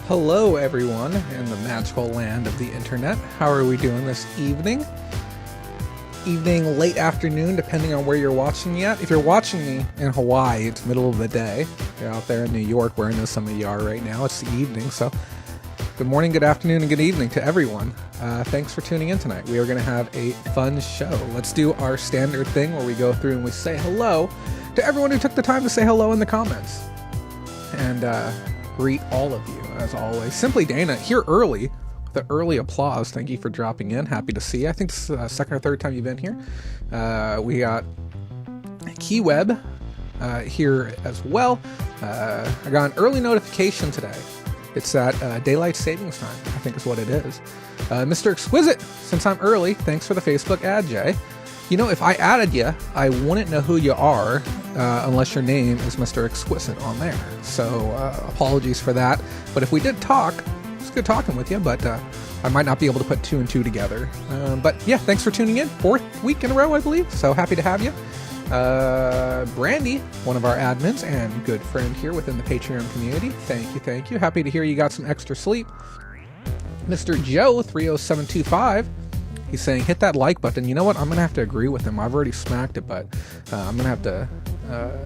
Hello everyone in the magical land of the internet. How are we doing this evening? Evening, late afternoon, depending on where you're watching me at. If you're watching me in Hawaii, it's middle of the day. You're out there in New York, where I know some of you are right now. It's the evening, so good morning, good afternoon, and good evening to everyone. Thanks for tuning in tonight. We are going to have a fun show. Let's do our standard thing where we go through and we say hello to everyone who took the time to say hello in the comments. And greet all of you, as always. Simply Dana, here early, with an early applause. Thank you for dropping in. Happy to see you. I think this is the second or third time you've been here. We got Key Web here as well. I got an early notification today. It's at daylight savings time, I think is what it is. Mr. Exquisite, since I'm early, thanks for the Facebook ad, Jay. You know, if I added you, I wouldn't know who you are unless your name is Mr. Exquisite on there. So apologies for that. But if we did talk, it's good talking with you, but I might not be able to put two and two together. But yeah, thanks for tuning in. 4th week in a row, I believe. So happy to have you. Brandy, one of our admins and good friend here within the Patreon community. Thank you. Happy to hear you got some extra sleep. Mr. Joe 30725. He's saying, hit that like button. You know what? I'm going to have to agree with him. I've already smacked it, but I'm going to have to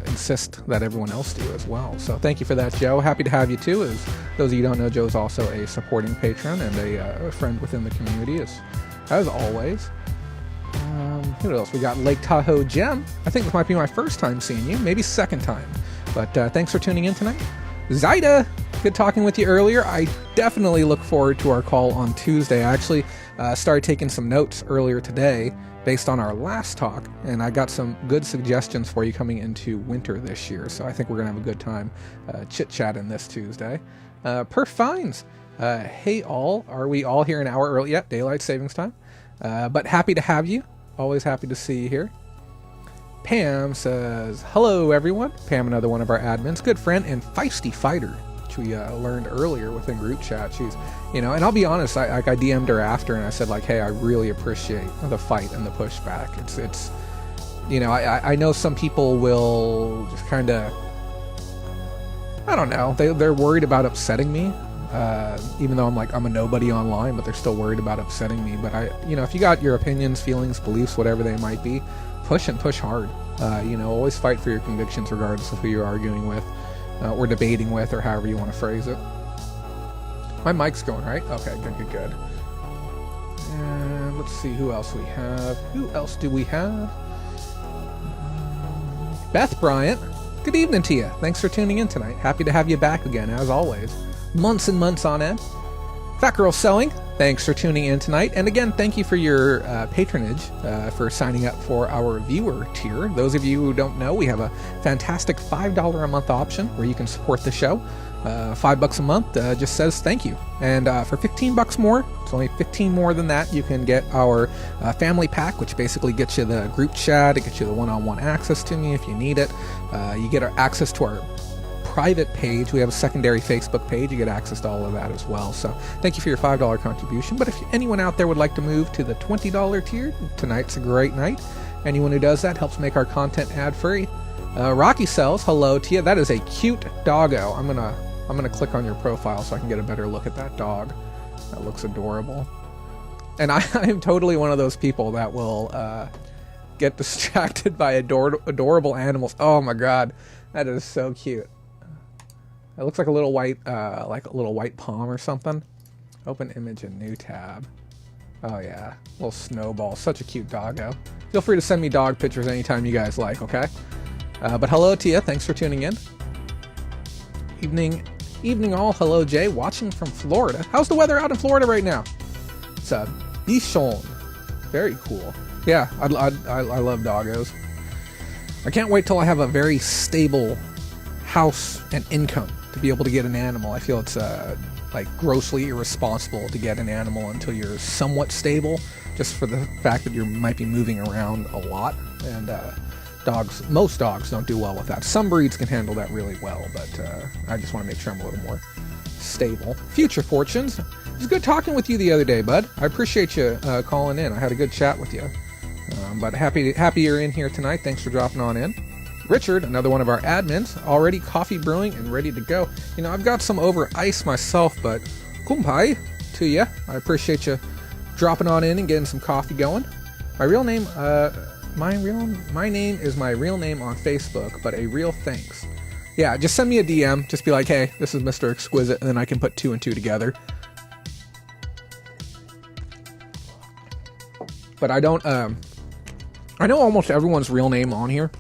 insist that everyone else do as well. So thank you for that, Joe. Happy to have you too. As those of you who don't know, Joe's also a supporting patron and a friend within the community, as always. Who else? We got Lake Tahoe Gem. I think this might be my first time seeing you, maybe second time. But thanks for tuning in tonight. Zaida, good talking with you earlier. I definitely look forward to our call on Tuesday. I actually started taking some notes earlier today based on our last talk, and I got some good suggestions for you coming into winter this year. So I think we're going to have a good time chit-chatting this Tuesday. Perf Fines. Hey all, are we all here an hour early? Yep, daylight savings time. But happy to have you. Always happy to see you here. Pam says, hello everyone. Pam, another one of our admins, good friend and feisty fighter, which we learned earlier within group chat. She's, and I'll be honest, I DM'd her after and I said hey, I really appreciate the fight and the pushback. It's I know some people will just kind of, I don't know, they're worried about upsetting me. Even though I'm a nobody online, but they're still worried about upsetting me. But if you got your opinions, feelings, beliefs, whatever they might be, push and push hard. Always fight for your convictions regardless of who you're arguing with or debating with, or however you want to phrase it. My mic's going, right? Okay, good. And let's see who else we have. Who else do we have? Beth Bryant, good evening to you. Thanks for tuning in tonight. Happy to have you back again, as always. Months and months on end. Fat Girl Sewing, thanks for tuning in tonight. And again, thank you for your patronage, for signing up for our viewer tier. Those of you who don't know, we have a fantastic $5 a month option where you can support the show. $5 a month just says thank you. And for $15 more, it's only 15 more than that, you can get our family pack, which basically gets you the group chat, it gets you the one-on-one access to me if you need it. You get our access to our private page. We have a secondary Facebook page. You get access to all of that as well. So thank you for your $5 contribution. But if anyone out there would like to move to the $20 tier, tonight's a great night. Anyone who does that helps make our content ad-free. Rocky Cells, hello to you. That is a cute doggo. I'm gonna click on your profile so I can get a better look at that dog. That looks adorable. And I am totally one of those people that will get distracted by adorable animals. Oh my god, that is so cute. It looks like a little white palm or something. Open image in new tab. Oh yeah, little snowball. Such a cute doggo. Feel free to send me dog pictures anytime you guys like, okay? But hello to you. Thanks for tuning in. Evening all. Hello Jay, watching from Florida. How's the weather out in Florida right now? It's Bichon. Very cool. Yeah, I love doggos. I can't wait till I have a very stable house and income to be able to get an animal. I feel it's grossly irresponsible to get an animal until you're somewhat stable, just for the fact that you might be moving around a lot, and most dogs don't do well with that. Some breeds can handle that really well, but I just want to make sure I'm a little more stable. Future Fortunes, it was good talking with you the other day, bud. I appreciate you calling in. I had a good chat with you. But happy you're in here tonight. Thanks for dropping on in. Richard, another one of our admins, already coffee brewing and ready to go. You know, I've got some over ice myself, but kumpai to you. I appreciate you dropping on in and getting some coffee going. My real name, my name is my real name on Facebook, but a real thanks. Yeah, just send me a DM. Just be like, hey, this is Mr. Exquisite, and then I can put 2 and 2 together. But I don't, I know almost everyone's real name on here,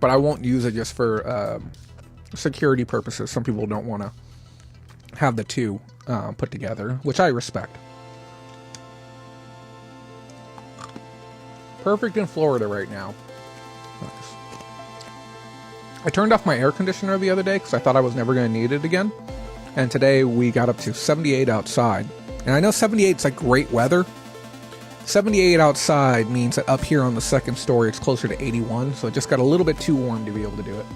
but I won't use it just for security purposes. Some people don't want to have the 2 put together, which I respect. Perfect in Florida right now. Nice. I turned off my air conditioner the other day because I thought I was never going to need it again. And today we got up to 78 outside. And I know 78 is like great weather. 78 outside means that up here on the second story it's closer to 81, so it just got a little bit too warm to be able to do it.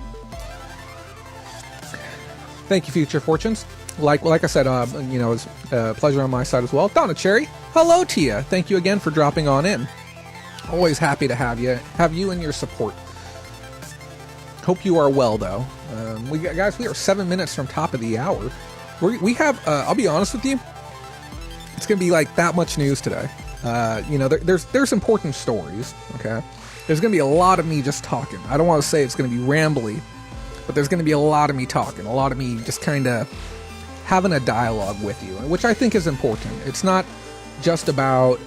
Thank you, Future Fortunes. Like I said, you know, it's a pleasure on my side as well. Donna Cherry, hello to you. Thank you again for dropping on in. Always happy to have you and your support. Hope you are well, though. Guys, we are 7 minutes from top of the hour. We have, I'll be honest with you, it's going to be like that much news today. You know, there's important stories, okay? There's going to be a lot of me just talking. I don't want to say it's going to be rambly, but there's going to be a lot of me talking, a lot of me just kind of having a dialogue with you, which I think is important. It's not just about,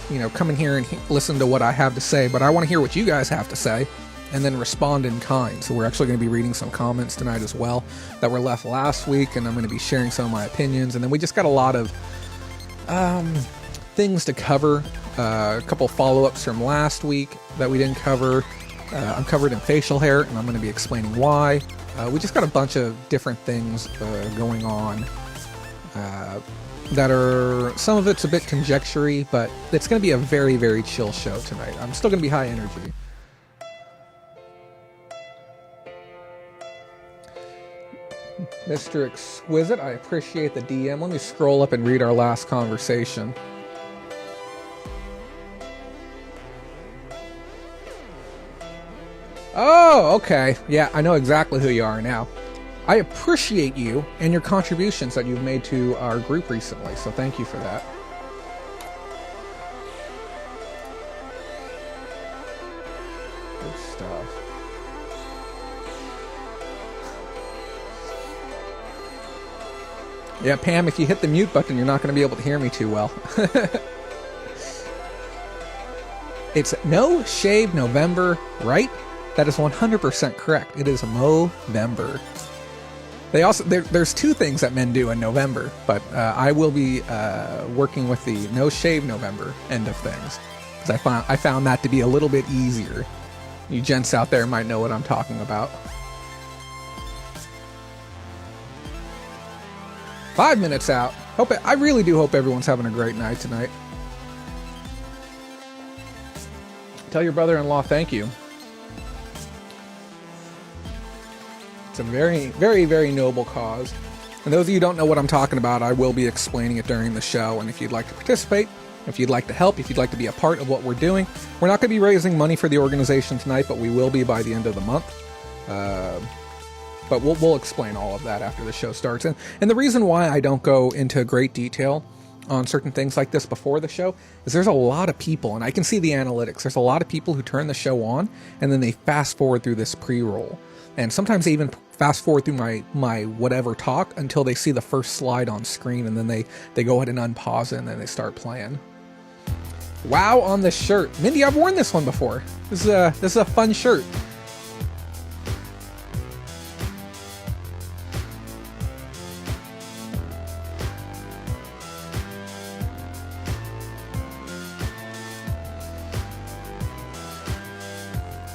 you know, coming here and listen to what I have to say, but I want to hear what you guys have to say and then respond in kind. So we're actually going to be reading some comments tonight as well that were left last week, and I'm going to be sharing some of my opinions. And then we just got a lot of things to cover, a couple follow-ups from last week that we didn't cover. I'm covered in facial hair, and I'm going to be explaining why. We just got a bunch of different things going on that are, some of it's a bit conjecture-y, but it's going to be a very, very chill show tonight. I'm still going to be high energy. Mr. Exquisite, I appreciate the DM. Let me scroll up and read our last conversation. Oh, okay. Yeah, I know exactly who you are now. I appreciate you and your contributions that you've made to our group recently, so thank you for that. Good stuff. Yeah, Pam, if you hit the mute button, you're not going to be able to hear me too well. It's No Shave November, right? That is 100% correct. It is Movember. They also there's 2 things that men do in November, but I will be working with the No Shave November end of things because I found that to be a little bit easier. You gents out there might know what I'm talking about. 5 minutes out. I really do hope everyone's having a great night tonight. Tell your brother-in-law thank you. It's a very, very, very noble cause. And those of you who don't know what I'm talking about, I will be explaining it during the show. And if you'd like to participate, if you'd like to help, if you'd like to be a part of what we're doing, we're not going to be raising money for the organization tonight, but we will be by the end of the month. But we'll explain all of that after the show starts. And the reason why I don't go into great detail on certain things like this before the show is there's a lot of people, and I can see the analytics, there's a lot of people who turn the show on and then they fast forward through this pre-roll. And sometimes they even fast forward through my whatever talk until they see the first slide on screen, and then they go ahead and unpause it and then they start playing. Wow on this shirt. Mindy, I've worn this one before. This is a fun shirt.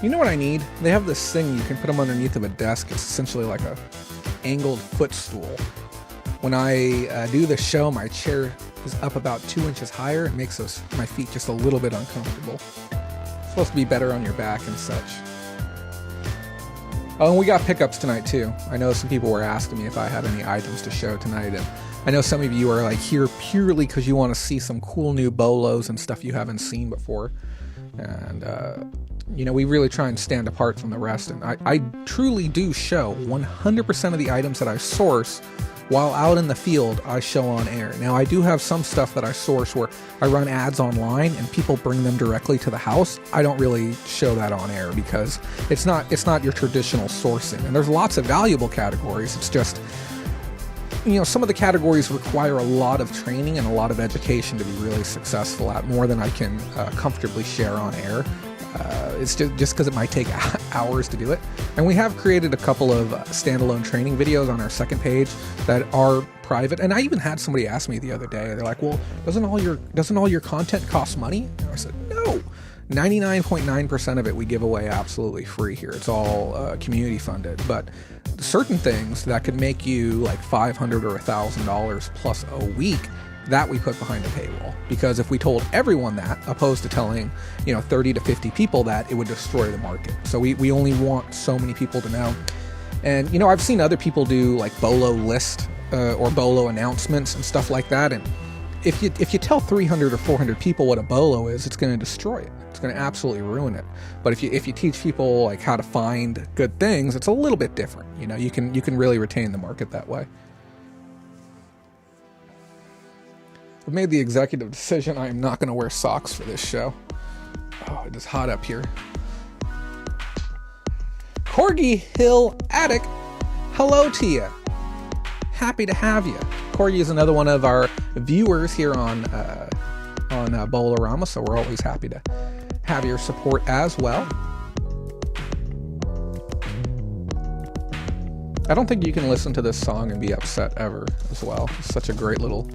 You know what I need? They have this thing, you can put them underneath of a desk. It's essentially like a angled footstool. When I do the show, my chair is up about 2 inches higher. It makes my feet just a little bit uncomfortable. It's supposed to be better on your back and such. Oh, and we got pickups tonight too. I know some people were asking me if I had any items to show tonight, and I know some of you are like here purely because you want to see some cool new Bolos and stuff you haven't seen before. And You know, we really try and stand apart from the rest, and I truly do show 100% of the items that I source while out in the field, I show on air. Now, I do have some stuff that I source where I run ads online and people bring them directly to the house. I don't really show that on air because it's not your traditional sourcing. And there's lots of valuable categories. It's just, you know, some of the categories require a lot of training and a lot of education to be really successful at, more than I can comfortably share on air. It's just because it might take hours to do it. And we have created a couple of standalone training videos on our second page that are private. And I even had somebody ask me the other day, they're like, well, doesn't all your content cost money? And I said, no. 99.9% of it we give away absolutely free here. It's all community funded. But certain things that could make you like $500 or $1,000 plus a week, that we put behind a paywall, because if we told everyone that, opposed to telling, you know, 30 to 50 people that, it would destroy the market. So we only want so many people to know. And, you know, I've seen other people do like Bolo list or Bolo announcements and stuff like that. And if you tell 300 or 400 people what a Bolo is, it's going to destroy it. It's going to absolutely ruin it. But if you teach people like how to find good things, it's a little bit different. You know, you can really retain the market that way. I've made the executive decision I am not going to wear socks for this show. Oh, it is hot up here. Corgi Hill Attic, hello to you. Happy to have you. Corgi is another one of our viewers here on Bolo RAMA, so we're always happy to have your support as well. I don't think you can listen to this song and be upset ever as well. It's such a great little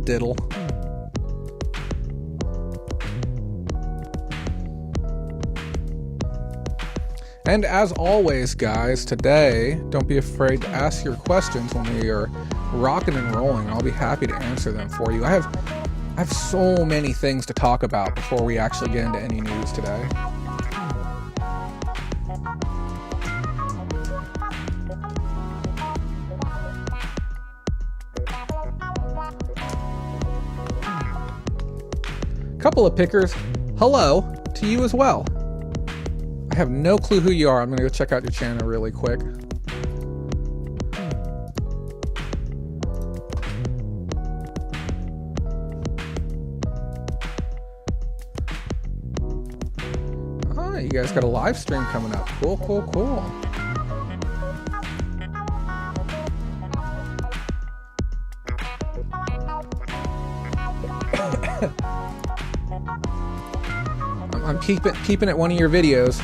diddle. And as always, guys, today, don't be afraid to ask your questions when we are rocking and rolling. I'll be happy to answer them for you. I have so many things to talk about before we actually get into any news today. Couple of pickers, hello to you as well. I have no clue who you are. I'm gonna go check out your channel really quick. Ah, you guys got a live stream coming up. Cool, cool, cool. I'm peeping at one of your videos.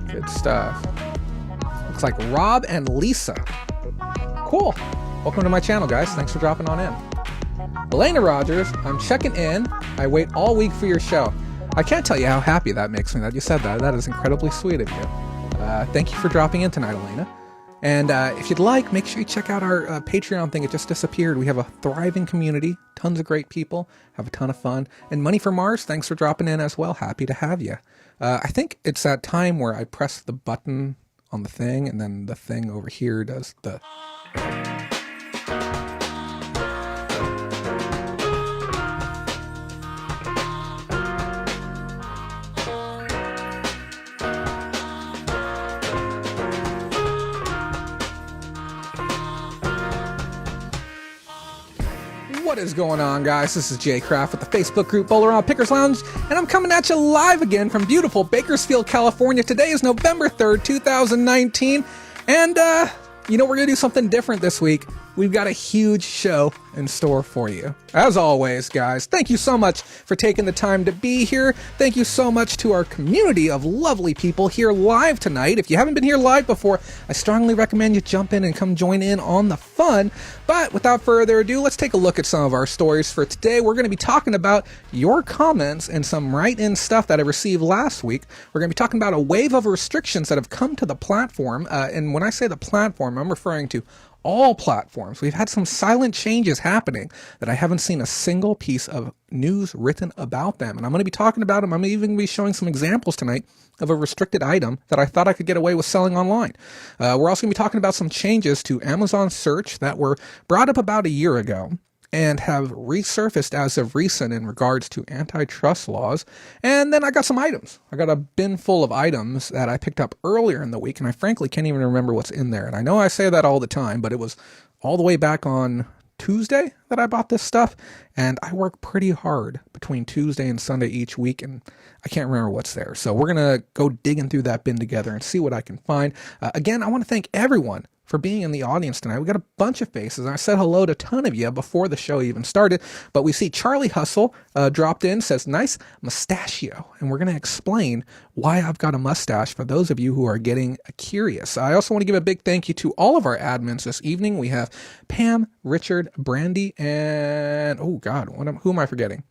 Good stuff. Looks like Rob and Lisa. Cool. Welcome to my channel, guys. Thanks for dropping on in. Elena Rogers, I'm checking in. I wait all week for your show. I can't tell you how happy that makes me that you said that. That is incredibly sweet of you. Thank you for dropping in tonight, Elena. And if you'd like, make sure you check out our Patreon thing. It just disappeared. We have a thriving community, tons of great people, have a ton of fun. And Money for Mars, thanks for dropping in as well. Happy to have you. I think it's that time where I press the button on the thing, and then the thing over here does the... What is going on, guys? This is Jay Kraft with the Facebook group Bolo RAMA Pickers Lounge, and I'm coming at you live again from beautiful Bakersfield, California. Today is November 3rd, 2019, and you know, we're going to do something different this week. We've got a huge show in store for you. As always, guys, thank you so much for taking the time to be here. Thank you so much to our community of lovely people here live tonight. If you haven't been here live before, I strongly recommend you jump in and come join in on the fun. But without further ado, let's take a look at some of our stories for today. We're going to be talking about your comments and some write-in stuff that I received last week. We're going to be talking about a wave of restrictions that have come to the platform. And when I say the platform, I'm referring to all platforms. We've had some silent changes happening that I haven't seen a single piece of news written about them. And I'm going to be talking about them. I'm even going to be showing some examples tonight of a restricted item that I thought I could get away with selling online. We're also going to be talking about some changes to Amazon search that were brought up about a year ago and have resurfaced as of recent in regards to antitrust laws. And then I got some items. I got a bin full of items that I picked up earlier in the week, and I frankly can't even remember what's in there. And I know I say that all the time, but it was all the way back on Tuesday that I bought this stuff, and I work pretty hard between Tuesday and Sunday each week, and I can't remember what's there. So we're going to go digging through that bin together and see what I can find. Again, I want to thank everyone for being in the audience tonight. We got a bunch of faces, and I said hello to a ton of you before the show even started, but we see Charlie Hustle dropped in, says, nice mustachio, and we're going to explain why I've got a mustache for those of you who are getting curious. I also want to give a big thank you to all of our admins this evening. We have Pam, Richard, Brandy, and, oh God, who am I forgetting?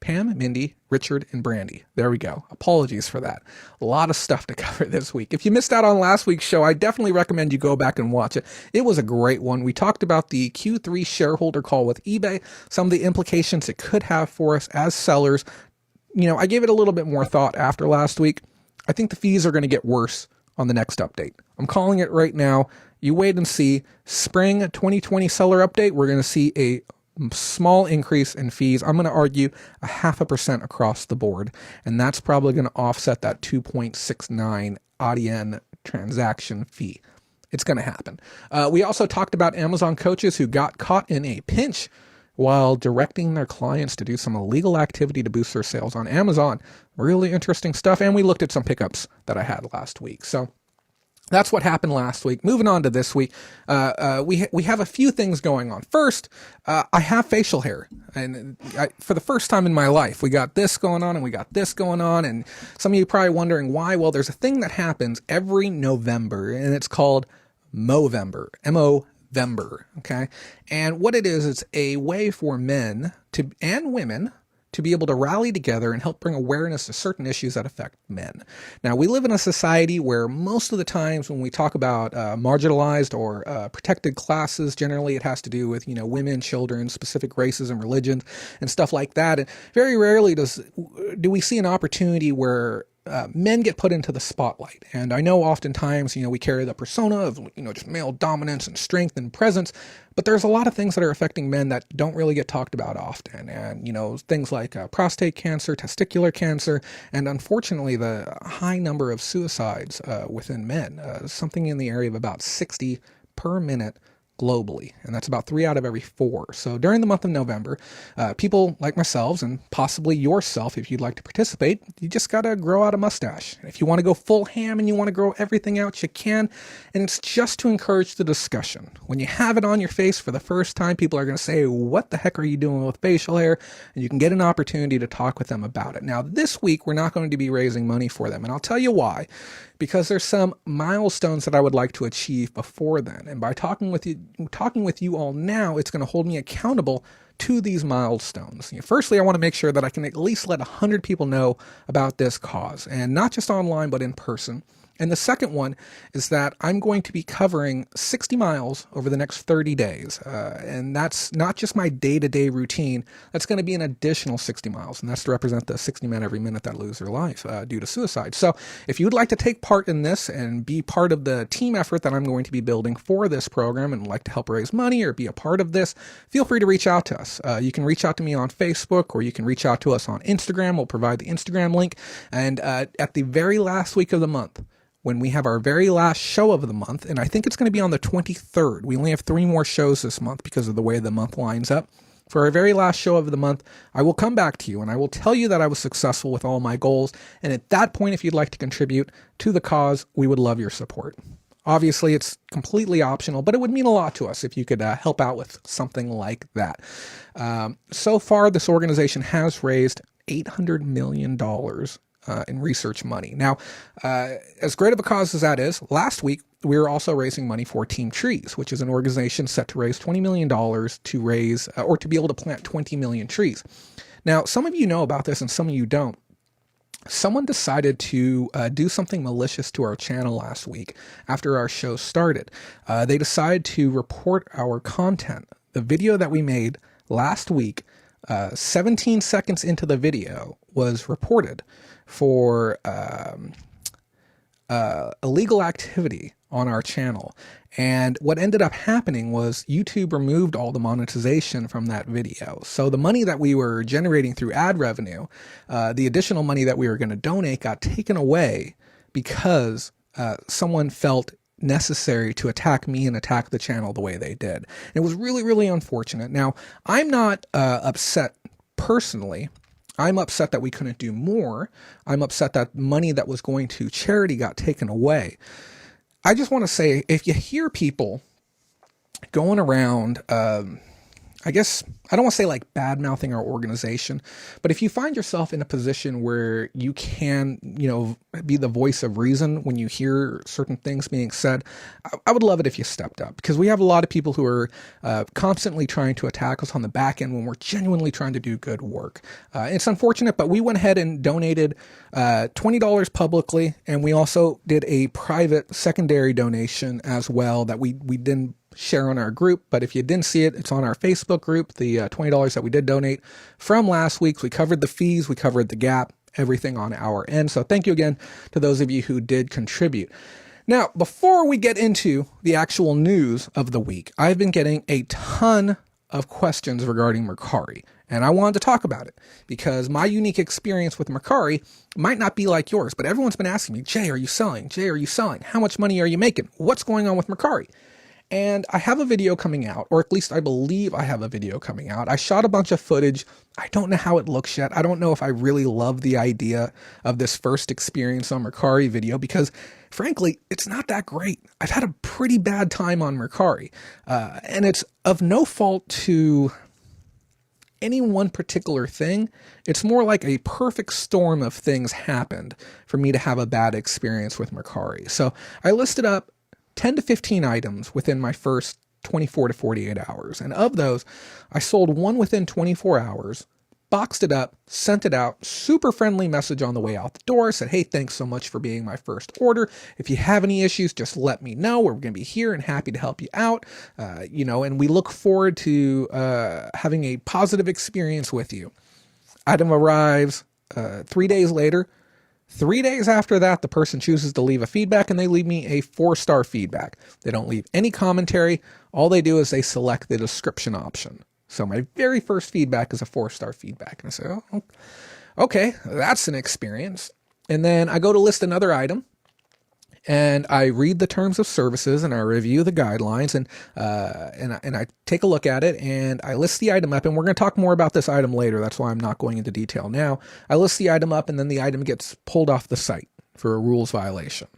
Pam, Mindy, Richard, and Brandy. There we go. Apologies for that. A lot of stuff to cover this week. If you missed out on last week's show, I definitely recommend you go back and watch it. It was a great one. We talked about the Q3 shareholder call with eBay, some of the implications it could have for us as sellers. You know, I gave it a little bit more thought after last week. I think the fees are going to get worse on the next update. I'm calling it right now. You wait and see. Spring 2020 seller update, we're going to see a small increase in fees. I'm going to argue 0.5% across the board, and that's probably going to offset that 2.69 ADN transaction fee. It's going to happen. We also talked about Amazon coaches who got caught in a pinch while directing their clients to do some illegal activity to boost their sales on Amazon. Really interesting stuff, and we looked at some pickups that I had last week. So that's what happened last week. Moving on to this week, we have a few things going on. First, I have facial hair, and for the first time in my life, we got this going on and we got this going on, and some of you are probably wondering why. Well, there's a thing that happens every November, and it's called Movember, M-O-Vember, okay? And what it is, it's a way for men and women to be able to rally together and help bring awareness to certain issues that affect men. Now, we live in a society where most of the times when we talk about marginalized or protected classes, generally it has to do with, you know, women, children, specific races and religions and stuff like that. And very rarely do we see an opportunity where men get put into the spotlight. And I know oftentimes, you know, we carry the persona of, you know, just male dominance and strength and presence, but there's a lot of things that are affecting men that don't really get talked about often. And, you know, things like prostate cancer, testicular cancer, and unfortunately the high number of suicides within men, something in the area of about 60 per minute globally, and that's about 3 out of every 4. So during the month of November, people like myself and possibly yourself, if you'd like to participate, you just got to grow out a mustache. If you want to go full ham and you want to grow everything out, you can, and it's just to encourage the discussion. When you have it on your face for the first time, people are going to say, what the heck are you doing with facial hair? And you can get an opportunity to talk with them about it. Now, this week, we're not going to be raising money for them, and I'll tell you why. Because there's some milestones that I would like to achieve before then. And by talking with you all now, it's going to hold me accountable to these milestones. You know, firstly, I want to make sure that I can at least let 100 people know about this cause, and not just online, but in person. And the second one is that I'm going to be covering 60 miles over the next 30 days. And that's not just my day-to-day routine. That's going to be an additional 60 miles. And that's to represent the 60 men every minute that lose their life due to suicide. So if you would like to take part in this and be part of the team effort that I'm going to be building for this program and like to help raise money or be a part of this, feel free to reach out to us. You can reach out to me on Facebook, or you can reach out to us on Instagram. We'll provide the Instagram link. And at the very last week of the month, when we have our very last show of the month, and I think it's going to be on the 23rd. We only have 3 more shows this month because of the way the month lines up. For our very last show of the month, I will come back to you and I will tell you that I was successful with all my goals. And at that point, if you'd like to contribute to the cause, we would love your support. Obviously, it's completely optional, but it would mean a lot to us if you could help out with something like that. So far, this organization has raised $800 million in research money. Now, as great of a cause as that is, last week we were also raising money for Team Trees, which is an organization set to raise $20 million to raise or to be able to plant 20 million trees. Now, some of you know about this and some of you don't. someone decided to do something malicious to our channel last week after our show started. They decided to report our content. The video that we made last week, 17 seconds into the video, was reported for illegal activity on our channel. And what ended up happening was YouTube removed all the monetization from that video. So the money that we were generating through ad revenue, the additional money that we were going to donate, got taken away because someone felt necessary to attack me and attack the channel the way they did. And it was really, really unfortunate. Now, I'm not upset personally. I'm upset that we couldn't do more. I'm upset that money that was going to charity got taken away. I just want to say, if you hear people going around, I guess, I don't want to say like bad mouthing our organization, but if you find yourself in a position where you can, be the voice of reason when you hear certain things being said, I would love it if you stepped up, because we have a lot of people who are constantly trying to attack us on the back end when we're genuinely trying to do good work. It's unfortunate, but we went ahead and donated $20 publicly, and we also did a private secondary donation as well that we didn't share on our group, but if you didn't see it, it's on our Facebook group, the $20 that we did donate from last week. We covered the fees, we covered the gap, everything on our end. So thank you again to those of you who did contribute. Now, before we get into the actual news of the week, I've been getting a ton of questions regarding Mercari, and I wanted to talk about it because my unique experience with Mercari might not be like yours, but everyone's been asking me, Jay, are you selling? Jay, are you selling? How much money are you making? What's going on with Mercari? And I have a video coming out, or at least I believe I have a video coming out. I shot a bunch of footage. I don't know how it looks yet. I don't know if I really love the idea of this first experience on Mercari video because, frankly, it's not that great. I've had a pretty bad time on Mercari, and it's of no fault to any one particular thing. It's more like a perfect storm of things happened for me to have a bad experience with Mercari. So I listed up 10 to 15 items within my first 24 to 48 hours. And of those, I sold one within 24 hours, boxed it up, sent it out, super friendly message on the way out the door, said, hey, thanks so much for being my first order. If you have any issues, just let me know. We're going to be here and happy to help you out. And we look forward to having a positive experience with you. Item arrives 3 days later. 3 days after that, the person chooses to leave a feedback, and they leave me a 4-star feedback. They don't leave any commentary. All they do is they select the description option. So my very first feedback is a 4-star feedback. And I say, oh, okay, that's an experience. And then I go to list another item, and I read the terms of services, and I review the guidelines, and I take a look at it, and I list the item up, and we're going to talk more about this item later. That's why I'm not going into detail now. I list the item up, and then the item gets pulled off the site for a rules violation.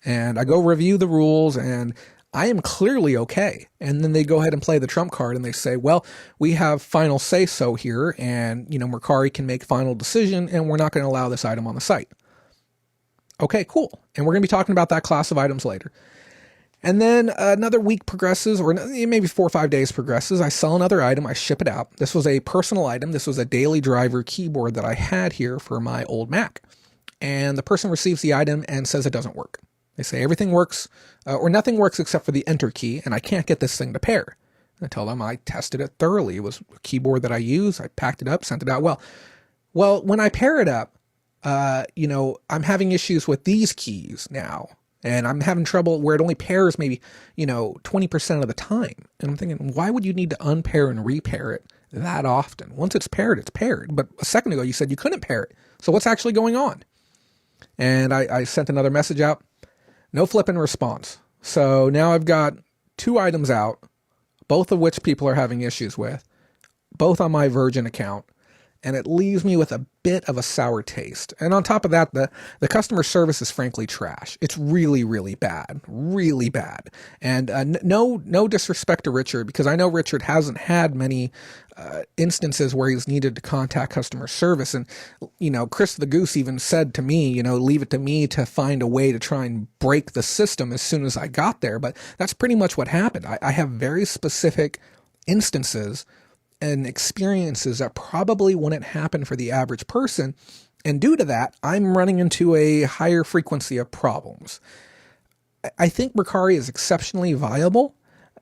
And I go review the rules, and I am clearly okay. And then they go ahead and play the trump card, and they say, well, we have final say-so here, and Mercari can make final decision, and we're not going to allow this item on the site. Okay, cool. And we're going to be talking about that class of items later. And then another week progresses, or maybe 4 or 5 days progresses. I sell another item. I ship it out. This was a personal item. This was a daily driver keyboard that I had here for my old Mac. And the person receives the item and says it doesn't work. They say everything works, or nothing works except for the enter key, and I can't get this thing to pair. And I tell them I tested it thoroughly. It was a keyboard that I use. I packed it up, sent it out. Well, when I pair it up, I'm having issues with these keys now, and I'm having trouble where it only pairs maybe, 20% of the time. And I'm thinking, why would you need to unpair and repair it that often? Once it's paired, it's paired. But a second ago, you said you couldn't pair it. So what's actually going on? And I sent another message out. No flipping response. So now I've got 2 items out, both of which people are having issues with, both on my Virgin account. And it leaves me with a bit of a sour taste. And on top of that, the customer service is frankly trash. It's really, really bad. Really bad. And no disrespect to Richard, because I know Richard hasn't had many instances where he's needed to contact customer service. And, Chris the Goose even said to me, leave it to me to find a way to try and break the system as soon as I got there. But that's pretty much what happened. I have very specific instances and experiences that probably wouldn't happen for the average person And due to that, I'm running into a higher frequency of problems. I think Mercari is exceptionally viable,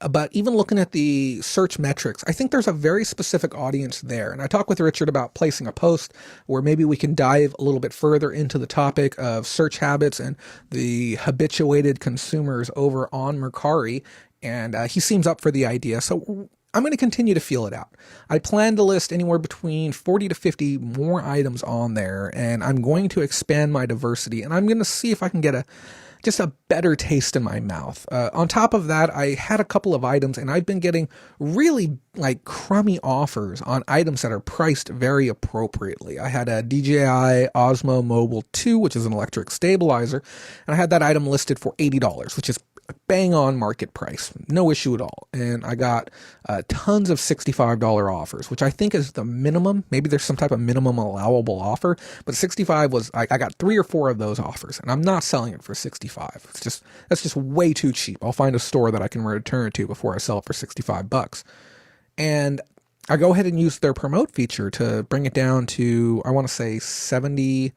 but even looking at the search metrics, I think there's a very specific audience there. And I talked with Richard about placing a post where maybe we can dive a little bit further into the topic of search habits and the habituated consumers over on Mercari. And he seems up for the idea. So I'm going to continue to feel it out. I plan to list anywhere between 40 to 50 more items on there, and I'm going to expand my diversity, and I'm going to see if I can get just a better taste in my mouth. On top of that, I had a couple of items, and I've been getting really like crummy offers on items that are priced very appropriately. I had a DJI Osmo Mobile 2, which is an electric stabilizer, and I had that item listed for $80, which is bang on market price, no issue at all. And I got tons of $65 offers, which I think is the minimum. Maybe there's some type of minimum allowable offer, but 65 was, I got 3 or 4 of those offers, and I'm not selling it for 65. That's just way too cheap. I'll find a store that I can return it to before I sell it for 65 bucks. And I go ahead and use their promote feature to bring it down to, I want to say $72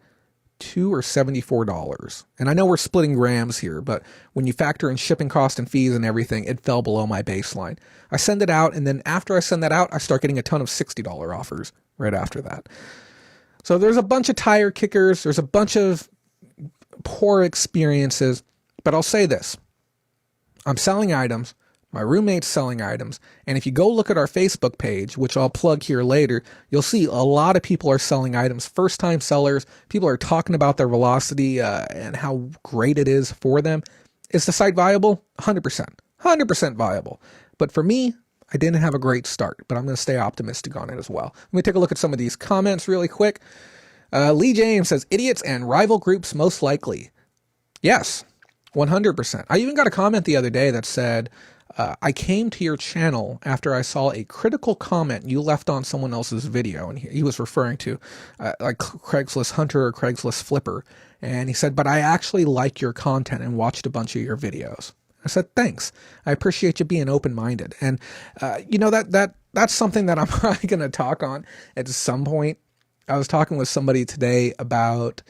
or $74. And I know we're splitting grams here, but when you factor in shipping cost and fees and everything, it fell below my baseline. I send it out, and then after I send that out, I start getting a ton of $60 offers right after that. So there's a bunch of tire kickers. There's a bunch of poor experiences, but I'll say this. I'm selling items. My roommate's selling items. And if you go look at our Facebook page, which I'll plug here later, you'll see a lot of people are selling items, first-time sellers. People are talking about their velocity and how great it is for them. Is the site viable? 100%. 100% viable. But for me, I didn't have a great start, but I'm going to stay optimistic on it as well. Let me take a look at some of these comments really quick. Lee James says, idiots and rival groups most likely. Yes, 100%. I even got a comment the other day that said, I came to your channel after I saw a critical comment you left on someone else's video. And he was referring to like Craigslist Hunter or Craigslist Flipper. And he said, but I actually like your content and watched a bunch of your videos. I said, thanks. I appreciate you being open-minded. And, that's something that I'm probably going to talk on at some point. I was talking with somebody today about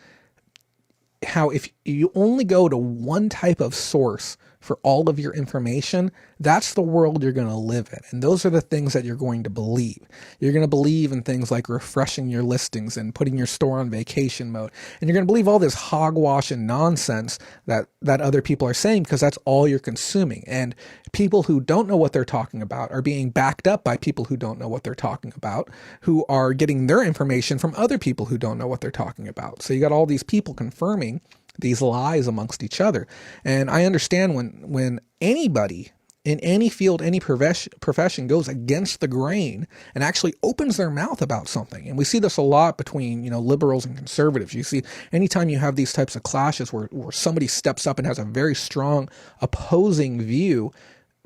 how if you only go to one type of source for all of your information, that's the world you're going to live in. And those are the things that you're going to believe. You're going to believe in things like refreshing your listings and putting your store on vacation mode. And you're going to believe all this hogwash and nonsense that other people are saying because that's all you're consuming. And people who don't know what they're talking about are being backed up by people who don't know what they're talking about, who are getting their information from other people who don't know what they're talking about. So you got all these people confirming these lies amongst each other. And I understand when anybody in any field, any profession goes against the grain and actually opens their mouth about something. And we see this a lot between, liberals and conservatives. You see, anytime you have these types of clashes where somebody steps up and has a very strong opposing view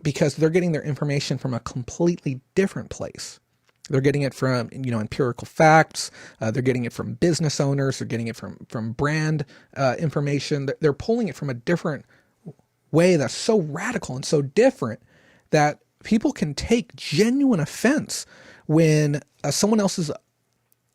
because they're getting their information from a completely different place. They're getting it from, empirical facts. They're getting it from business owners. They're getting it from brand information. They're pulling it from a different way that's so radical and so different that people can take genuine offense when someone else's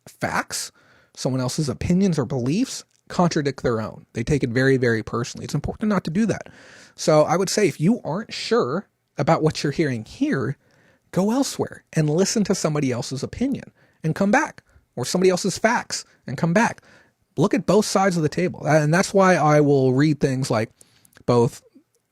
facts, someone else's opinions or beliefs contradict their own. They take it very, very personally. It's important not to do that. So I would say if you aren't sure about what you're hearing here, go elsewhere and listen to somebody else's opinion and come back, or somebody else's facts and come back. Look at both sides of the table. And that's why I will read things like both,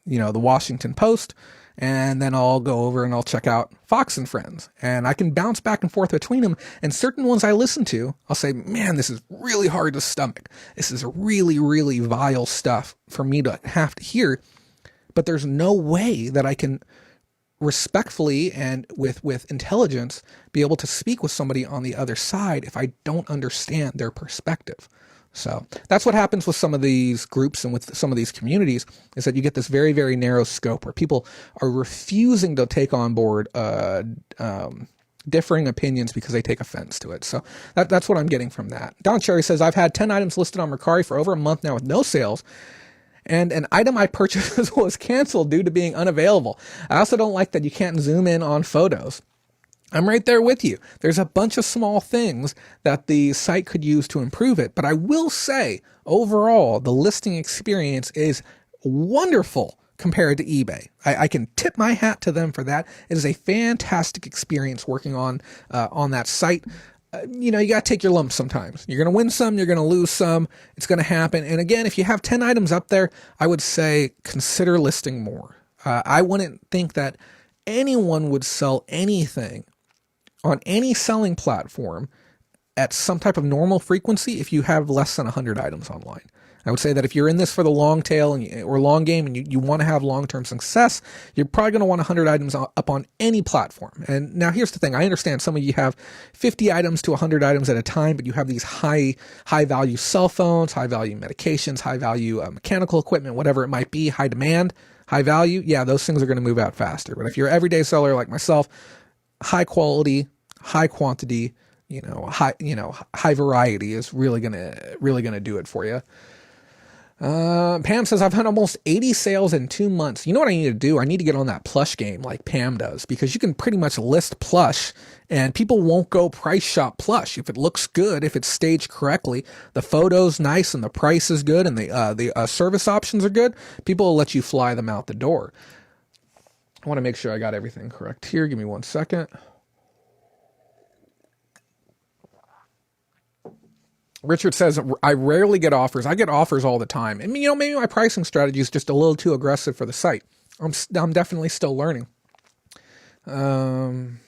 the Washington Post, and then I'll go over and I'll check out Fox and Friends, and I can bounce back and forth between them. And certain ones I listen to, I'll say, man, this is really hard to stomach. This is really, really vile stuff for me to have to hear. But there's no way that I can respectfully and with intelligence be able to speak with somebody on the other side if I don't understand their perspective. So that's what happens with some of these groups and with some of these communities, is that you get this very, very narrow scope where people are refusing to take on board differing opinions because they take offense to it. So that's what I'm getting from that. Don Cherry says, I've had 10 items listed on Mercari for over a month now with no sales, and an item I purchased was canceled due to being unavailable. I also don't like that you can't zoom in on photos. I'm right there with you. There's a bunch of small things that the site could use to improve it, but I will say, overall, the listing experience is wonderful compared to eBay. I can tip my hat to them for that. It is a fantastic experience working on that site. You got to take your lumps sometimes. You're going to win some, you're going to lose some. It's going to happen. And again, if you have 10 items up there, I would say consider listing more. I wouldn't think that anyone would sell anything on any selling platform at some type of normal frequency if you have less than 100 items online. I would say that if you're in this for the long tail or long game and you want to have long-term success, you're probably going to want 100 items up on any platform. And now here's the thing. I understand some of you have 50 items to 100 items at a time, but you have these high value cell phones, high value medications, high value mechanical equipment, whatever it might be, high demand, high value. Yeah, those things are going to move out faster. But if you're an everyday seller like myself, high quality, high quantity, high variety is really gonna do it for you. Pam says, I've had almost 80 sales in 2 months. You know what I need to do? I need to get on that plush game like Pam does, because you can pretty much list plush and people won't go price shop plush. If it looks good, if it's staged correctly, the photo's nice and the price is good and the service options are good, people will let you fly them out the door. I want to make sure I got everything correct here. Give me 1 second. Richard says, I rarely get offers. I get offers all the time. And, maybe my pricing strategy is just a little too aggressive for the site. I'm definitely still learning. Yep.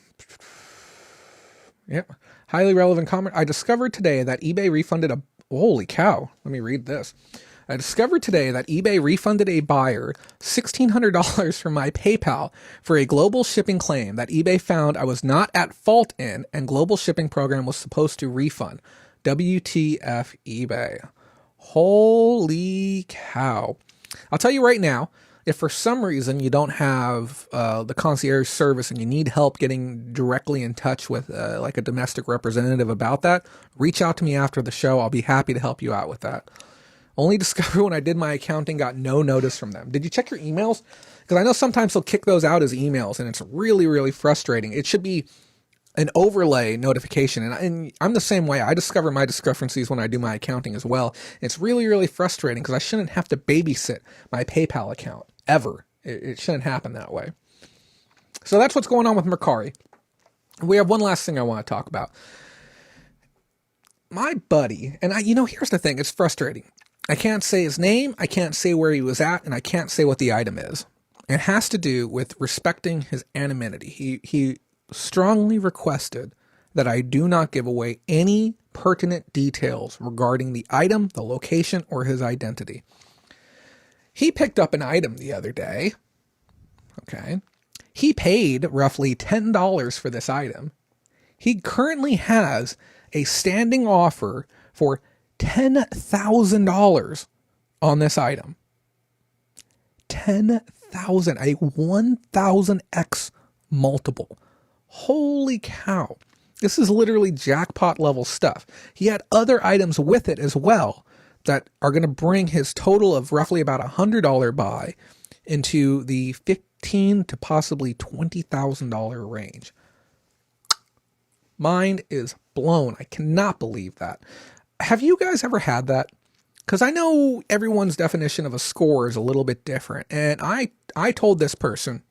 Highly relevant comment. I discovered today that eBay refunded holy cow. Let me read this. I discovered today that eBay refunded a buyer $1,600 from my PayPal for a global shipping claim that eBay found I was not at fault in, and global shipping program was supposed to refund. WTF eBay. Holy cow. I'll tell you right now, if for some reason you don't have the concierge service and you need help getting directly in touch with like a domestic representative about that, reach out to me after the show. I'll be happy to help you out with that. Only discovered when I did my accounting, got no notice from them. Did you check your emails? Because I know sometimes they'll kick those out as emails and it's really, really frustrating. It should be an overlay notification. And I'm the same way. I discover my discrepancies when I do my accounting as well. It's really, really frustrating because I shouldn't have to babysit my PayPal account ever. It shouldn't happen that way. So that's what's going on with Mercari. We have one last thing I want to talk about. My buddy, and here's the thing. It's frustrating. I can't say his name. I can't say where he was at, and I can't say what the item is. It has to do with respecting his anonymity. He strongly requested that I do not give away any pertinent details regarding the item, the location, or his identity. He picked up an item the other day. Okay. He paid roughly $10 for this item. He currently has a standing offer for $10,000 on this item. 10,000, a 1,000x multiple. Holy cow. This is literally jackpot level stuff. He had other items with it as well that are going to bring his total of roughly about $100 buy into the $15,000 to possibly $20,000 range. Mind is blown. I cannot believe that. Have you guys ever had that? Because I know everyone's definition of a score is a little bit different. And I told this person,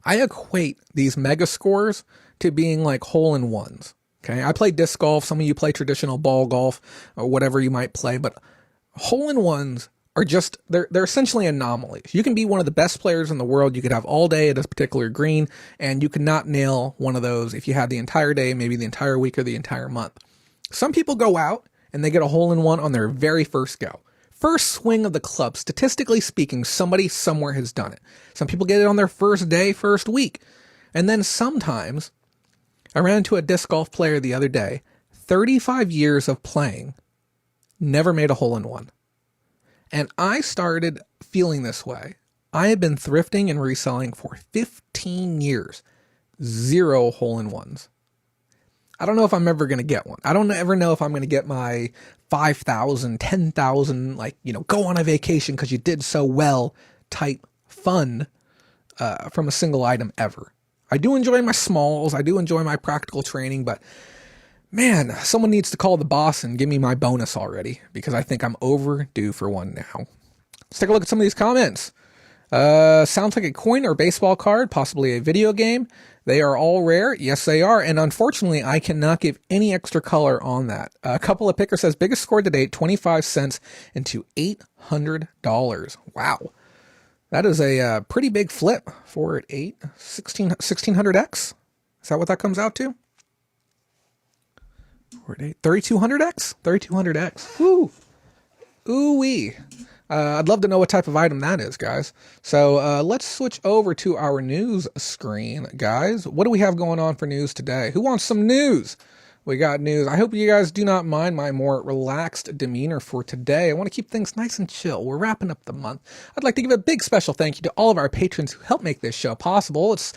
I equate these mega scores to being like hole-in-ones. Okay, I play disc golf. Some of you play traditional ball golf or whatever you might play, but hole-in-ones are just, they're essentially anomalies. You can be one of the best players in the world. You could have all day at a particular green, and you could not nail one of those if you had the entire day, maybe the entire week or the entire month. Some people go out and they get a hole-in-one on their very first go. First swing of the club, statistically speaking, somebody somewhere has done it. Some people get it on their first day, first week. And then sometimes, I ran into a disc golf player the other day, 35 years of playing, never made a hole-in-one. And I started feeling this way. I had been thrifting and reselling for 15 years. 0 hole-in-ones. I don't know if I'm ever going to get one. I don't ever know if I'm going to get my 5,000, 10,000, go on a vacation because you did so well type fund from a single item ever. I do enjoy my smalls. I do enjoy my practical training, but man, someone needs to call the boss and give me my bonus already, because I think I'm overdue for one now. Let's take a look at some of these comments. Sounds like a coin or baseball card, possibly a video game. They are all rare. Yes, they are. And unfortunately, I cannot give any extra color on that. A couple of picker says biggest score to date, 25 cents into $800. Wow. That is a pretty big flip for at 1600X. Is that what that comes out to? 3200X? 3200X. Woo. Ooh-wee. I'd love to know what type of item that is, guys. So let's switch over to our news screen, guys. What do we have going on for news today? Who wants some news? We got news. I hope you guys do not mind my more relaxed demeanor for today. I want to keep things nice and chill. We're wrapping up the month. I'd like to give a big special thank you to all of our patrons who help make this show possible. Let's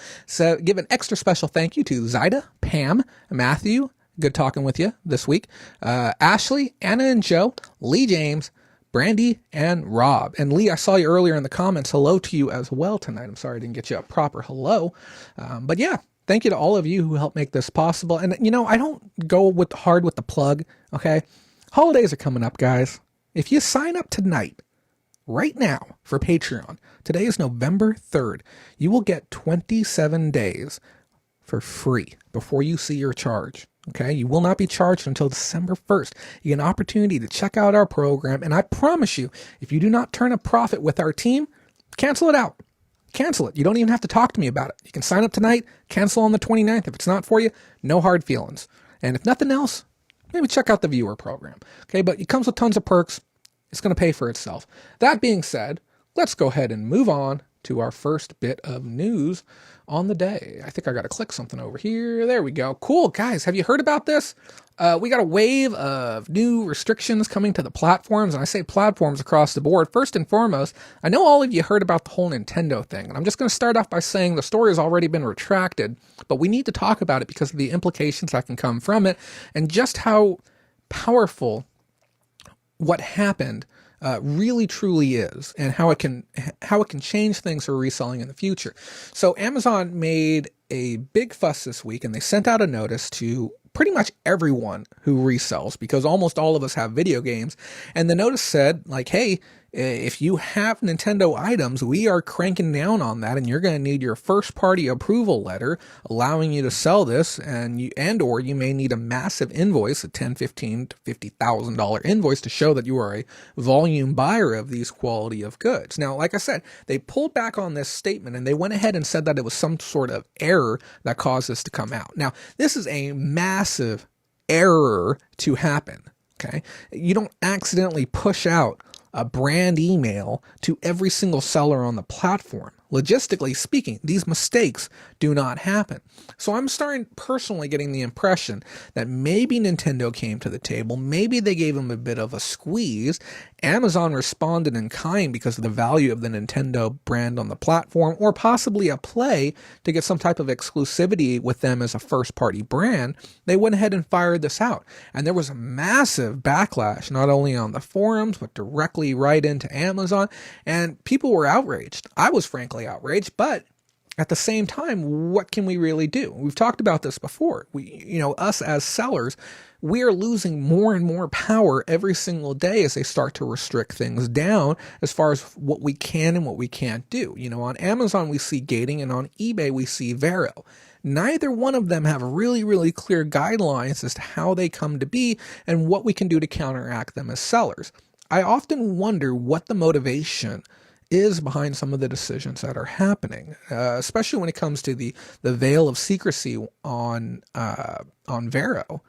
give an extra special thank you to Zaida, Pam, Matthew, good talking with you this week, Ashley, Anna and Joe, Lee James, Brandy, and Rob. And Lee, I saw you earlier in the comments. Hello to you as well tonight. I'm sorry I didn't get you a proper hello. But yeah, thank you to all of you who helped make this possible. And you know, I don't go hard with the plug, okay? Holidays are coming up, guys. If you sign up tonight, right now, for Patreon, today is November 3rd, you will get 27 days for free before you see your charge. Okay, you will not be charged until December 1st. You get an opportunity to check out our program, and I promise you, if you do not turn a profit with our team, cancel it out. Cancel it. You don't even have to talk to me about it. You can sign up tonight, cancel on the 29th. If it's not for you, no hard feelings. And if nothing else, maybe check out the viewer program. Okay, but it comes with tons of perks. It's going to pay for itself. That being said, let's go ahead and move on to our first bit of news on the day. I think I got to click something over here. There we go. Cool, guys. Have you heard about this? We got a wave of new restrictions coming to the platforms, and I say platforms across the board. First and foremost, I know all of you heard about the whole Nintendo thing, and I'm just going to start off by saying the story has already been retracted, but we need to talk about it because of the implications that can come from it, and just how powerful what happened really truly is, and how it can change things for reselling in the future. So Amazon made a big fuss this week, and they sent out a notice to pretty much everyone who resells, because almost all of us have video games. And the notice said, like, hey, if you have Nintendo items, we are cranking down on that, and you're going to need your first party approval letter allowing you to sell this, and or you may need a massive invoice, a $10, $15 to $50,000 invoice to show that you are a volume buyer of these quality of goods. Now, like I said, they pulled back on this statement, and they went ahead and said that it was some sort of error that caused this to come out. Now, this is a massive error to happen. Okay, you don't accidentally push out a brand email to every single seller on the platform. Logistically speaking, these mistakes do not happen. So I'm starting personally getting the impression that maybe Nintendo came to the table, maybe they gave them a bit of a squeeze. Amazon responded in kind because of the value of the Nintendo brand on the platform, or possibly a play to get some type of exclusivity with them as a first-party brand. They went ahead and fired this out. And there was a massive backlash, not only on the forums, but directly right into Amazon. And people were outraged. I was frankly outraged, but at the same time, what can we really do? We've talked about this before. Us as sellers, we are losing more and more power every single day as they start to restrict things down as far as what we can and what we can't do. On Amazon, we see gating, and on eBay, we see Vero. Neither one of them have really, really clear guidelines as to how they come to be and what we can do to counteract them as sellers. I often wonder what the motivation is behind some of the decisions that are happening, especially when it comes to the veil of secrecy on Vero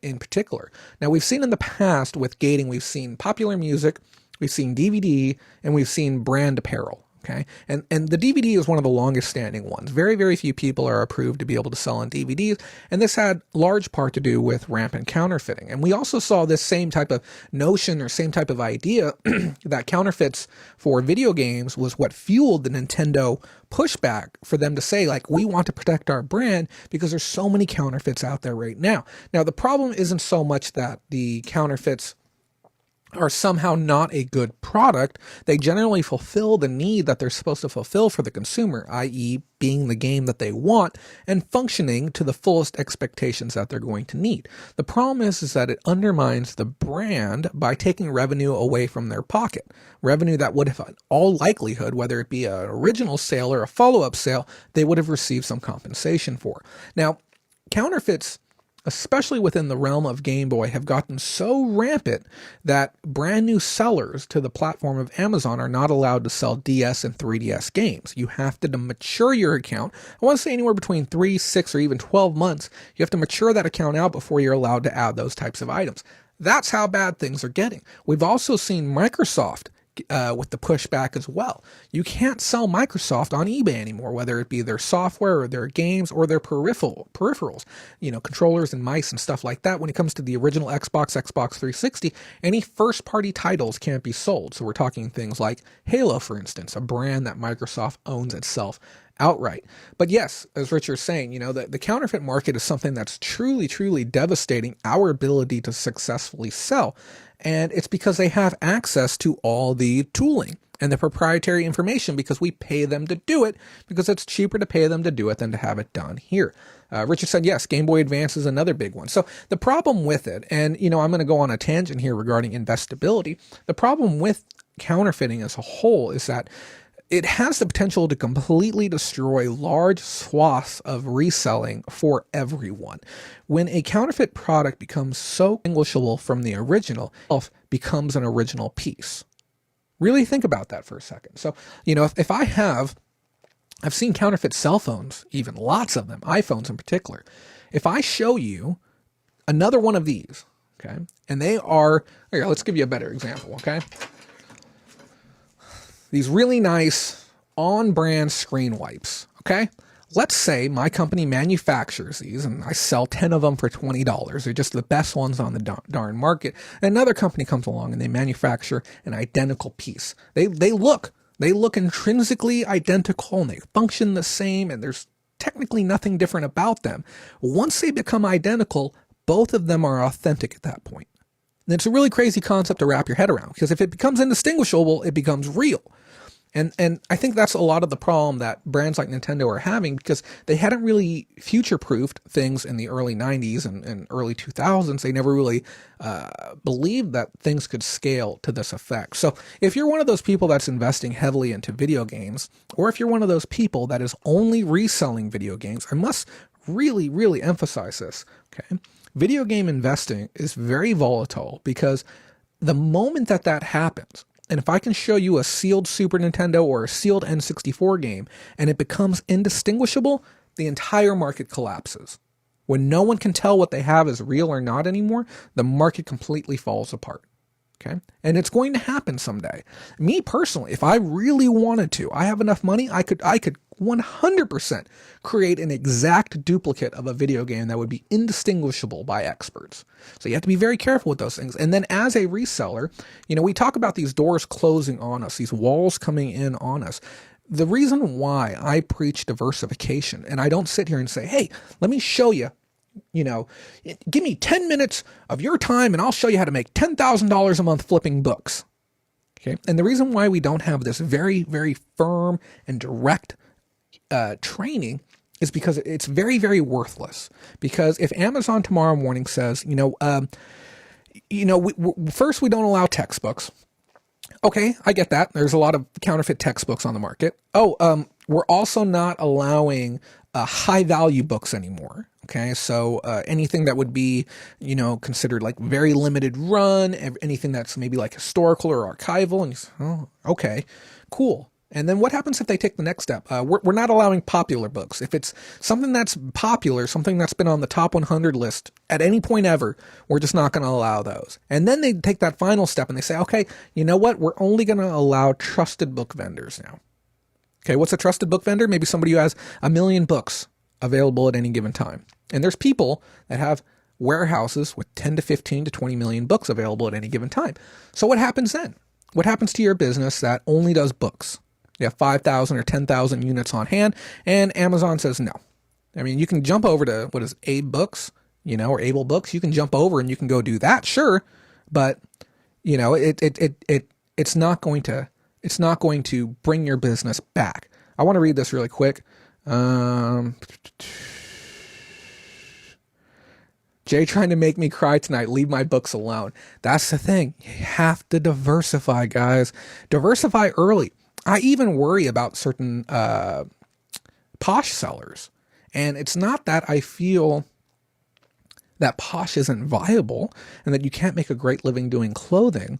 in particular. Now, we've seen in the past with gating, we've seen popular music, we've seen DVD, and we've seen brand apparel. Okay, and the DVD is one of the longest standing ones. Very, very few people are approved to be able to sell on DVDs, and this had large part to do with rampant counterfeiting. And we also saw this same type of notion or same type of idea that counterfeits for video games was what fueled the Nintendo pushback for them to say, like, we want to protect our brand because there's so many counterfeits out there right now. Now, the problem isn't so much that the counterfeits are somehow not a good product, they generally fulfill the need that they're supposed to fulfill for the consumer, i.e. being the game that they want and functioning to the fullest expectations that they're going to need. The problem is that it undermines the brand by taking revenue away from their pocket. Revenue that would have, in all likelihood, whether it be an original sale or a follow-up sale, they would have received some compensation for. Now, counterfeits, especially within the realm of Game Boy, have gotten so rampant that brand new sellers to the platform of Amazon are not allowed to sell DS and 3DS games. You have to mature your account. I want to say anywhere between 3, 6, or even 12 months. You have to mature that account out before you're allowed to add those types of items. That's how bad things are getting. We've also seen Microsoft with the pushback as well. You can't sell Microsoft on eBay anymore, whether it be their software or their games or their peripherals, controllers and mice and stuff like that. When it comes to the original Xbox 360, any first-party titles can't be sold. So we're talking things like Halo, for instance, a brand that Microsoft owns itself outright. But yes, as Richard's saying, the counterfeit market is something that's truly, truly devastating our ability to successfully sell. And it's because they have access to all the tooling and the proprietary information because we pay them to do it, because it's cheaper to pay them to do it than to have it done here. Richard said, yes, Game Boy Advance is another big one. So the problem with it, and I'm going to go on a tangent here regarding investability. The problem with counterfeiting as a whole is that it has the potential to completely destroy large swaths of reselling for everyone. When a counterfeit product becomes so distinguishable from the original, it becomes an original piece. Really think about that for a second. So, if I've seen counterfeit cell phones, even lots of them, iPhones in particular. If I show you another one of these, okay, and they are, here, let's give you a better example, okay? These really nice on-brand screen wipes, okay? Let's say my company manufactures these and I sell 10 of them for $20. They're just the best ones on the darn market. And another company comes along and they manufacture an identical piece. They look intrinsically identical and they function the same and there's technically nothing different about them. Once they become identical, both of them are authentic at that point. And it's a really crazy concept to wrap your head around, because if it becomes indistinguishable, it becomes real. And I think that's a lot of the problem that brands like Nintendo are having, because they hadn't really future-proofed things in the early 90s and early 2000s. They never really believed that things could scale to this effect. So if you're one of those people that's investing heavily into video games, or if you're one of those people that is only reselling video games, I must really, really emphasize this, okay? Video game investing is very volatile, because the moment that happens, and if I can show you a sealed Super Nintendo or a sealed N64 game and it becomes indistinguishable, the entire market collapses. When no one can tell what they have is real or not anymore, the market completely falls apart. Okay? And it's going to happen someday. Me personally, if I really wanted to, I have enough money, I could 100% create an exact duplicate of a video game that would be indistinguishable by experts. So you have to be very careful with those things. And then as a reseller, we talk about these doors closing on us, these walls coming in on us. The reason why I preach diversification, and I don't sit here and say, hey, let me show you, give me 10 minutes of your time and I'll show you how to make $10,000 a month flipping books. Okay. And the reason why we don't have this very, very firm and direct training is because it's very, very worthless. Because if Amazon tomorrow morning says, first, we don't allow textbooks. Okay, I get that. There's a lot of counterfeit textbooks on the market. We're also not allowing high value books anymore. Okay, so anything that would be, considered like very limited run, anything that's maybe like historical or archival, and you say, oh, okay, cool. And then what happens if they take the next step? We're not allowing popular books. If it's something that's popular, something that's been on the top 100 list at any point ever, we're just not going to allow those. And then they take that final step and they say, okay, you know what? We're only going to allow trusted book vendors now. Okay, what's a trusted book vendor? Maybe somebody who has 1 million books available at any given time. And there's people that have warehouses with 10 to 15 to 20 million books available at any given time. So what happens then? What happens to your business that only does books? You have 5,000 or 10,000 units on hand, and Amazon says no. I mean, you can jump over to, what is Abe Books, or Able Books. You can jump over and you can go do that, sure. But It's not going to bring your business back. I want to read this really quick. Jay trying to make me cry tonight. Leave my books alone. That's the thing. You have to diversify, guys. Diversify early. I even worry about certain posh sellers. And it's not that I feel that posh isn't viable and that you can't make a great living doing clothing.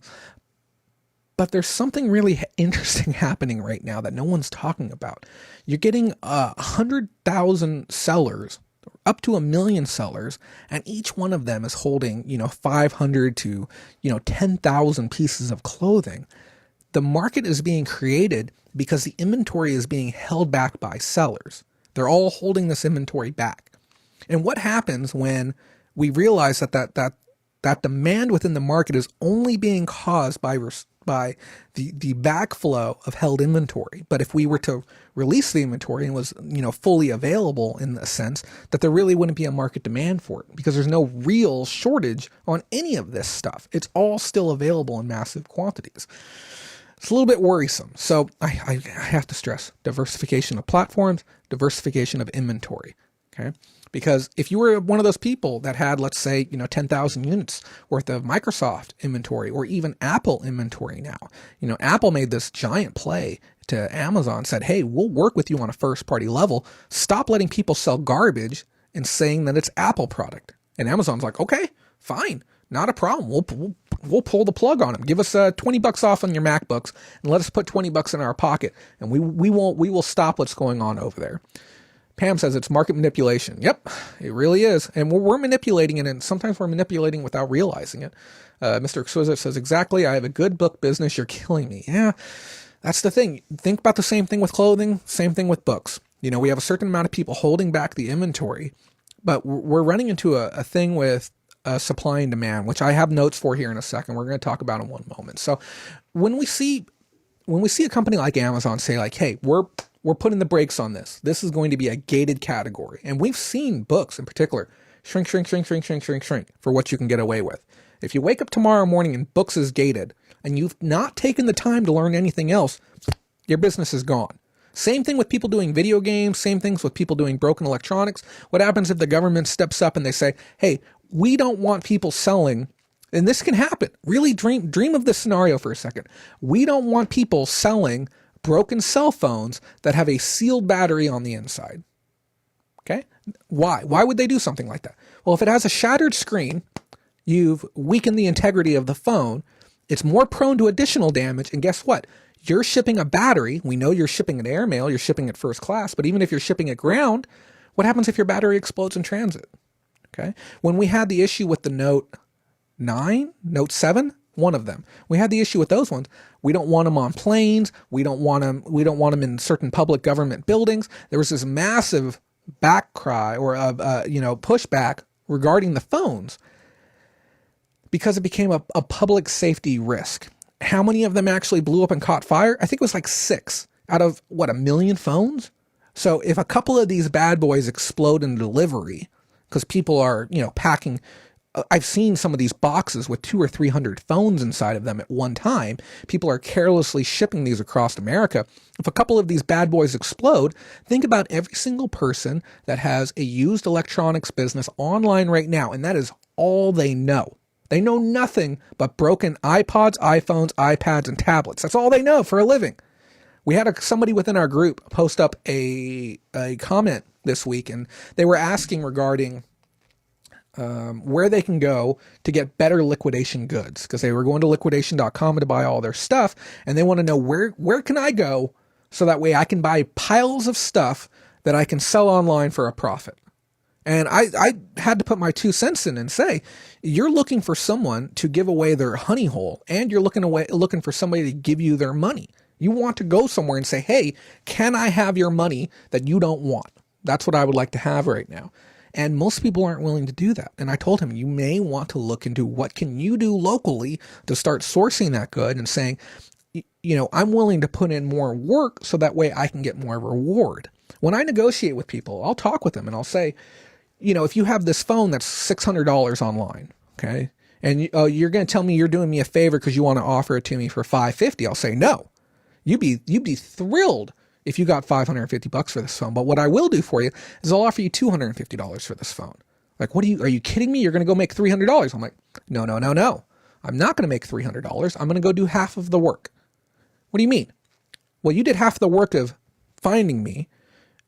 But there's something really interesting happening right now that no one's talking about. You're getting 100,000 sellers, up to 1 million sellers, and each one of them is holding, 500 to, 10,000 pieces of clothing. The market is being created because the inventory is being held back by sellers. They're all holding this inventory back. And what happens when we realize that demand within the market is only being caused by the backflow of held inventory? But if we were to release the inventory and was, fully available in the sense that there really wouldn't be a market demand for it, because there's no real shortage on any of this stuff. It's all still available in massive quantities. It's a little bit worrisome. So I have to stress diversification of platforms, diversification of inventory. Okay. Because if you were one of those people that had, let's say, 10,000 units worth of Microsoft inventory or even Apple inventory now, Apple made this giant play to Amazon, said, hey, we'll work with you on a first party level. Stop letting people sell garbage and saying that it's Apple product. And Amazon's like, okay, fine, not a problem. We'll pull the plug on them. Give us $20 off on your MacBooks and let us put $20 in our pocket. And we will stop what's going on over there. Pam says it's market manipulation. Yep, it really is. And we're manipulating it, and sometimes we're manipulating without realizing it. Mr. Exquisite says, exactly, I have a good book business, you're killing me. Yeah, that's the thing. Think about the same thing with clothing, same thing with books. We have a certain amount of people holding back the inventory, but we're running into a thing with supply and demand, which I have notes for here in a second. We're going to talk about in one moment. So when we see a company like Amazon say like, hey, we're putting the brakes on this. This is going to be a gated category. And we've seen books in particular shrink for what you can get away with. If you wake up tomorrow morning and books is gated and you've not taken the time to learn anything else, your business is gone. Same thing with people doing video games, same things with people doing broken electronics. What happens if the government steps up and they say, hey, we don't want people selling, and this can happen. Really dream of this scenario for a second. We don't want people selling broken cell phones that have a sealed battery on the inside. Okay? Why? Why would they do something like that? Well, if it has a shattered screen, you've weakened the integrity of the phone. It's more prone to additional damage. And guess what? You're shipping a battery. We know you're shipping it airmail. You're shipping it first class. But even if you're shipping it ground, what happens if your battery explodes in transit? Okay? When we had the issue with the Note 9, Note 7, one of them. We had the issue with those ones. We don't want them on planes. We don't want them in certain public government buildings. There was this massive backcry or pushback regarding the phones because it became a public safety risk. How many of them actually blew up and caught fire? I think it was like 6 out of 1 million phones. So if a couple of these bad boys explode in delivery because people are, packing, I've seen some of these boxes with 200 or 300 phones inside of them at one time. People are carelessly shipping these across America. If a couple of these bad boys explode, think about every single person that has a used electronics business online right now, and that is all they know. They know nothing but broken iPods, iPhones, iPads, and tablets. That's all they know for a living. We had somebody within our group post up a comment this week, and they were asking regarding where they can go to get better liquidation goods, because they were going to liquidation.com to buy all their stuff, and they want to know where can I go so that way I can buy piles of stuff that I can sell online for a profit. And I had to put my 2 cents in and say, you're looking for someone to give away their honey hole, and you're looking for somebody to give you their money. You want to go somewhere and say, hey, can I have your money that you don't want? That's what I would like to have right now. And most people aren't willing to do that. And I told him, you may want to look into what can you do locally to start sourcing that good and saying, I'm willing to put in more work so that way I can get more reward. When I negotiate with people, I'll talk with them and I'll say, if you have this phone that's $600 online, okay, and you're going to tell me you're doing me a favor because you want to offer it to me for $550. I'll say no. You'd be thrilled if you got $550 for this phone. But what I will do for you is I'll offer you $250 for this phone. Like, are you kidding me? You're going to go make $300. I'm like, no. I'm not going to make $300. I'm going to go do half of the work. What do you mean? Well, you did half the work of finding me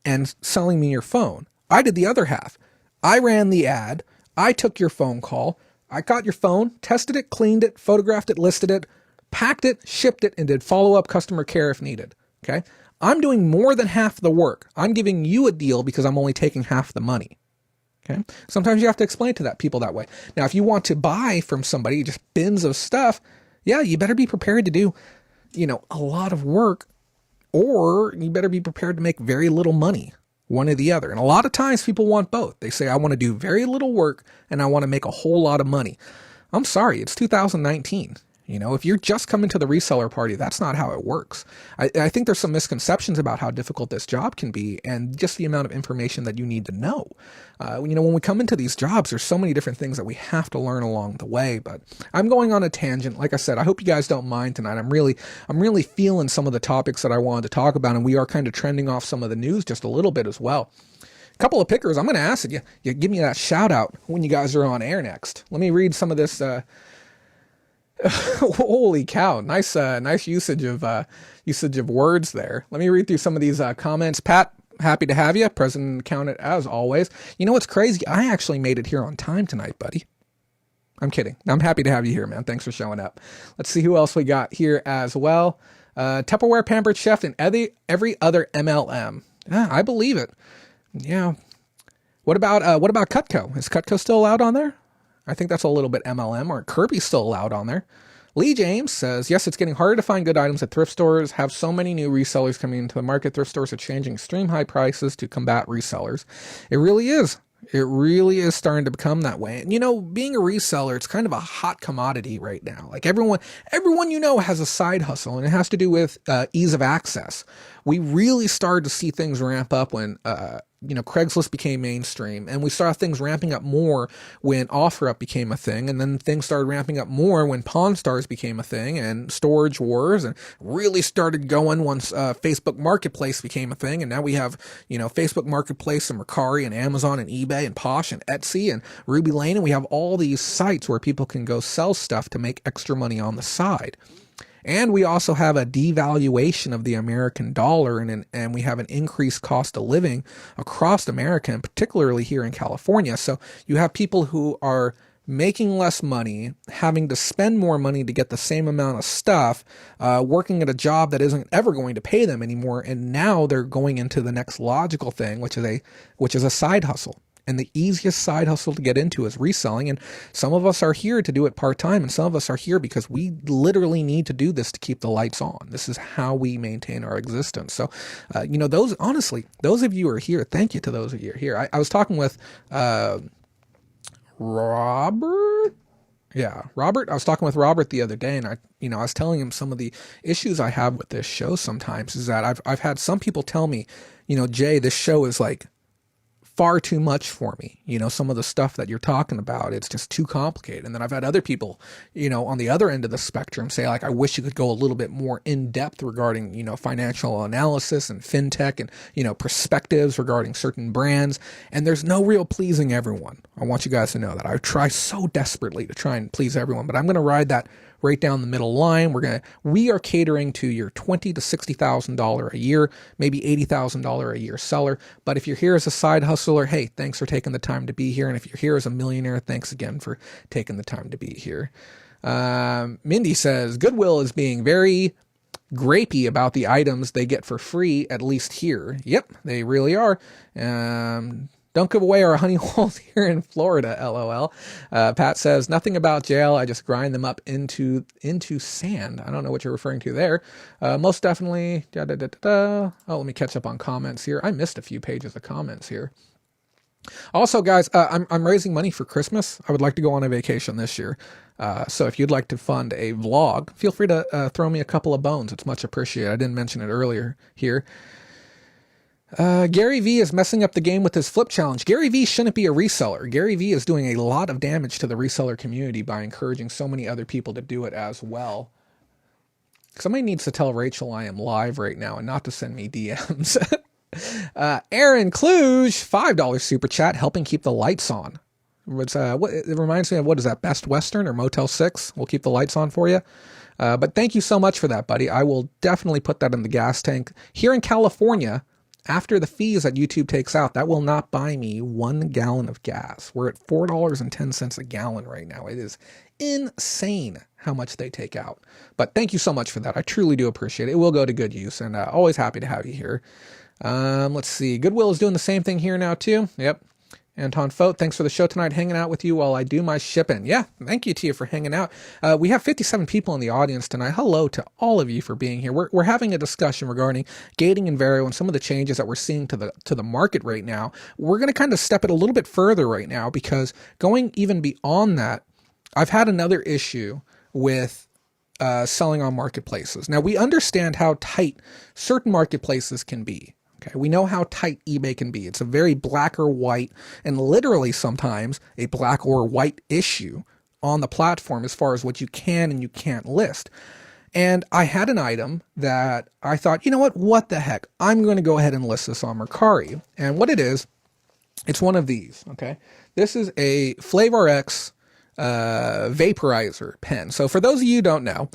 and selling me your phone. I did the other half. I ran the ad. I took your phone call. I got your phone, tested it, cleaned it, photographed it, listed it, packed it, shipped it, and did follow-up customer care if needed. Okay? I'm doing more than half the work. I'm giving you a deal because I'm only taking half the money. Okay? Sometimes you have to explain to people that way. Now, if you want to buy from somebody just bins of stuff, yeah, you better be prepared to do, a lot of work, or you better be prepared to make very little money, one or the other. And a lot of times people want both. They say, I want to do very little work and I want to make a whole lot of money. I'm sorry, it's 2019. If you're just coming to the reseller party, that's not how it works. I think there's some misconceptions about how difficult this job can be and just the amount of information that you need to know. When we come into these jobs, there's so many different things that we have to learn along the way, but I'm going on a tangent. Like I said, I hope you guys don't mind tonight. I'm really feeling some of the topics that I wanted to talk about, and we are kind of trending off some of the news just a little bit as well. A couple of pickers, I'm going to ask you give me that shout out when you guys are on air next. Let me read some of this, holy cow! Nice usage of words there. Let me read through some of these comments. Pat, happy to have you. President Counted as always. You know what's crazy? I actually made it here on time tonight, buddy. I'm kidding. I'm happy to have you here, man. Thanks for showing up. Let's see who else we got here as well. Tupperware, Pampered Chef, and every other MLM. Yeah, I believe it. Yeah. What about Cutco? Is Cutco still allowed on there? I think that's a little bit MLM, or Kirby's still allowed on there. Lee James says, yes, it's getting harder to find good items at thrift stores. Have so many new resellers coming into the market. Thrift stores are changing extreme high prices to combat resellers. It really is. It really is starting to become that way. And being a reseller, it's kind of a hot commodity right now. Like everyone has a side hustle, and it has to do with ease of access. We really started to see things ramp up when Craigslist became mainstream, and we saw things ramping up more when OfferUp became a thing, and then things started ramping up more when Pawn Stars became a thing, and Storage Wars, and really started going once Facebook Marketplace became a thing, and now we have Facebook Marketplace and Mercari and Amazon and eBay and Posh and Etsy and Ruby Lane, and we have all these sites where people can go sell stuff to make extra money on the side. And we also have a devaluation of the American dollar, and we have an increased cost of living across America, and particularly here in California. So you have people who are making less money, having to spend more money to get the same amount of stuff, working at a job that isn't ever going to pay them anymore, and now they're going into the next logical thing, which is a side hustle. And the easiest side hustle to get into is reselling. And some of us are here to do it part-time, and some of us are here because we literally need to do this to keep the lights on. This is how we maintain our existence. So, those of you who are here, thank you to those of you who are here. I was talking with Robert. Yeah, Robert. I was talking with Robert the other day, and I was telling him some of the issues I have with this show sometimes is that I've had some people tell me, Jay, this show is like far too much for me. Some of the stuff that you're talking about, it's just too complicated. And then I've had other people, on the other end of the spectrum say, like, I wish you could go a little bit more in depth regarding, financial analysis and fintech and, perspectives regarding certain brands. And there's no real pleasing everyone. I want you guys to know that. I try so desperately to try and please everyone, but I'm going to ride that right down the middle line. We are catering to your $20,000 to $60,000 a year, maybe $80,000 a year seller. But if you're here as a side hustler, hey, thanks for taking the time to be here. And if you're here as a millionaire, thanks again for taking the time to be here. Mindy says, Goodwill is being very grapey about the items they get for free, at least here. Yep, they really are. Don't give away our honey holes here in Florida, LOL. Pat says, nothing about jail. I just grind them up into sand. I don't know what you're referring to there. Most definitely. Oh, let me catch up on comments here. I missed a few pages of comments here. Also, guys, I'm raising money for Christmas. I would like to go on a vacation this year. So if you'd like to fund a vlog, feel free to throw me a couple of bones. It's much appreciated. I didn't mention it earlier here. Gary V is messing up the game with his flip challenge. Gary V shouldn't be a reseller. Gary V is doing a lot of damage to the reseller community by encouraging so many other people to do it as well. Somebody needs to tell Rachel I am live right now and not to send me DMs. Aaron Kluge, $5 super chat, helping keep the lights on. It reminds me of, what is that, Best Western or Motel 6? We'll keep the lights on for you. But thank you so much for that, buddy. I will definitely put that in the gas tank. Here in California, after the fees that YouTube takes out, that will not buy me 1 gallon of gas. We're at $4.10 a gallon right now. It is insane how much they take out. But thank you so much for that. I truly do appreciate it. It will go to good use, and always happy to have you here. Let's see. Goodwill is doing the same thing here now too. Yep. Anton Fote, thanks for the show tonight, hanging out with you while I do my shipping. Yeah, thank you to you for hanging out. We have 57 people in the audience tonight. Hello to all of you for being here. We're having a discussion regarding gating and Vario and some of the changes that we're seeing to the market right now. We're going to kind of step it a little bit further right now, because going even beyond that, I've had another issue with selling on marketplaces. Now, we understand how tight certain marketplaces can be. Okay, we know how tight eBay can be. It's a very black or white, and literally sometimes a black or white issue on the platform as far as what you can and you can't list. And I had an item that I thought, you know what the heck? I'm going to go ahead and list this on Mercari. And what it is, it's one of these, okay? This is a Flavor X vaporizer pen. So for those of you who don't know,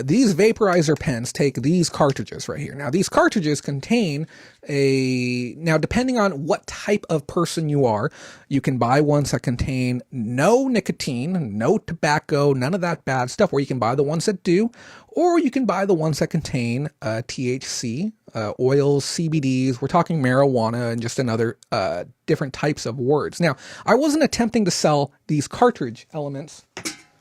these vaporizer pens take these cartridges right here. Now, these cartridges contain now depending on what type of person you are, you can buy ones that contain no nicotine, no tobacco, none of that bad stuff, or you can buy the ones that do, or you can buy the ones that contain THC, oils, CBDs. We're talking marijuana and just another different types of words. Now, I wasn't attempting to sell these cartridge elements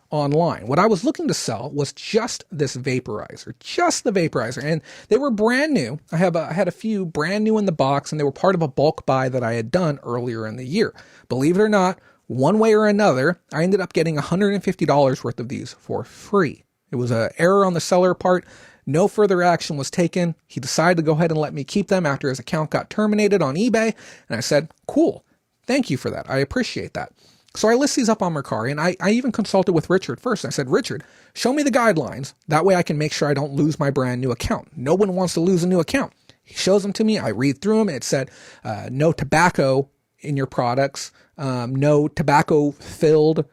online. What I was looking to sell was just this vaporizer, just the vaporizer, and they were brand new. I had a few brand new in the box, and they were part of a bulk buy that I had done earlier in the year. Believe it or not, one way or another, I ended up getting $150 worth of these for free. It was an error on the seller part. No further action was taken. He decided to go ahead and let me keep them after his account got terminated on eBay, and I said, cool, thank you for that. I appreciate that. So I list these up on Mercari, and I even consulted with Richard first. I said, Richard, show me the guidelines. That way I can make sure I don't lose my brand new account. No one wants to lose a new account. He shows them to me. I read through them. It said, no tobacco in your products, no tobacco-filled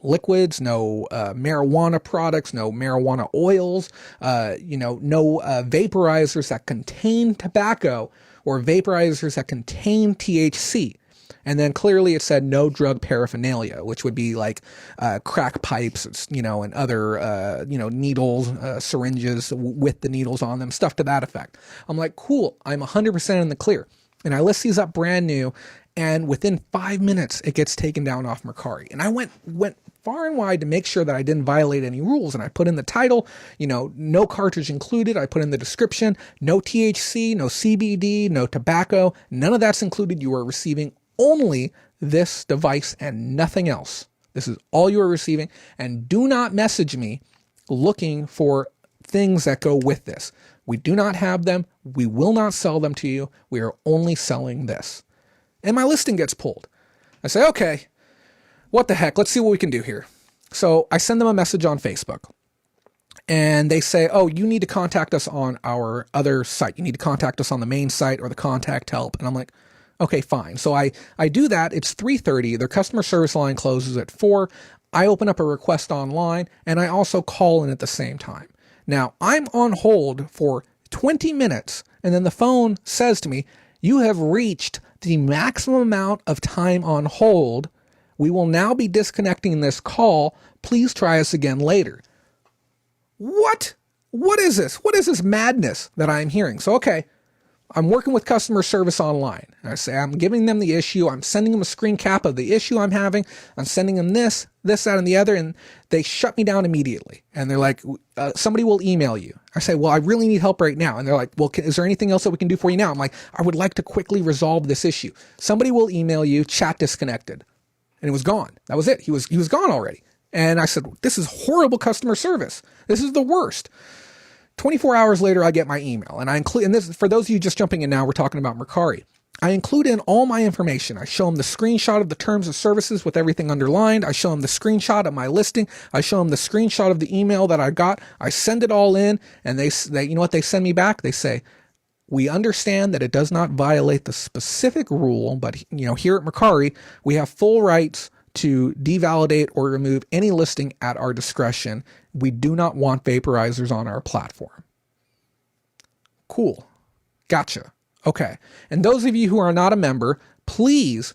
liquids, no marijuana products, no marijuana oils, no vaporizers that contain tobacco or vaporizers that contain THC. And then clearly it said no drug paraphernalia, which would be like crack pipes, and other, needles, syringes with the needles on them, stuff to that effect. I'm like, cool, I'm 100% in the clear. And I list these up brand new, and within 5 minutes, it gets taken down off Mercari. And I went far and wide to make sure that I didn't violate any rules. And I put in the title, no cartridge included. I put in the description, no THC, no CBD, no tobacco. None of that's included. You are receiving only this device and nothing else. This is all you are receiving. And do not message me looking for things that go with this. We do not have them. We will not sell them to you. We are only selling this. And my listing gets pulled. I say, okay, what the heck? Let's see what we can do here. So I send them a message on Facebook. And they say, oh, you need to contact us on our other site. You need to contact us on the main site or the contact help. And I'm like, okay, fine. So I do that. It's 3:30. Their customer service line closes at 4. I open up a request online, and I also call in at the same time. Now, I'm on hold for 20 minutes, and then the phone says to me, you have reached the maximum amount of time on hold. We will now be disconnecting this call. Please try us again later. What? What is this? What is this madness that I'm hearing? So, okay, I'm working with customer service online. I say, I'm giving them the issue. I'm sending them a screen cap of the issue I'm having. I'm sending them this, that, and the other, and they shut me down immediately. And they're like, somebody will email you. I say, well, I really need help right now. And they're like, well, is there anything else that we can do for you now? I'm like, I would like to quickly resolve this issue. Somebody will email you, chat disconnected. And it was gone. That was it. He was gone already. And I said, this is horrible customer service. This is the worst. 24 hours later, I get my email, and I include, and this, for those of you just jumping in now, we're talking about Mercari. I include in all my information. I show them the screenshot of the terms of services with everything underlined. I show them the screenshot of my listing. I show them the screenshot of the email that I got. I send it all in, and they you know what they send me back? They say, we understand that it does not violate the specific rule, but here at Mercari, we have full rights to devalidate or remove any listing at our discretion. We do not want vaporizers on our platform. Cool. Gotcha. Okay. And those of you who are not a member, please,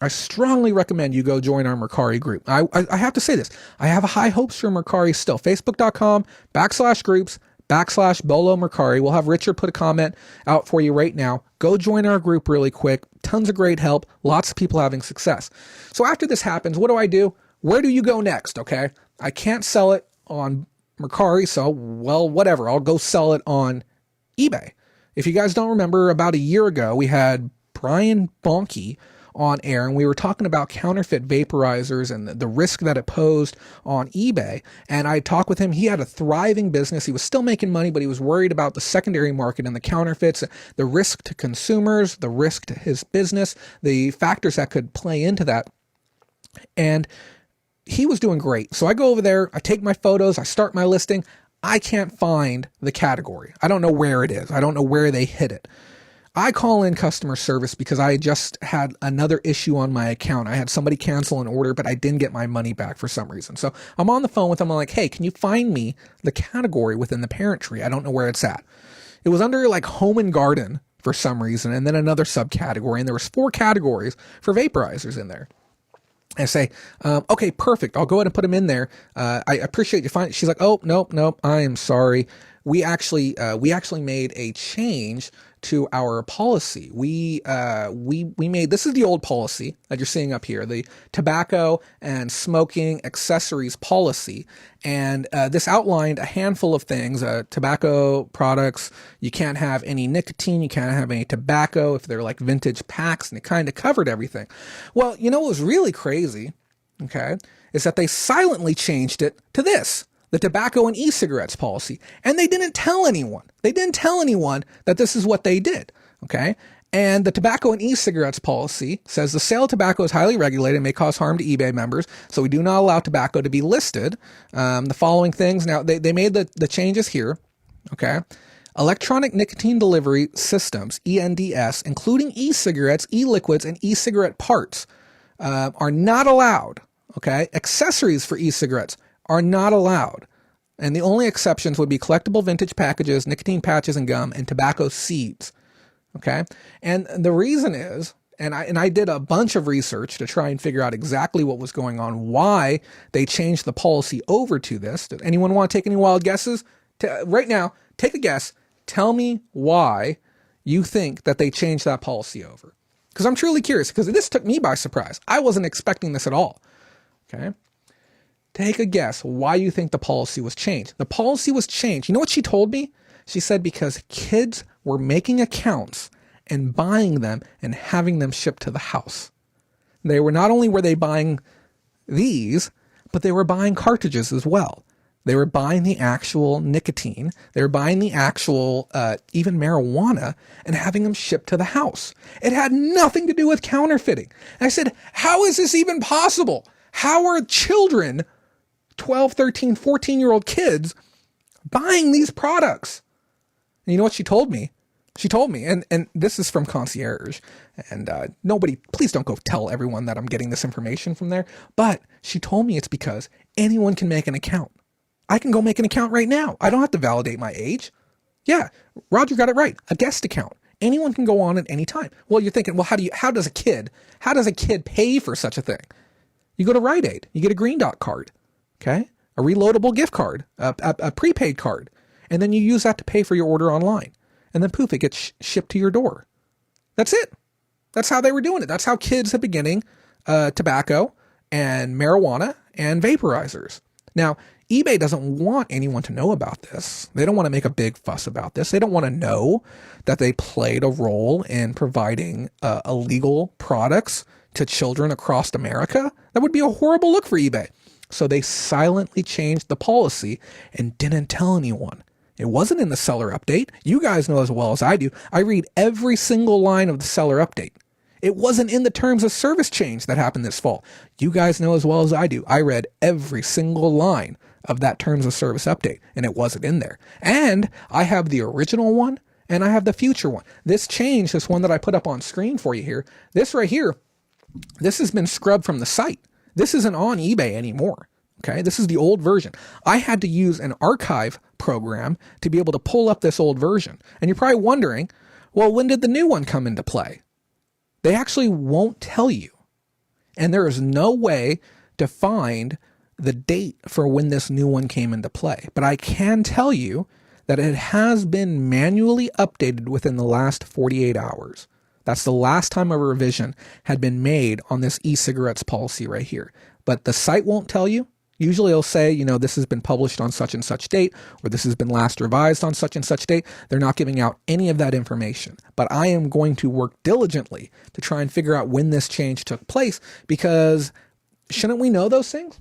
I strongly recommend you go join our Mercari group. I have to say this. I have high hopes for Mercari still. Facebook.com/groups/Bolo Mercari. We'll have Richard put a comment out for you right now. Go join our group really quick. Tons of great help. Lots of people having success. So after this happens, what do? Where do you go next? Okay. I can't sell it on Mercari. So, well, whatever. I'll go sell it on eBay. If you guys don't remember, about a year ago, we had Brian Bonke on air, and we were talking about counterfeit vaporizers and the risk that it posed on eBay. And I talked with him. He had a thriving business. He was still making money, but he was worried about the secondary market and the counterfeits, the risk to consumers, the risk to his business, the factors that could play into that. And he was doing great. So I go over there, I take my photos, I start my listing. I can't find the category. I don't know where it is. I don't know where they hid it. I call in customer service because I just had another issue on my account. I had somebody cancel an order, but I didn't get my money back for some reason. So I'm on the phone with them. I'm like, hey, can you find me the category within the parent tree? I don't know where it's at. It was under like home and garden for some reason, and then another subcategory, and there was 4 categories for vaporizers in there. I say, okay, perfect. I'll go ahead and put them in there. I appreciate you finding. She's like, oh, nope. I am sorry. We actually made a change to our policy. We made, this is the old policy that you're seeing up here, the tobacco and smoking accessories policy. And this outlined a handful of things, tobacco products. You can't have any nicotine. You can't have any tobacco if they're like vintage packs, and it kind of covered everything. Well, you know what was really crazy, okay, is that they silently changed it to this, the tobacco and e-cigarettes policy. And they didn't tell anyone. They didn't tell anyone that this is what they did, okay? And the tobacco and e-cigarettes policy says the sale of tobacco is highly regulated and may cause harm to eBay members, so we do not allow tobacco to be listed. The following things, now they made the changes here, okay? Electronic nicotine delivery systems, ENDS, including e-cigarettes, e-liquids, and e-cigarette parts are not allowed, okay? Accessories for e-cigarettes are not allowed. And the only exceptions would be collectible vintage packages, nicotine patches and gum, and tobacco seeds. Okay. And the reason is, and I did a bunch of research to try and figure out exactly what was going on, why they changed the policy over to this. Did anyone want to take any wild guesses? Right now, take a guess. Tell me why you think that they changed that policy over. Because I'm truly curious, because this took me by surprise. I wasn't expecting this at all. Okay. Take a guess why you think the policy was changed. The policy was changed. You know what she told me? She said because kids were making accounts and buying them and having them shipped to the house. They were, not only were they buying these, but they were buying cartridges as well. They were buying the actual nicotine. They were buying the actual, even marijuana, and having them shipped to the house. It had nothing to do with counterfeiting. And I said, how is this even possible? How are children, 12, 13, 14-year-old kids, buying these products? And you know what she told me? She told me, and this is from Concierge, and nobody, please don't go tell everyone that I'm getting this information from there, but she told me it's because anyone can make an account. I can go make an account right now. I don't have to validate my age. Yeah, Roger got it right. A guest account. Anyone can go on at any time. Well, you're thinking, well, how does a kid pay for such a thing? You go to Rite Aid. You get a Green Dot card, okay? A reloadable gift card, a prepaid card, and then you use that to pay for your order online. And then poof, it gets shipped to your door. That's it. That's how they were doing it. That's how kids are beginning tobacco and marijuana and vaporizers. Now, eBay doesn't want anyone to know about this. They don't want to make a big fuss about this. They don't want to know that they played a role in providing illegal products to children across America. That would be a horrible look for eBay. So they silently changed the policy and didn't tell anyone. It wasn't in the seller update. You guys know as well as I do. I read every single line of the seller update. It wasn't in the terms of service change that happened this fall. You guys know as well as I do. I read every single line of that terms of service update, and it wasn't in there. And I have the original one, and I have the future one. This change, this one that I put up on screen for you here, this right here, this has been scrubbed from the site. This isn't on eBay anymore. Okay, this is the old version. I had to use an archive program to be able to pull up this old version. And you're probably wondering, well, when did the new one come into play? They actually won't tell you. And there is no way to find the date for when this new one came into play. But I can tell you that it has been manually updated within the last 48 hours. That's the last time a revision had been made on this e-cigarettes policy right here. But the site won't tell you. Usually it'll say, you know, this has been published on such and such date, or this has been last revised on such and such date. They're not giving out any of that information. But I am going to work diligently to try and figure out when this change took place, because shouldn't we know those things?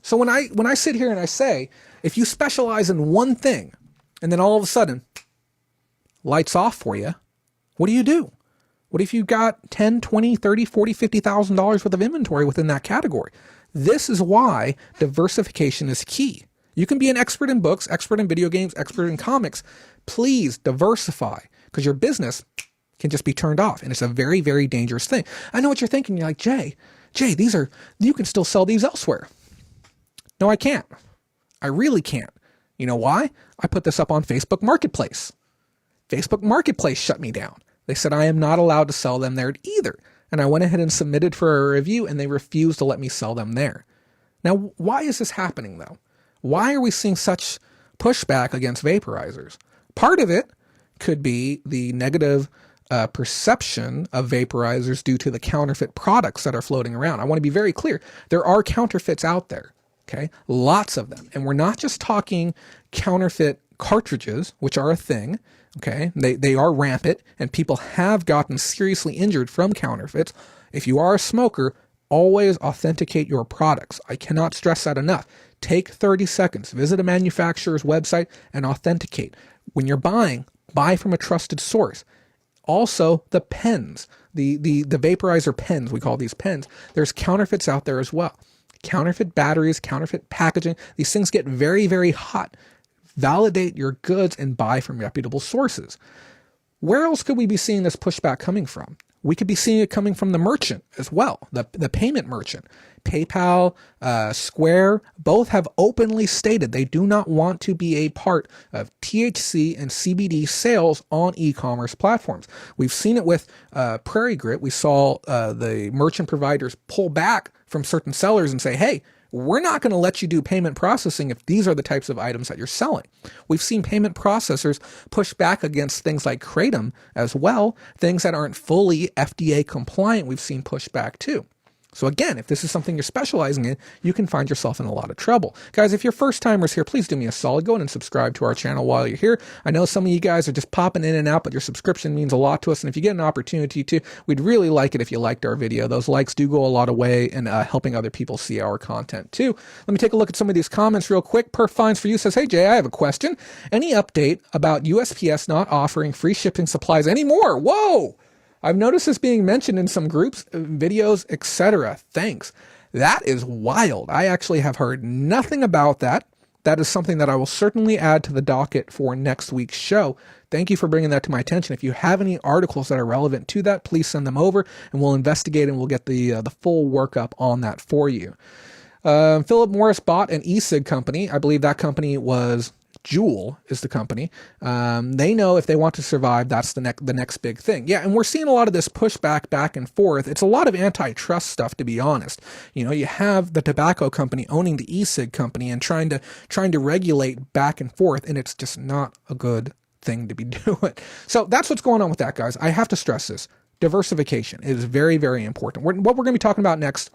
So when I sit here and I say, if you specialize in one thing, and then all of a sudden, lights off for you, what do? What if you've got $10, $20, $30, $40, $50,000 worth of inventory within that category? This is why diversification is key. You can be an expert in books, expert in video games, expert in comics. Please diversify, because your business can just be turned off. And it's a very, very dangerous thing. I know what you're thinking. You're like, Jay, you can still sell these elsewhere. No, I can't. I really can't. You know why? I put this up on Facebook Marketplace. Facebook Marketplace shut me down. They said I am not allowed to sell them there either. And I went ahead and submitted for a review, and they refused to let me sell them there. Now, why is this happening, though? Why are we seeing such pushback against vaporizers? Part of it could be the negative perception of vaporizers due to the counterfeit products that are floating around. I want to be very clear. There are counterfeits out there, okay? Lots of them. And we're not just talking counterfeit cartridges, which are a thing. Okay, they are rampant, and people have gotten seriously injured from counterfeits. If you are a smoker, always authenticate your products. I cannot stress that enough. Take 30 seconds, visit a manufacturer's website, and authenticate. When you're buying, buy from a trusted source. Also, the pens, the vaporizer pens, we call these pens, there's counterfeits out there as well. Counterfeit batteries, counterfeit packaging, these things get very, very hot. Validate your goods and buy from reputable sources. Where else could we be seeing this pushback coming from? We could be seeing it coming from the merchant as well, the payment merchant. PayPal, Square, both have openly stated they do not want to be a part of THC and CBD sales on e-commerce platforms. We've seen it with Prairie Grit. We saw the merchant providers pull back from certain sellers and say, hey, we're not going to let you do payment processing if these are the types of items that you're selling. We've seen payment processors push back against things like Kratom as well. Things that aren't fully FDA compliant, we've seen pushback too. So again, if this is something you're specializing in, you can find yourself in a lot of trouble. Guys, if you're first timers here, please do me a solid. Go ahead and subscribe to our channel while you're here. I know some of you guys are just popping in and out, but your subscription means a lot to us. And if you get an opportunity to, we'd really like it if you liked our video. Those likes do go a lot of way in helping other people see our content too. Let me take a look at some of these comments real quick. Perf Finds For You says, hey Jay, I have a question. Any update about USPS not offering free shipping supplies anymore? Whoa! I've noticed this being mentioned in some groups, videos, etc. Thanks. That is wild. I actually have heard nothing about that. That is something that I will certainly add to the docket for next week's show. Thank you for bringing that to my attention. If you have any articles that are relevant to that, please send them over, and we'll investigate and we'll get the full workup on that for you. Philip Morris bought an e-cig company. I believe that company was Juul is the company. They know if they want to survive, that's the next big thing. Yeah, and we're seeing a lot of this pushback back and forth. It's a lot of antitrust stuff, to be honest. You know, you have the tobacco company owning the e-cig company and trying to regulate back and forth, and it's just not a good thing to be doing. So that's what's going on with that, guys. I have to stress this. Diversification is very, very important. What we're going to be talking about next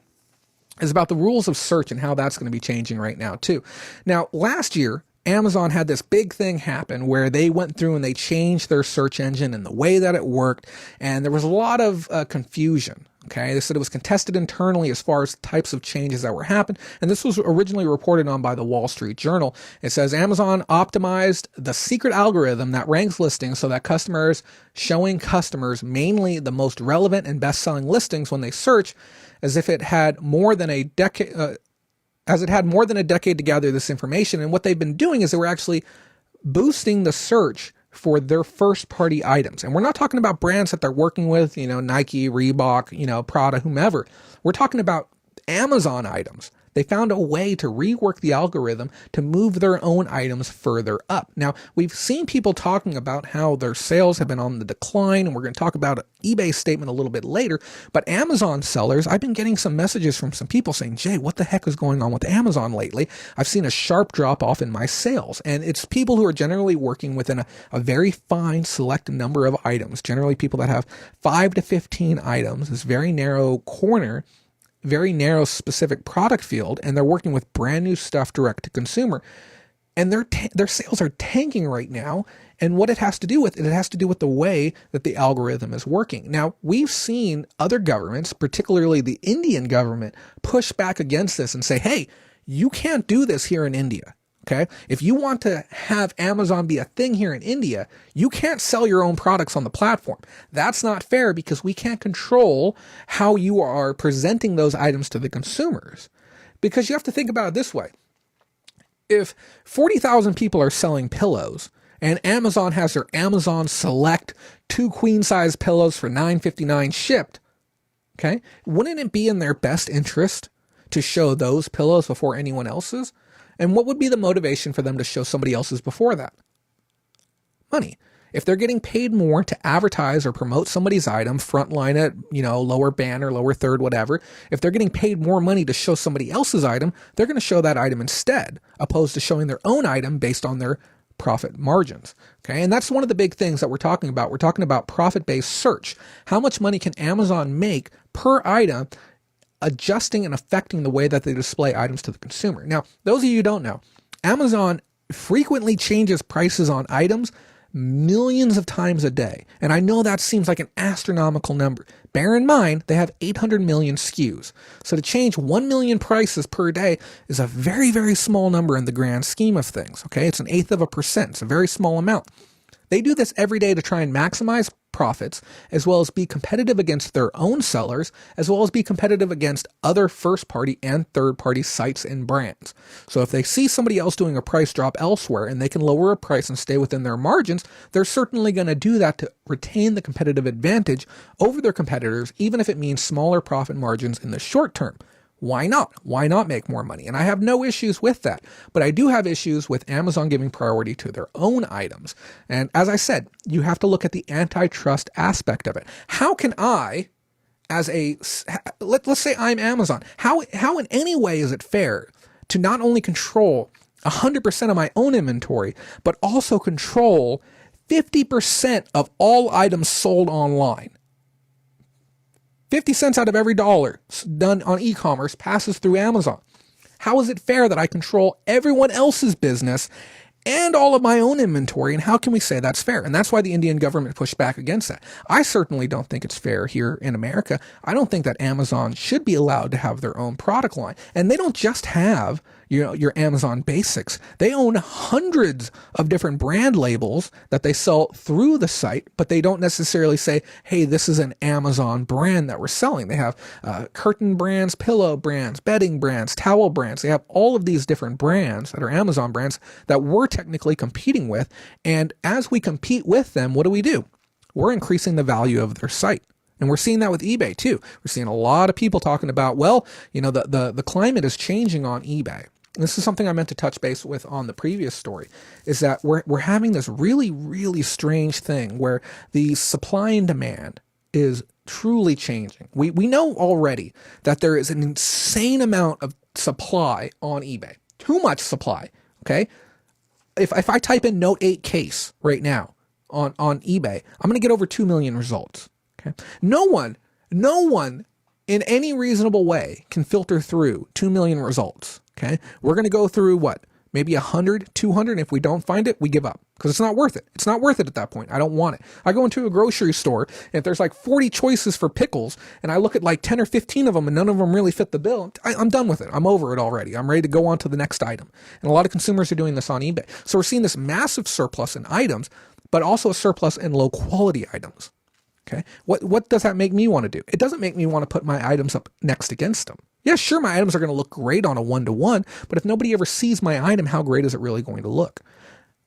is about the rules of search and how that's going to be changing right now, too. Now, last year, Amazon had this big thing happen where they went through and they changed their search engine and the way that it worked, and there was a lot of confusion. Okay, they said it was contested internally as far as types of changes that were happening, and this was originally reported on by the Wall Street Journal. It says Amazon optimized the secret algorithm that ranks listings so that showing customers mainly the most relevant and best-selling listings when they search, as if it had more than a decade, to gather this information. And what they've been doing is they were actually boosting the search for their first party items. And we're not talking about brands that they're working with, Nike, Reebok, Prada, whomever. We're talking about Amazon items. They found a way to rework the algorithm to move their own items further up. Now, we've seen people talking about how their sales have been on the decline, and we're going to talk about eBay's statement a little bit later, but Amazon sellers, I've been getting some messages from some people saying, Jay, what the heck is going on with Amazon lately? I've seen a sharp drop off in my sales, and it's people who are generally working within a very fine select number of items, generally people that have 5 to 15 items, this very narrow corner, very narrow specific product field, and they're working with brand new stuff direct to consumer, and their sales are tanking right now. And what it has to do with the way that the algorithm is working. Now, we've seen other governments, particularly the Indian government, push back against this and say, hey, you can't do this here in India. Okay, if you want to have Amazon be a thing here in India, you can't sell your own products on the platform. That's not fair because we can't control how you are presenting those items to the consumers. Because you have to think about it this way. If 40,000 people are selling pillows and Amazon has their Amazon Select 2 queen-size pillows for $9.59 shipped, okay, wouldn't it be in their best interest to show those pillows before anyone else's? And what would be the motivation for them to show somebody else's before that? Money. If they're getting paid more to advertise or promote somebody's item, frontline it, lower banner, lower third, whatever. If they're getting paid more money to show somebody else's item, they're going to show that item instead, opposed to showing their own item based on their profit margins. Okay. And that's one of the big things that we're talking about. We're talking about profit-based search. How much money can Amazon make per item, adjusting and affecting the way that they display items to the consumer. Now, those of you who don't know, Amazon frequently changes prices on items millions of times a day. And I know that seems like an astronomical number. Bear in mind, they have 800 million SKUs. So to change 1 million prices per day is a very, very small number in the grand scheme of things. Okay, it's 0.1%. It's a very small amount. They do this every day to try and maximize profits, as well as be competitive against their own sellers, as well as be competitive against other first-party and third-party sites and brands. So if they see somebody else doing a price drop elsewhere and they can lower a price and stay within their margins, they're certainly going to do that to retain the competitive advantage over their competitors, even if it means smaller profit margins in the short term. Why not? Why not make more money? And I have no issues with that. But I do have issues with Amazon giving priority to their own items. And as I said, you have to look at the antitrust aspect of it. How can I, let's say I'm Amazon, how in any way is it fair to not only control 100% of my own inventory, but also control 50% of all items sold online? 50 cents out of every dollar done on e-commerce passes through Amazon. How is it fair that I control everyone else's business and all of my own inventory? And how can we say that's fair? And that's why the Indian government pushed back against that. I certainly don't think it's fair here in America. I don't think that Amazon should be allowed to have their own product line. And they don't just have your Amazon basics. They own hundreds of different brand labels that they sell through the site, but they don't necessarily say, hey, this is an Amazon brand that we're selling. They have curtain brands, pillow brands, bedding brands, towel brands. They have all of these different brands that are Amazon brands that we're technically competing with. And as we compete with them, what do? We're increasing the value of their site. And we're seeing that with eBay too. We're seeing a lot of people talking about, the climate is changing on eBay. This is something I meant to touch base with on the previous story, is that we're having this really, really strange thing where the supply and demand is truly changing. We know already that there is an insane amount of supply on eBay. Too much supply, okay? If I type in Note 8 case right now on eBay, I'm going to get over 2 million results, okay? No one in any reasonable way can filter through 2 million results. Okay, we're going to go through maybe 100, 200. And if we don't find it, we give up because it's not worth it. It's not worth it at that point. I don't want it. I go into a grocery store and if there's like 40 choices for pickles and I look at like 10 or 15 of them and none of them really fit the bill, I'm done with it. I'm over it already. I'm ready to go on to the next item. And a lot of consumers are doing this on eBay. So we're seeing this massive surplus in items, but also a surplus in low quality items. Okay. What does that make me want to do? It doesn't make me want to put my items up next against them. Yeah, sure, my items are going to look great on a 1-to-1, but if nobody ever sees my item, how great is it really going to look?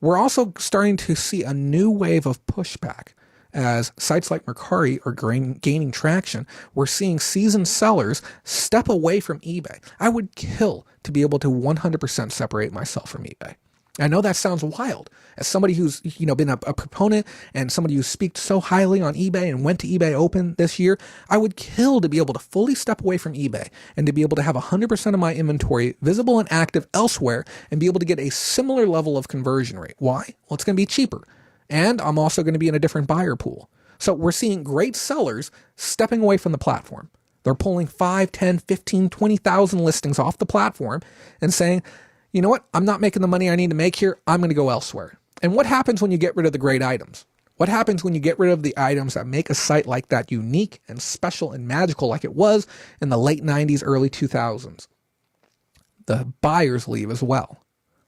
We're also starting to see a new wave of pushback as sites like Mercari are gaining traction. We're seeing seasoned sellers step away from eBay. I would kill to be able to 100% separate myself from eBay. I know that sounds wild. As somebody who's been a proponent and somebody who speaks so highly on eBay and went to eBay Open this year, I would kill to be able to fully step away from eBay and to be able to have 100% of my inventory visible and active elsewhere and be able to get a similar level of conversion rate. Why? Well, it's going to be cheaper. And I'm also going to be in a different buyer pool. So we're seeing great sellers stepping away from the platform. They're pulling 5, 10, 15, 20,000 listings off the platform and saying, you know what? I'm not making the money I need to make here. I'm going to go elsewhere. And what happens when you get rid of the great items? What happens when you get rid of the items that make a site like that unique and special and magical like it was in the late 90s, early 2000s? The buyers leave as well.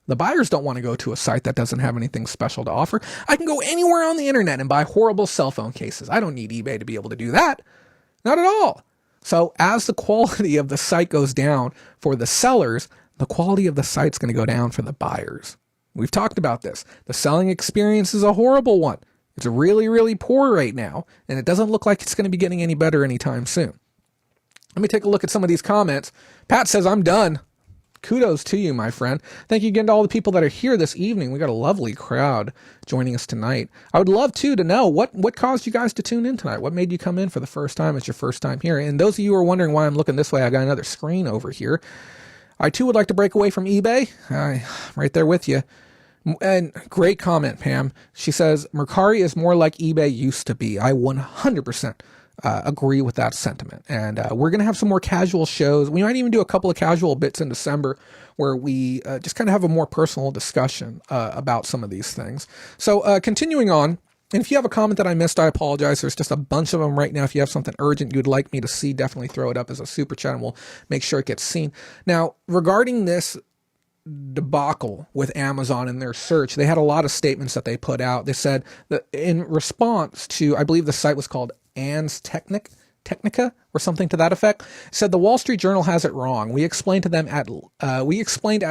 The buyers don't want to go to a site that doesn't have anything special to offer. I can go anywhere on the internet and buy horrible cell phone cases. I don't need eBay to be able to do that. Not at all. So as the quality of the site goes down for the sellers, the quality of the site's going to go down for the buyers. We've talked about this. The selling experience is a horrible one. It's really, really poor right now, and it doesn't look like it's going to be getting any better anytime soon. Let me take a look at some of these comments. Pat says, I'm done. Kudos to you, my friend. Thank you again to all the people that are here this evening. We got a lovely crowd joining us tonight. I would love to know what caused you guys to tune in tonight. What made you come in for the first time? It's your first time here. And those of you who are wondering why I'm looking this way, I got another screen over here. I too would like to break away from eBay. Right there with you. And great comment, Pam. She says, Mercari is more like eBay used to be. I 100% agree with that sentiment. And we're going to have some more casual shows. We might even do a couple of casual bits in December where we just kind of have a more personal discussion about some of these things. So continuing on, and if you have a comment that I missed, I apologize. There's just a bunch of them right now. If you have something urgent you'd like me to see, definitely throw it up as a super chat and we'll make sure it gets seen. Now, regarding this debacle with Amazon and their search, they had a lot of statements that they put out. They said that in response to, I believe the site was called Ann's Technica or something to that effect, said the Wall Street Journal has it wrong. We explained at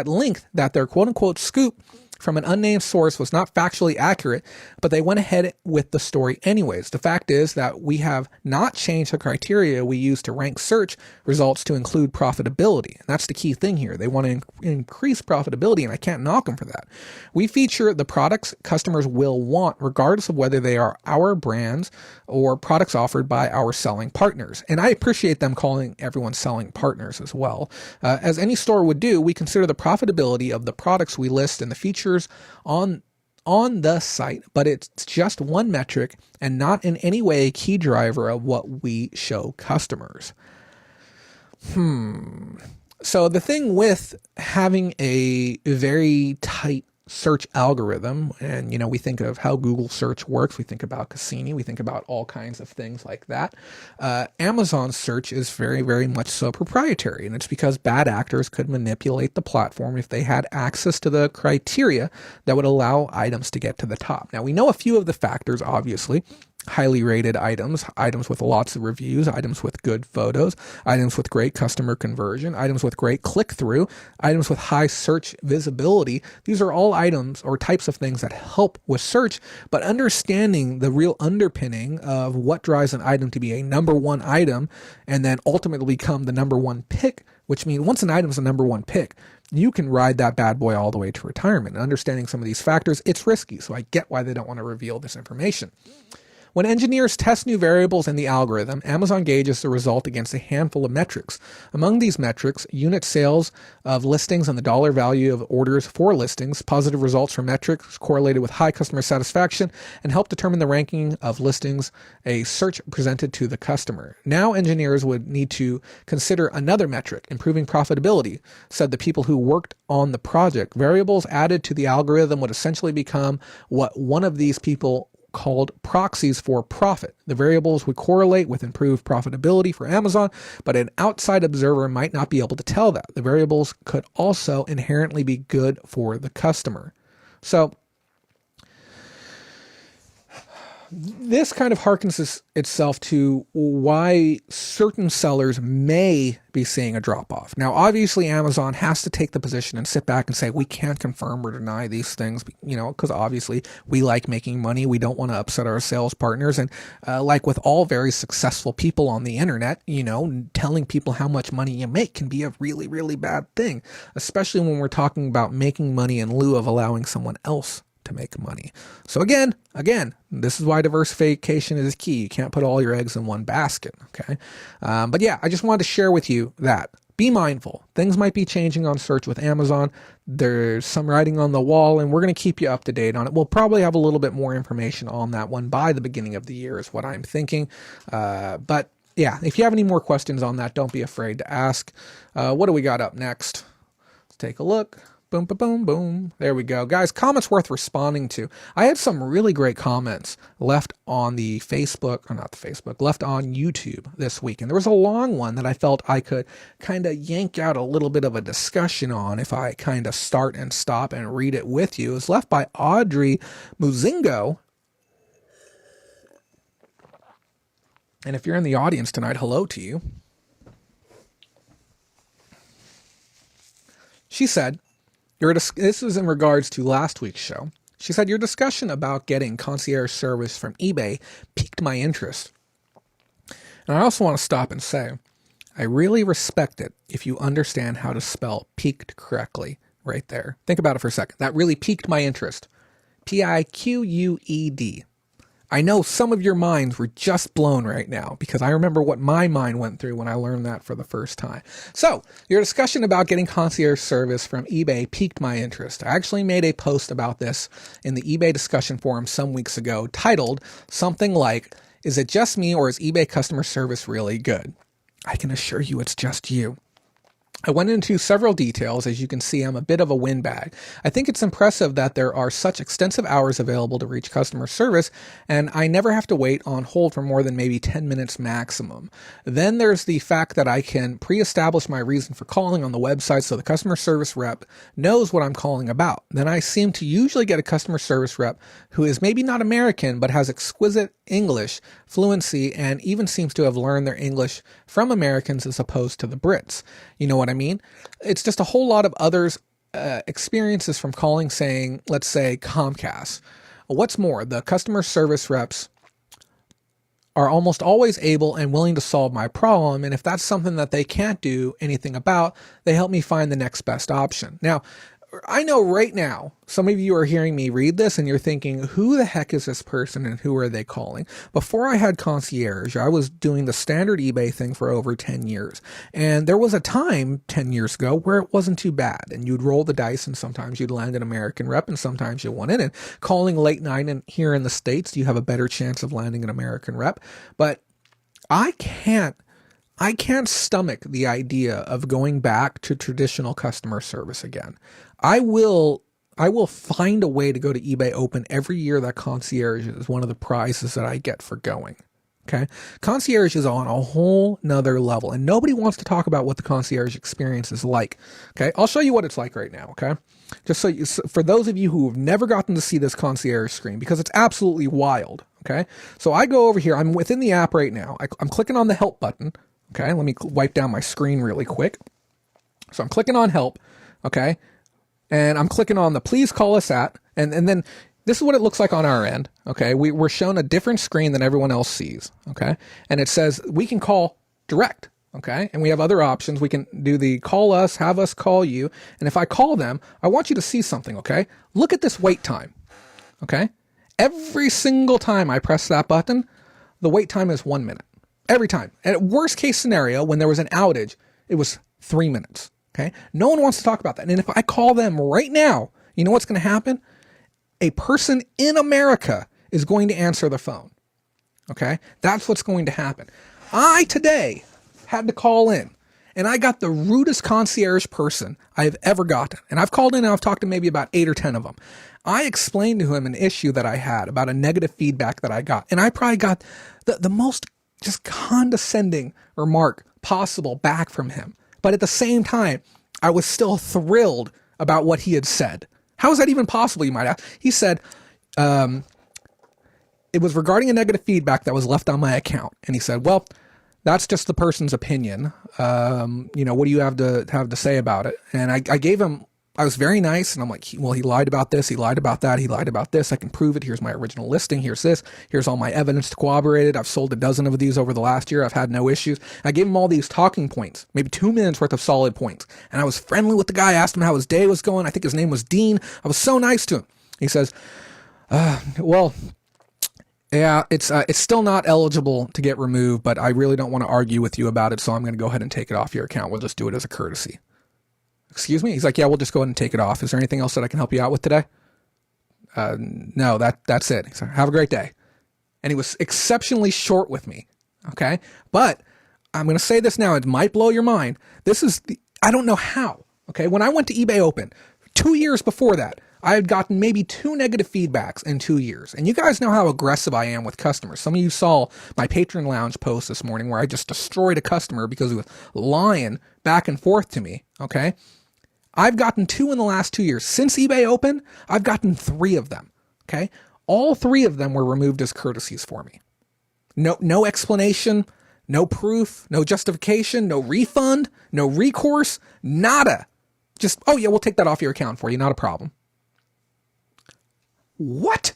length that their quote unquote scoop from an unnamed source was not factually accurate, but they went ahead with the story anyways. The fact is that we have not changed the criteria we use to rank search results to include profitability. And that's the key thing here. They want to increase profitability, and I can't knock them for that. We feature the products customers will want, regardless of whether they are our brands or products offered by our selling partners. And I appreciate them calling everyone selling partners as well. As any store would do, we consider the profitability of the products we list and the features on the site, but it's just one metric and not in any way a key driver of what we show customers. So the thing with having a very tight search algorithm, and we think of how Google search works, we think about Cassini, we think about all kinds of things like that. Amazon search is very, very much so proprietary, and it's because bad actors could manipulate the platform if they had access to the criteria that would allow items to get to the top. Now, we know a few of the factors, obviously. Highly rated items, items with lots of reviews, items with good photos, items with great customer conversion, items with great click-through, items with high search visibility. These are all items or types of things that help with search, but understanding the real underpinning of what drives an item to be a number one item and then ultimately become the number one pick, which means once an item is a number one pick, you can ride that bad boy all the way to retirement. And understanding some of these factors, it's risky, so I get why they don't want to reveal this information. When engineers test new variables in the algorithm, Amazon gauges the result against a handful of metrics. Among these metrics, unit sales of listings and the dollar value of orders for listings, positive results from metrics correlated with high customer satisfaction, and help determine the ranking of listings a search presented to the customer. Now engineers would need to consider another metric, improving profitability, said the people who worked on the project. Variables added to the algorithm would essentially become what one of these people called proxies for profit. The variables would correlate with improved profitability for Amazon, but an outside observer might not be able to tell that. The variables could also inherently be good for the customer. So this kind of harkens itself to why certain sellers may be seeing a drop-off. Now, obviously, Amazon has to take the position and sit back and say, we can't confirm or deny these things, because obviously we like making money. We don't want to upset our sales partners. And like with all very successful people on the internet, telling people how much money you make can be a really, really bad thing, especially when we're talking about making money in lieu of allowing someone else to make money. So again, this is why diversification is key. You can't put all your eggs in one basket. Okay. But yeah, I just wanted to share with you that be mindful. Things might be changing on search with Amazon. There's some writing on the wall, and we're going to keep you up to date on it. We'll probably have a little bit more information on that one by the beginning of the year is what I'm thinking. But yeah, if you have any more questions on that, don't be afraid to ask. What do we got up next? Let's take a look. Boom, boom, boom, boom. There we go. Guys, comments worth responding to. I had some really great comments left on the left on YouTube this week. And there was a long one that I felt I could kind of yank out a little bit of a discussion on if I kind of start and stop and read it with you. It was left by Audrey Muzingo. And if you're in the audience tonight, hello to you. She said, this is in regards to last week's show. She said, your discussion about getting concierge service from eBay piqued my interest. And I also want to stop and say, I really respect it if you understand how to spell piqued correctly right there. Think about it for a second. That really piqued my interest. Piqued. I know some of your minds were just blown right now because I remember what my mind went through when I learned that for the first time. So your discussion about getting concierge service from eBay piqued my interest. I actually made a post about this in the eBay discussion forum some weeks ago titled something like, is it just me or is eBay customer service really good? I can assure you it's just you. I went into several details. As you can see, I'm a bit of a windbag. I think it's impressive that there are such extensive hours available to reach customer service, and I never have to wait on hold for more than maybe 10 minutes maximum. Then there's the fact that I can pre-establish my reason for calling on the website so the customer service rep knows what I'm calling about. Then I seem to usually get a customer service rep who is maybe not American, but has exquisite English fluency and even seems to have learned their English from Americans as opposed to the Brits. You know what I mean? It's just a whole lot of others experiences from calling, saying, let's say Comcast. What's more, the customer service reps are almost always able and willing to solve my problem. And if that's something that they can't do anything about, they help me find the next best option. Now, I know right now, some of you are hearing me read this and you're thinking, who the heck is this person and who are they calling? Before I had concierge, I was doing the standard eBay thing for over 10 years. And there was a time 10 years ago where it wasn't too bad. And you'd roll the dice and sometimes you'd land an American rep and sometimes you won in. And calling late night and here in the States, you have a better chance of landing an American rep. But I can't stomach the idea of going back to traditional customer service again. I will find a way to go to eBay Open every year that concierge is one of the prizes that I get for going. Okay. Concierge is on a whole nother level and nobody wants to talk about what the concierge experience is like. Okay. I'll show you what it's like right now. Okay. Just for those of you who have never gotten to see this concierge screen, because it's absolutely wild. Okay. So I go over here. I'm within the app right now. I'm clicking on the help button. Okay. Let me wipe down my screen really quick. So I'm clicking on help. Okay. And I'm clicking on the please call us at, and then this is what it looks like on our end. Okay. We're shown a different screen than everyone else sees. Okay. And it says we can call direct. Okay. And we have other options. We can do the call us, have us call you. And if I call them, I want you to see something. Okay. Look at this wait time. Okay. Every single time I press that button, the wait time is 1 minute. Every time. And worst case scenario, when there was an outage, it was 3 minutes. Okay? No one wants to talk about that. And if I call them right now, you know what's going to happen? A person in America is going to answer the phone. Okay? That's what's going to happen. I today had to call in, and I got the rudest concierge person I've ever gotten. And I've called in and I've talked to maybe about 8 or 10 of them. I explained to him an issue that I had about a negative feedback that I got. And I probably got the most just condescending remark possible back from him. But at the same time, I was still thrilled about what he had said. How is that even possible, you might ask? He said, it was regarding a negative feedback that was left on my account. And he said, well, that's just the person's opinion. What do you have to say about it? And I gave him, I was very nice. And I'm like, well, he lied about this. He lied about that. He lied about this. I can prove it. Here's my original listing. Here's this. Here's all my evidence to corroborate it. I've sold a dozen of these over the last year. I've had no issues. I gave him all these talking points, maybe 2 minutes worth of solid points. And I was friendly with the guy. I asked him how his day was going. I think his name was Dean. I was so nice to him. He says, well, yeah, it's still not eligible to get removed, but I really don't want to argue with you about it, so I'm going to go ahead and take it off your account. We'll just do it as a courtesy. Excuse me? He's like, yeah, we'll just go ahead and take it off. Is there anything else that I can help you out with today? No, that's it. He said, have a great day. And he was exceptionally short with me, okay? But I'm going to say this now. It might blow your mind. I don't know how, okay? When I went to eBay Open, 2 years before that, I had gotten maybe 2 negative feedbacks in 2 years. And you guys know how aggressive I am with customers. Some of you saw my Patreon Lounge post this morning where I just destroyed a customer because he was lying back and forth to me, okay? I've gotten 2 in the last 2 years. Since eBay Open, I've gotten 3 of them, okay? All 3 of them were removed as courtesies for me. No explanation, no proof, no justification, no refund, no recourse, nada. Just, oh yeah, we'll take that off your account for you, not a problem. What?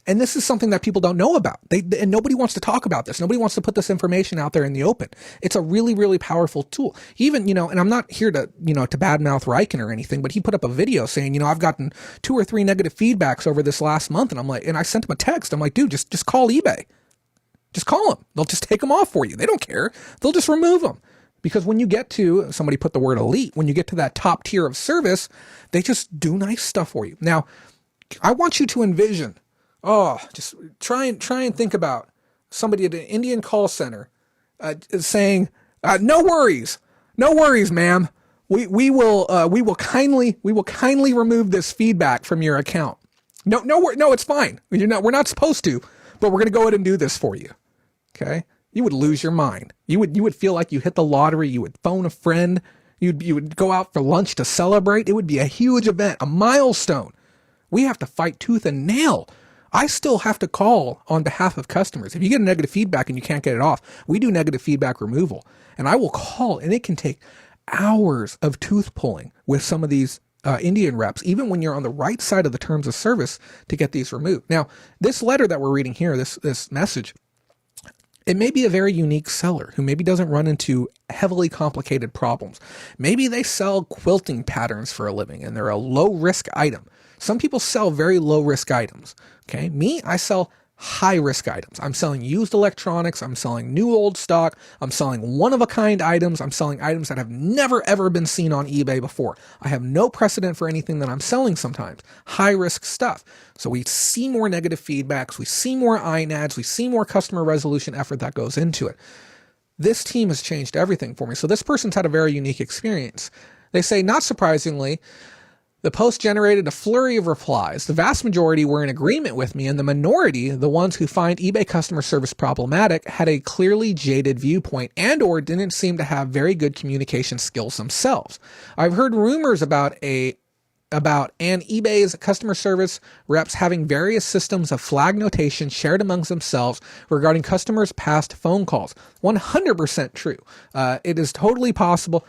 And this is something that people don't know about. And nobody wants to talk about this. Nobody wants to put this information out there in the open. It's a really, really powerful tool. Even, and I'm not here to badmouth Riken or anything, but he put up a video saying, I've gotten 2 or 3 negative feedbacks over this last month. And I'm like, and I sent him a text. I'm like, dude, just call eBay. Just call them. They'll just take them off for you. They don't care. They'll just remove them. Because when you get to, somebody put the word elite, when you get to that top tier of service, they just do nice stuff for you. Now, I want you to envision, just try and think about somebody at an Indian call center saying, no worries, ma'am. We will kindly remove this feedback from your account. No, it's fine. We're not supposed to, but we're going to go ahead and do this for you. Okay. You would lose your mind. You would feel like you hit the lottery. You would phone a friend. You would go out for lunch to celebrate. It would be a huge event, a milestone. We have to fight tooth and nail. I still have to call on behalf of customers. If you get a negative feedback and you can't get it off, we do negative feedback removal. And I will call, and it can take hours of tooth pulling with some of these Indian reps, even when you're on the right side of the terms of service, to get these removed. Now, this letter that we're reading here, this message, it may be a very unique seller who maybe doesn't run into heavily complicated problems. Maybe they sell quilting patterns for a living and they're a low-risk item. Some people sell very low-risk items, okay? Me, I sell high-risk items. I'm selling used electronics. I'm selling new old stock. I'm selling one-of-a-kind items. I'm selling items that have never, ever been seen on eBay before. I have no precedent for anything that I'm selling sometimes. High-risk stuff. So we see more negative feedbacks. We see more INADs. We see more customer resolution effort that goes into it. This team has changed everything for me. So this person's had a very unique experience. They say, not surprisingly, the post generated a flurry of replies. The vast majority were in agreement with me, and the minority, the ones who find eBay customer service problematic, had a clearly jaded viewpoint and or didn't seem to have very good communication skills themselves. I've heard rumors about eBay's customer service reps having various systems of flag notation shared amongst themselves regarding customers' past phone calls. 100% true. It is totally possible.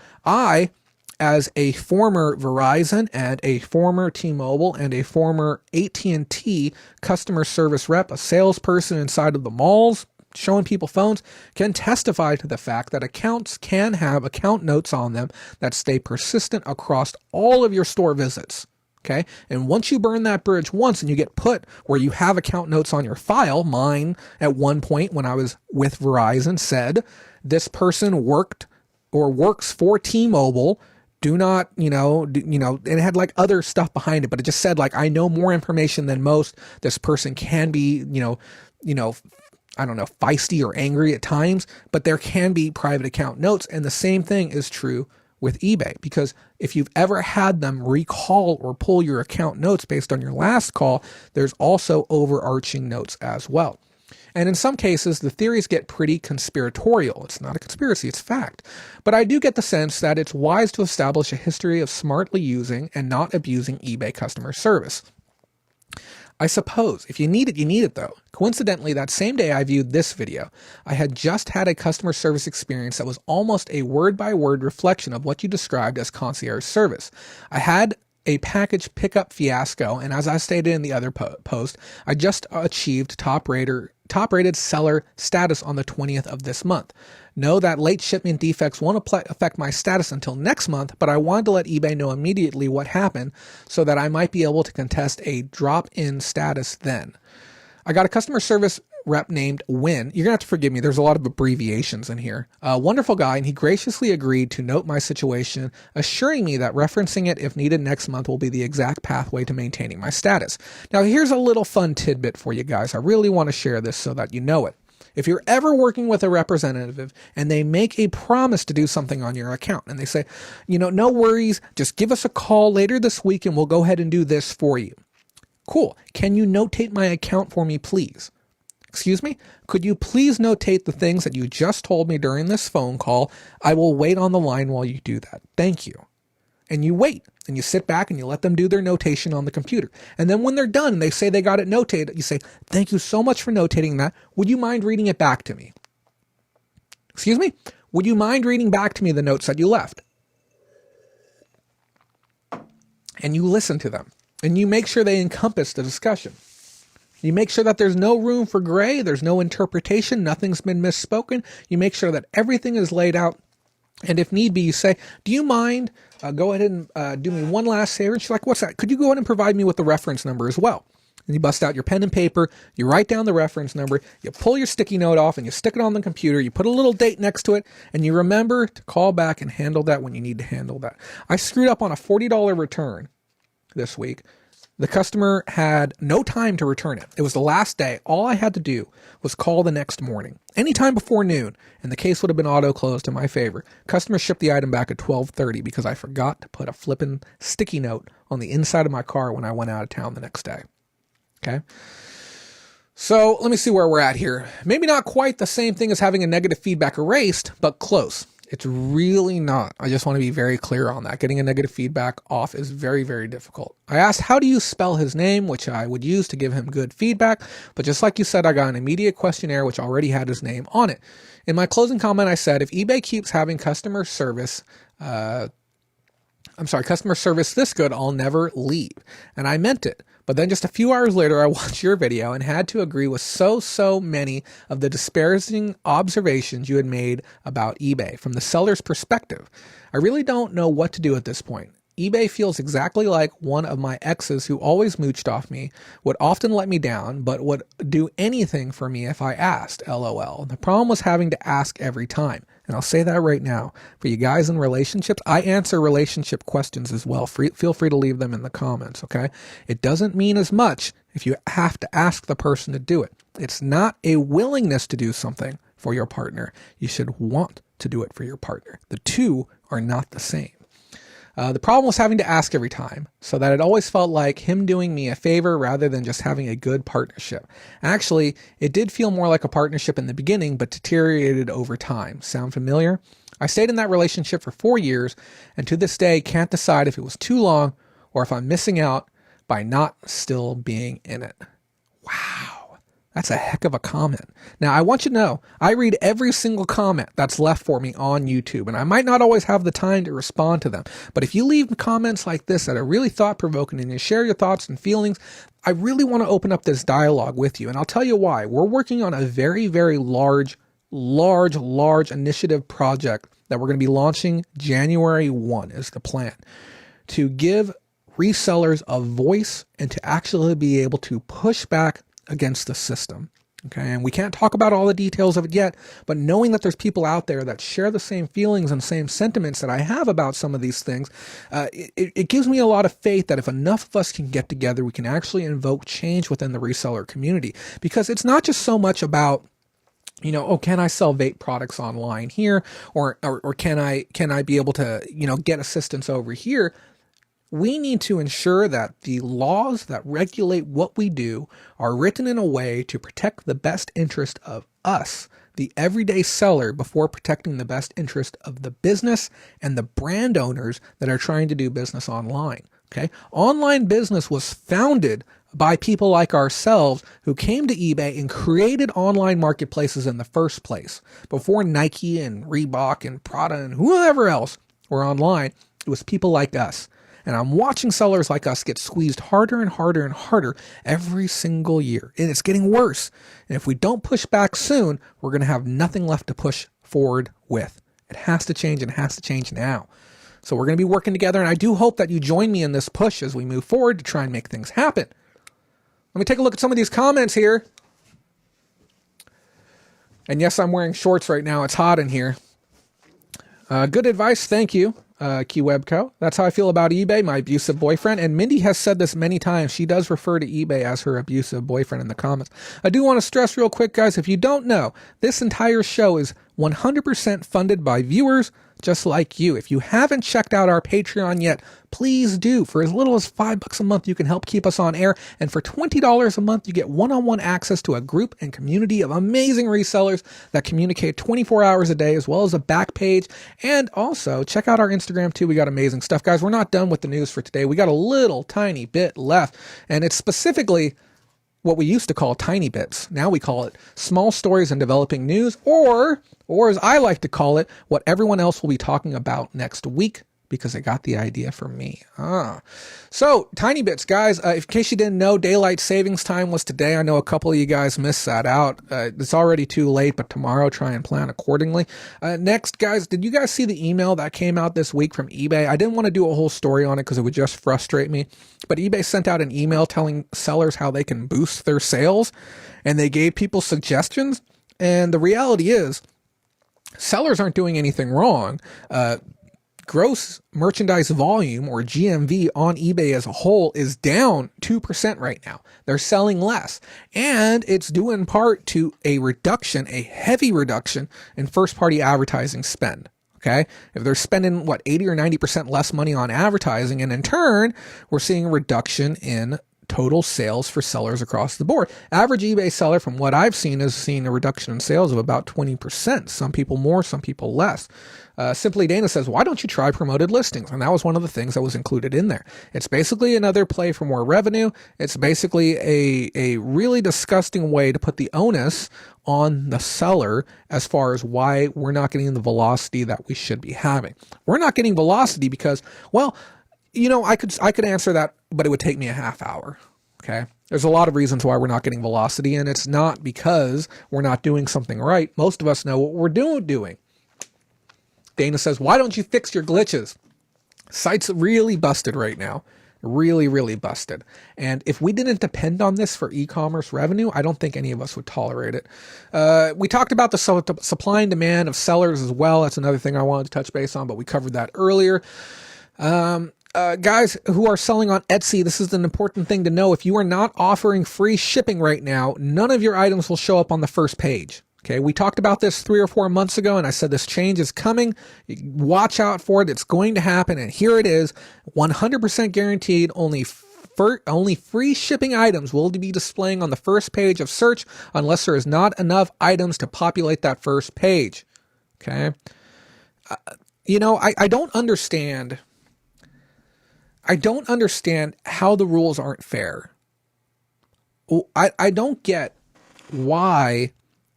As a former Verizon and a former T-Mobile and a former AT&T customer service rep, a salesperson inside of the malls showing people phones, can testify to the fact that accounts can have account notes on them that stay persistent across all of your store visits. Okay. And once you burn that bridge once and you get put where you have account notes on your file, mine at one point when I was with Verizon said, this person worked or works for T-Mobile. Do not, and it had like other stuff behind it, but it just said like, I know more information than most. This person can be, I don't know, feisty or angry at times, but there can be private account notes. And the same thing is true with eBay, because if you've ever had them recall or pull your account notes based on your last call, there's also overarching notes as well. And in some cases, the theories get pretty conspiratorial. It's not a conspiracy, it's fact. But I do get the sense that it's wise to establish a history of smartly using and not abusing eBay customer service. I suppose. If you need it, you need it though. Coincidentally, that same day I viewed this video, I had just had a customer service experience that was almost a word-by-word reflection of what you described as concierge service. I had a package pickup fiasco, and as I stated in the other post, I just achieved top-rated seller status on the 20th of this month. Know that late shipment defects won't affect my status until next month, but I wanted to let eBay know immediately what happened so that I might be able to contest a drop-in status then. I got a customer service rep named Win. You're going to have to forgive me. There's a lot of abbreviations in here. A wonderful guy, and he graciously agreed to note my situation, assuring me that referencing it if needed next month will be the exact pathway to maintaining my status. Now, here's a little fun tidbit for you guys. I really want to share this so that you know it. If you're ever working with a representative and they make a promise to do something on your account and they say, no worries, just give us a call later this week and we'll go ahead and do this for you. Cool. Can you notate my account for me, please? Excuse me? Could you please notate the things that you just told me during this phone call? I will wait on the line while you do that. Thank you. And you wait and you sit back and you let them do their notation on the computer. And then when they're done, they say they got it notated. You say, thank you so much for notating that. Would you mind reading it back to me? Excuse me? Would you mind reading back to me the notes that you left? And you listen to them and you make sure they encompass the discussion. You make sure that there's no room for gray, there's no interpretation, nothing's been misspoken. You make sure that everything is laid out. And if need be, you say, do you mind, go ahead and do me one last favor? And she's like, what's that? Could you go ahead and provide me with the reference number as well? And you bust out your pen and paper, you write down the reference number, you pull your sticky note off and you stick it on the computer, you put a little date next to it, and you remember to call back and handle that when you need to handle that. I screwed up on a $40 return this week. The customer had no time to return it. It was the last day. All I had to do was call the next morning, anytime before noon, and the case would have been auto-closed in my favor. Customer shipped the item back at 12:30 because I forgot to put a flippin' sticky note on the inside of my car when I went out of town the next day. Okay? So let me see where we're at here. Maybe not quite the same thing as having a negative feedback erased, but close. It's really not. I just want to be very clear on that. Getting a negative feedback off is very, very difficult. I asked, how do you spell his name, which I would use to give him good feedback. But just like you said, I got an immediate questionnaire, which already had his name on it. In my closing comment, I said, if eBay keeps having customer service this good, I'll never leave. And I meant it. But then just a few hours later, I watched your video and had to agree with so many of the disparaging observations you had made about eBay from the seller's perspective. I really don't know what to do at this point. eBay feels exactly like one of my exes who always mooched off me, would often let me down, but would do anything for me if I asked, LOL. The problem was having to ask every time. And I'll say that right now. For you guys in relationships, I answer relationship questions as well. Feel free to leave them in the comments, okay? It doesn't mean as much if you have to ask the person to do it. It's not a willingness to do something for your partner. You should want to do it for your partner. The two are not the same. The problem was having to ask every time, so that it always felt like him doing me a favor rather than just having a good partnership. Actually, it did feel more like a partnership in the beginning, but deteriorated over time. Sound familiar? I stayed in that relationship for 4 years, and to this day can't decide if it was too long or if I'm missing out by not still being in it. Wow. That's a heck of a comment. Now, I want you to know, I read every single comment that's left for me on YouTube, and I might not always have the time to respond to them. But if you leave comments like this that are really thought-provoking and you share your thoughts and feelings, I really want to open up this dialogue with you. And I'll tell you why. We're working on a very, very large initiative project that we're going to be launching January 1 is the plan, to give resellers a voice and to actually be able to push back against the system. Okay, and we can't talk about all the details of it yet, but knowing that there's people out there that share the same feelings and same sentiments that I have about some of these things, it gives me a lot of faith that if enough of us can get together, we can actually invoke change within the reseller community. Because it's not just so much about, you know, oh, can I sell vape products online here, or can I be able to, you know, get assistance over here? We need to ensure that the laws that regulate what we do are written in a way to protect the best interest of us, the everyday seller, before protecting the best interest of the business and the brand owners that are trying to do business online. Okay, online business was founded by people like ourselves who came to eBay and created online marketplaces in the first place. Before Nike and Reebok and Prada and whoever else were online, it was people like us. And I'm watching sellers like us get squeezed harder and harder and harder every single year. And it's getting worse. And if we don't push back soon, we're going to have nothing left to push forward with. It has to change, and it has to change now. So we're going to be working together, and I do hope that you join me in this push as we move forward to try and make things happen. Let me take a look at some of these comments here. And yes, I'm wearing shorts right now. It's hot in here. Good advice. Thank you. KeyWebco. That's how I feel about eBay, my abusive boyfriend. And Mindy has said this many times. She does refer to eBay as her abusive boyfriend in the comments. I do want to stress real quick, guys, if you don't know, this entire show is 100% funded by viewers just like you. If you haven't checked out our Patreon yet, please do. For as little as $5 a month, you can help keep us on air. And for $20 a month, you get one-on-one access to a group and community of amazing resellers that communicate 24 hours a day, as well as a back page. And also, check out our Instagram too. We got amazing stuff. Guys, we're not done with the news for today. We got a little tiny bit left. And it's specifically what we used to call tiny bits. Now we call it small stories and developing news, or as I like to call it, what everyone else will be talking about next week, because they got the idea from me. So tiny bits, guys. In case you didn't know, daylight savings time was today. I know a couple of you guys missed that out. It's already too late, but tomorrow try and plan accordingly. Next, guys, did you guys see the email that came out this week from eBay? I didn't want to do a whole story on it because it would just frustrate me, but eBay sent out an email telling sellers how they can boost their sales, and they gave people suggestions. And the reality is, sellers aren't doing anything wrong. Gross merchandise volume, or GMV, on eBay as a whole is down 2% right now. They're selling less. And it's due in part to a reduction, a heavy reduction in first-party advertising spend. Okay? If they're spending, 80 or 90% less money on advertising, and in turn, we're seeing a reduction in total sales for sellers across the board. Average eBay seller, from what I've seen, is seeing a reduction in sales of about 20%. Some people more, some people less. Simply Dana says, why don't you try promoted listings? And that was one of the things that was included in there. It's basically another play for more revenue. It's basically a really disgusting way to put the onus on the seller as far as why we're not getting the velocity that we should be having. We're not getting velocity because, well, you know, I could answer that, but it would take me a half hour. Okay. There's a lot of reasons why we're not getting velocity, and it's not because we're not doing something right. Most of us know what we're doing. Dana says, why don't you fix your glitches? Site's really busted right now. Really, really busted. And if we didn't depend on this for e-commerce revenue, I don't think any of us would tolerate it. We talked about the supply and demand of sellers as well. That's another thing I wanted to touch base on, but we covered that earlier. Guys who are selling on Etsy, this is an important thing to know. If you are not offering free shipping right now, none of your items will show up on the first page. Okay, we talked about this 3 or 4 months ago, and I said this change is coming. Watch out for it. It's going to happen, and here it is, 100% guaranteed. Only free shipping items will be displaying on the first page of search unless there is not enough items to populate that first page. Okay, you know, I don't understand. I don't understand how the rules aren't fair. I don't get why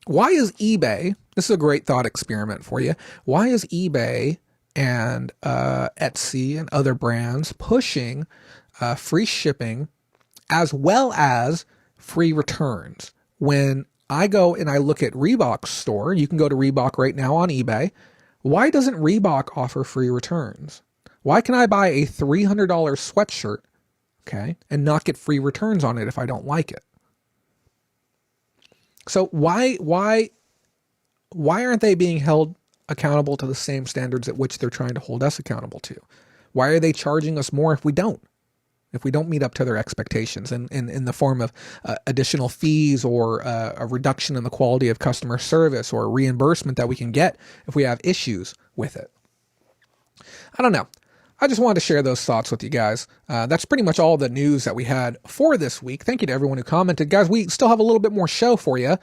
is eBay, this is a great thought experiment for you, why is eBay and Etsy and other brands pushing free shipping as well as free returns? When I go and I look at Reebok's store, you can go to Reebok right now on eBay, why doesn't Reebok offer free returns? Why can I buy a $300 sweatshirt okay, and not get free returns on it if I don't like it. So why aren't they being held accountable to the same standards at which they're trying to hold us accountable to? Why are they charging us more if we don't meet up to their expectations in the form of additional fees or a reduction in the quality of customer service or reimbursement that we can get if we have issues with it? I don't know. I just wanted to share those thoughts with you guys. That's pretty much all the news that we had for this week. Thank you to everyone who commented. Guys, we still have a little bit more show for you.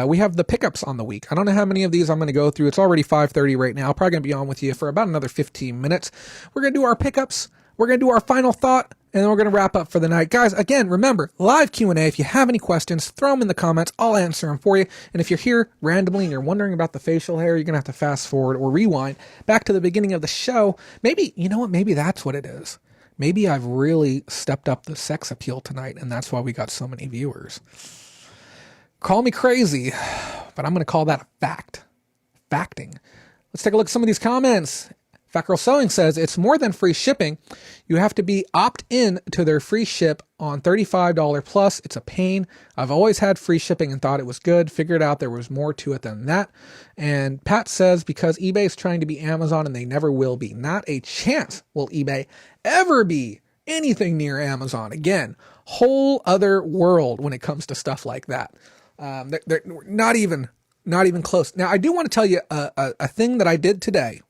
We have the pickups on the week. I don't know how many of these I'm going to go through. It's already 5:30 right now. Probably going to be on with you for about another 15 minutes. We're going to do our pickups. We're going to do our final thought, and then we're going to wrap up for the night. Guys, again, remember, live Q&A. If you have any questions, throw them in the comments. I'll answer them for you. And if you're here randomly and you're wondering about the facial hair, you're going to have to fast forward or rewind back to the beginning of the show. Maybe, you know what? Maybe that's what it is. Maybe I've really stepped up the sex appeal tonight, and that's why we got so many viewers. Call me crazy, but I'm going to call that a fact. Facting. Let's take a look at some of these comments. Fat Girl Sewing says, it's more than free shipping. You have to be opt-in to their free ship on $35 plus. It's a pain. I've always had free shipping and thought it was good. Figured out there was more to it than that. And Pat says, because eBay is trying to be Amazon and they never will be. Not a chance will eBay ever be anything near Amazon. Again, whole other world when it comes to stuff like that. They're not even close. Now, I do want to tell you a thing that I did today.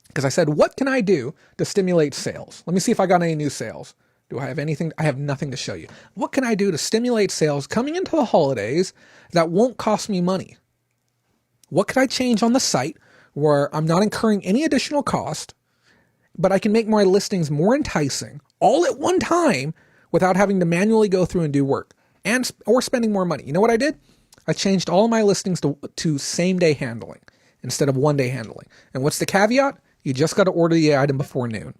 Because I said, what can I do to stimulate sales? Let me see if I got any new sales. Do I have anything? I have nothing to show you. What can I do to stimulate sales coming into the holidays that won't cost me money? What could I change on the site where I'm not incurring any additional cost, but I can make my listings more enticing all at one time without having to manually go through and do work or spending more money? You know what I did? I changed all of my listings to same-day handling instead of one-day handling. And what's the caveat? You just got to order the item before noon.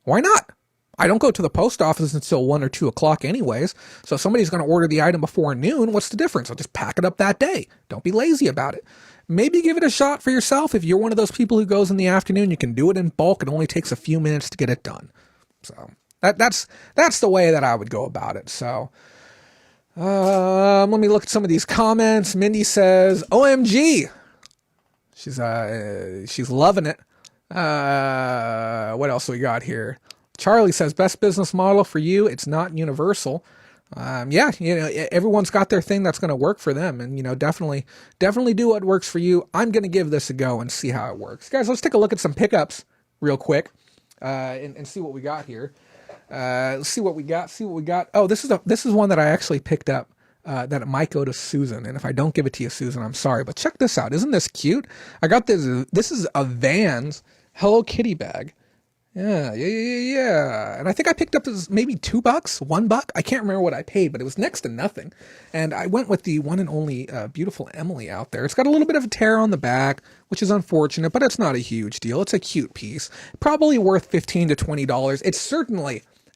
Why not? I don't go to the post office until 1 or 2 o'clock anyways. So if somebody's going to order the item before noon, what's the difference? I'll just pack it up that day. Don't be lazy about it. Maybe give it a shot for yourself. If you're one of those people who goes in the afternoon, you can do it in bulk. It only takes a few minutes to get it done. So that's the way that I would go about it. So let me look at some of these comments. Mindy says, OMG. She's loving it. What else we got here? Charlie says, best business model for you. It's not universal. Yeah, everyone's got their thing that's going to work for them. And, definitely do what works for you. I'm going to give this a go and see how it works. Guys, let's take a look at some pickups real quick, and see what we got here. Let's see what we got. Oh, this is one that I actually picked up. That it might go to Susan. And if I don't give it to you, Susan, I'm sorry. But check this out. Isn't this cute? I got this. This is a Vans Hello Kitty bag. Yeah. And I think I picked up this maybe $2, $1. I can't remember what I paid, but it was next to nothing. And I went with the one and only beautiful Emily out there. It's got a little bit of a tear on the back, which is unfortunate, but it's not a huge deal. It's a cute piece. Probably worth $15 to $20.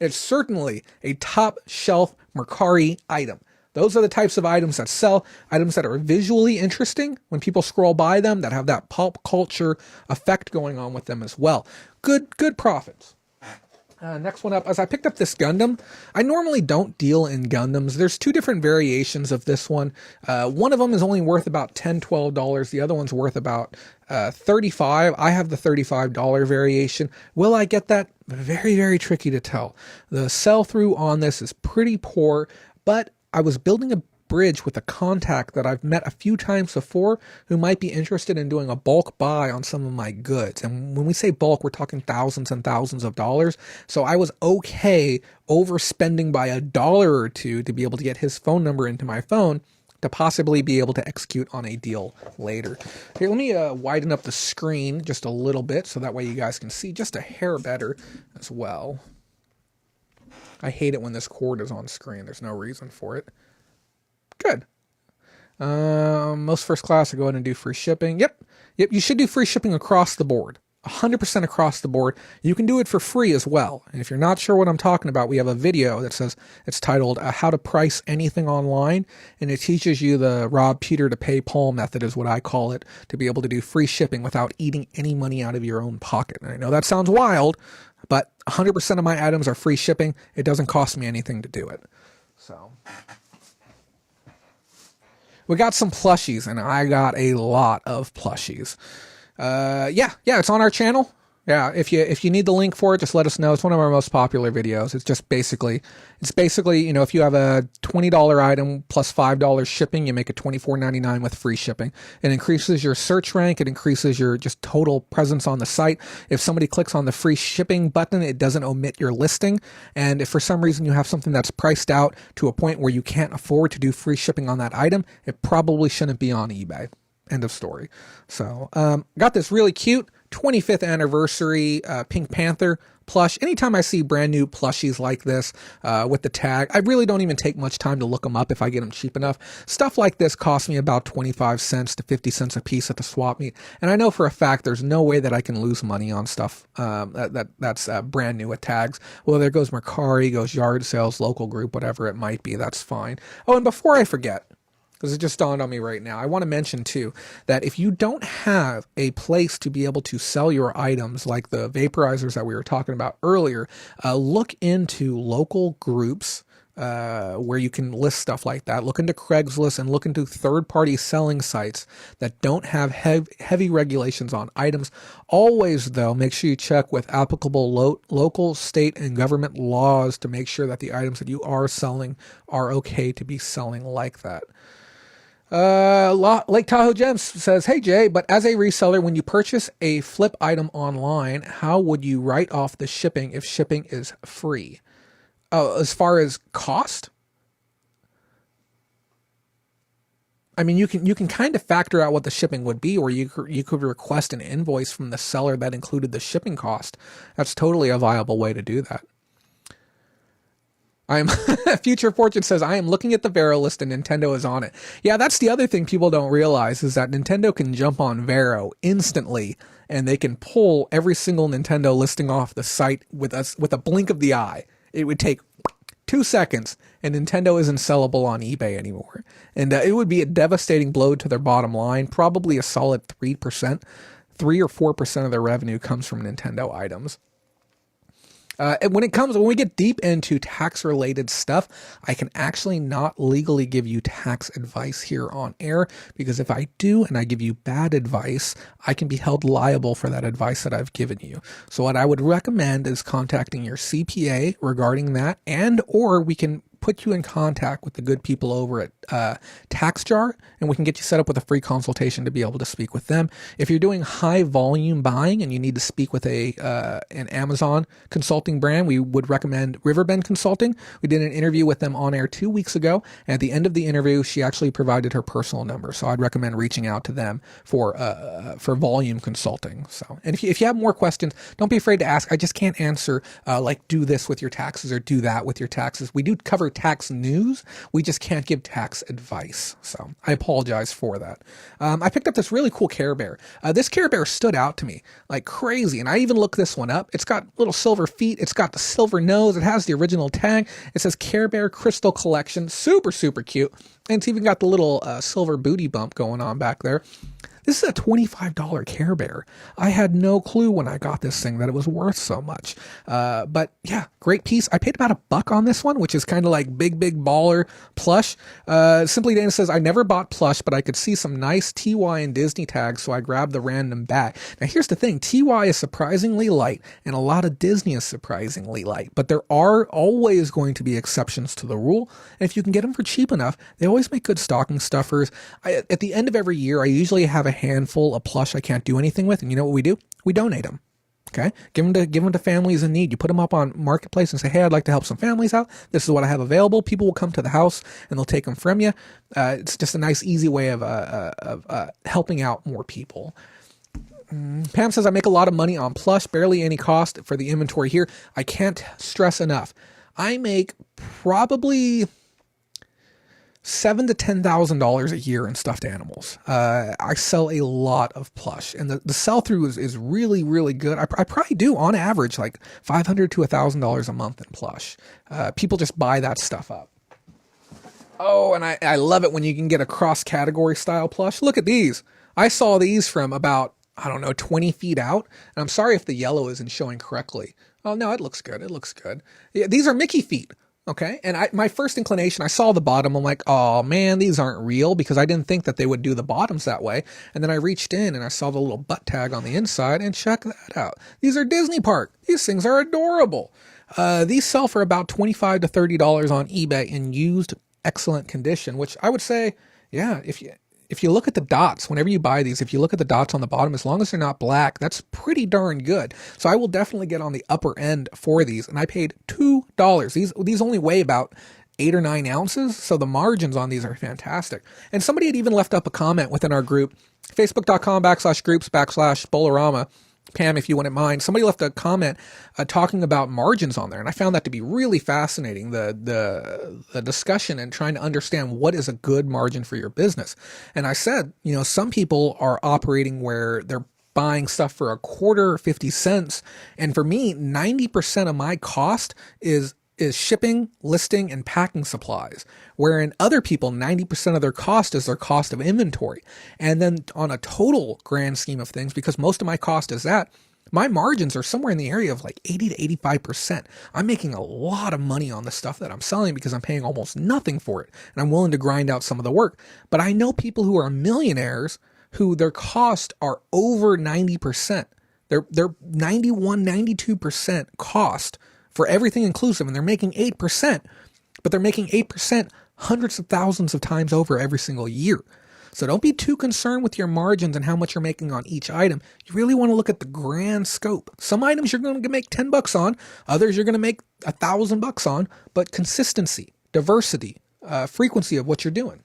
It's certainly a top shelf Mercari item. Those are the types of items that sell, items that are visually interesting when people scroll by them, that have that pop culture effect going on with them as well. Good profits. Next one up, as I picked up this Gundam, I normally don't deal in Gundams. There's 2 different variations of this one. One of them is only worth about $10, $12. The other one's worth about $35. I have the $35 variation. Will I get that? Very, very tricky to tell. The sell-through on this is pretty poor, but I was building a bridge with a contact that I've met a few times before who might be interested in doing a bulk buy on some of my goods. And when we say bulk, we're talking thousands and thousands of dollars. So I was okay overspending by $1 or $2 to be able to get his phone number into my phone to possibly be able to execute on a deal later. Here, let me widen up the screen just a little bit so that way you guys can see just a hair better as well. I hate it when this cord is on screen. There's no reason for it. Good. Most first class will go ahead and do free shipping. Yep. You should do free shipping across the board. 100% across the board. You can do it for free as well. And if you're not sure what I'm talking about, we have a video that says it's titled How to Price Anything Online. And it teaches you the rob Peter to pay Paul method is what I call it, to be able to do free shipping without eating any money out of your own pocket. And I know that sounds wild. but 100% of my items are free shipping. It doesn't cost me anything to do it. So we got some plushies, and I got a lot of plushies. Yeah, it's on our channel. Yeah, if you need the link for it, just let us know. It's one of our most popular videos. It's basically, if you have a $20 item plus $5 shipping, you make it $24.99 with free shipping. It increases your search rank. It increases your just total presence on the site. If somebody clicks on the free shipping button, it doesn't omit your listing. And if for some reason you have something that's priced out to a point where you can't afford to do free shipping on that item, it probably shouldn't be on eBay. End of story. So, got this really cute 25th anniversary Pink Panther plush. Anytime I see brand new plushies like this with the tag, I really don't even take much time to look them up if I get them cheap enough. Stuff like this costs me about 25 cents to 50 cents a piece at the swap meet. And I know for a fact there's no way that I can lose money on stuff that's brand new with tags. Well, there goes Mercari, goes yard sales, local group, whatever it might be. That's fine. Oh, and before I forget, because it just dawned on me right now, I want to mention too that if you don't have a place to be able to sell your items like the vaporizers that we were talking about earlier, look into local groups where you can list stuff like that. Look into Craigslist and look into third-party selling sites that don't have heavy regulations on items. Always, though, make sure you check with applicable local, state, and government laws to make sure that the items that you are selling are okay to be selling like that. Lake Tahoe Gems says, hey Jay, but as a reseller, when you purchase a flip item online, how would you write off the shipping if shipping is free? As far as cost? I mean, you can kind of factor out what the shipping would be, or you could request an invoice from the seller that included the shipping cost. That's totally a viable way to do that. Future Fortune says, I am looking at the Vero list and Nintendo is on it. Yeah, that's the other thing people don't realize is that Nintendo can jump on Vero instantly and they can pull every single Nintendo listing off the site with a blink of the eye. It would take 2 seconds and Nintendo isn't sellable on eBay anymore. And it would be a devastating blow to their bottom line. Probably a solid 3%, 3 or 4% of their revenue comes from Nintendo items. And when we get deep into tax related stuff, I can actually not legally give you tax advice here on air, because if I do and I give you bad advice, I can be held liable for that advice that I've given you. So what I would recommend is contacting your CPA regarding that, and or we can put you in contact with the good people over at TaxJar, and we can get you set up with a free consultation to be able to speak with them. If you're doing high volume buying and you need to speak with an Amazon consulting brand, we would recommend Riverbend Consulting. We did an interview with them on air 2 weeks ago, and at the end of the interview, she actually provided her personal number. So I'd recommend reaching out to them for volume consulting. So, and if you have more questions, don't be afraid to ask. I just can't answer like do this with your taxes or do that with your taxes. We do cover tax news. We just can't give tax advice. So I apologize for that. I picked up this really cool Care Bear. This Care Bear stood out to me like crazy. And I even looked this one up. It's got little silver feet. It's got the silver nose. It has the original tag. It says Care Bear Crystal Collection. Super, super cute. And it's even got the little silver booty bump going on back there. This is a $25 Care Bear. I had no clue when I got this thing that it was worth so much. But yeah, great piece. I paid about $1 on this one, which is kind of like big baller plush. Simply Dana says, I never bought plush, but I could see some nice TY and Disney tags, so I grabbed the random bag. Now here's the thing, TY is surprisingly light, and a lot of Disney is surprisingly light, but there are always going to be exceptions to the rule. And if you can get them for cheap enough, they always make good stocking stuffers. At the end of every year, I usually have a handful of plush I can't do anything with, and you know what we do? We donate them. Okay, give them to families in need. You put them up on Marketplace and say, hey, I'd like to help some families out. This is what I have available. People will come to the house and they'll take them from you. It's just a nice, easy way of helping out more people. Pam says, I make a lot of money on plush, barely any cost for the inventory here. I can't stress enough. I make probably $7,000 to $10,000 a year in stuffed animals. I sell a lot of plush, and the sell-through is really, really good. I probably do, on average, like $500 to $1,000 a month in plush. People just buy that stuff up. Oh, and I love it when you can get a cross-category style plush. Look at these. I saw these from about I don't know, 20 feet out. And I'm sorry if the yellow isn't showing correctly. Oh, no, it looks good. It looks good. Yeah, these are Mickey feet. Okay. And my first inclination, I saw the bottom. I'm like, oh man, these aren't real, because I didn't think that they would do the bottoms that way. And then I reached in and I saw the little butt tag on the inside, and check that out. These are Disney Park. These things are adorable. These sell for about $25 to $30 on eBay in used, excellent condition, which I would say, yeah, if you look at the dots, whenever you buy these, if you look at the dots on the bottom, as long as they're not black, that's pretty darn good. So I will definitely get on the upper end for these. And I paid $2. These only weigh about 8 or 9 ounces. So the margins on these are fantastic. And somebody had even left up a comment within our group, facebook.com/groups/Bolorama. Pam, if you wouldn't mind, somebody left a comment talking about margins on there, and I found that to be really fascinating, the discussion and trying to understand what is a good margin for your business. And I said, some people are operating where they're buying stuff for a quarter, 50 cents, and for me, 90% of my cost is shipping, listing, and packing supplies, wherein other people, 90% of their cost is their cost of inventory. And then on a total grand scheme of things, because most of my cost is that, my margins are somewhere in the area of like 80 to 85%. I'm making a lot of money on the stuff that I'm selling because I'm paying almost nothing for it, and I'm willing to grind out some of the work. But I know people who are millionaires who their costs are over 90%. They're 91, 92% cost for everything inclusive, and they're making 8%, but they're making 8% hundreds of thousands of times over every single year. So don't be too concerned with your margins and how much you're making on each item. You really want to look at the grand scope. Some items you're going to make $10 on, others you're going to make $1,000 on, but consistency, diversity, frequency of what you're doing.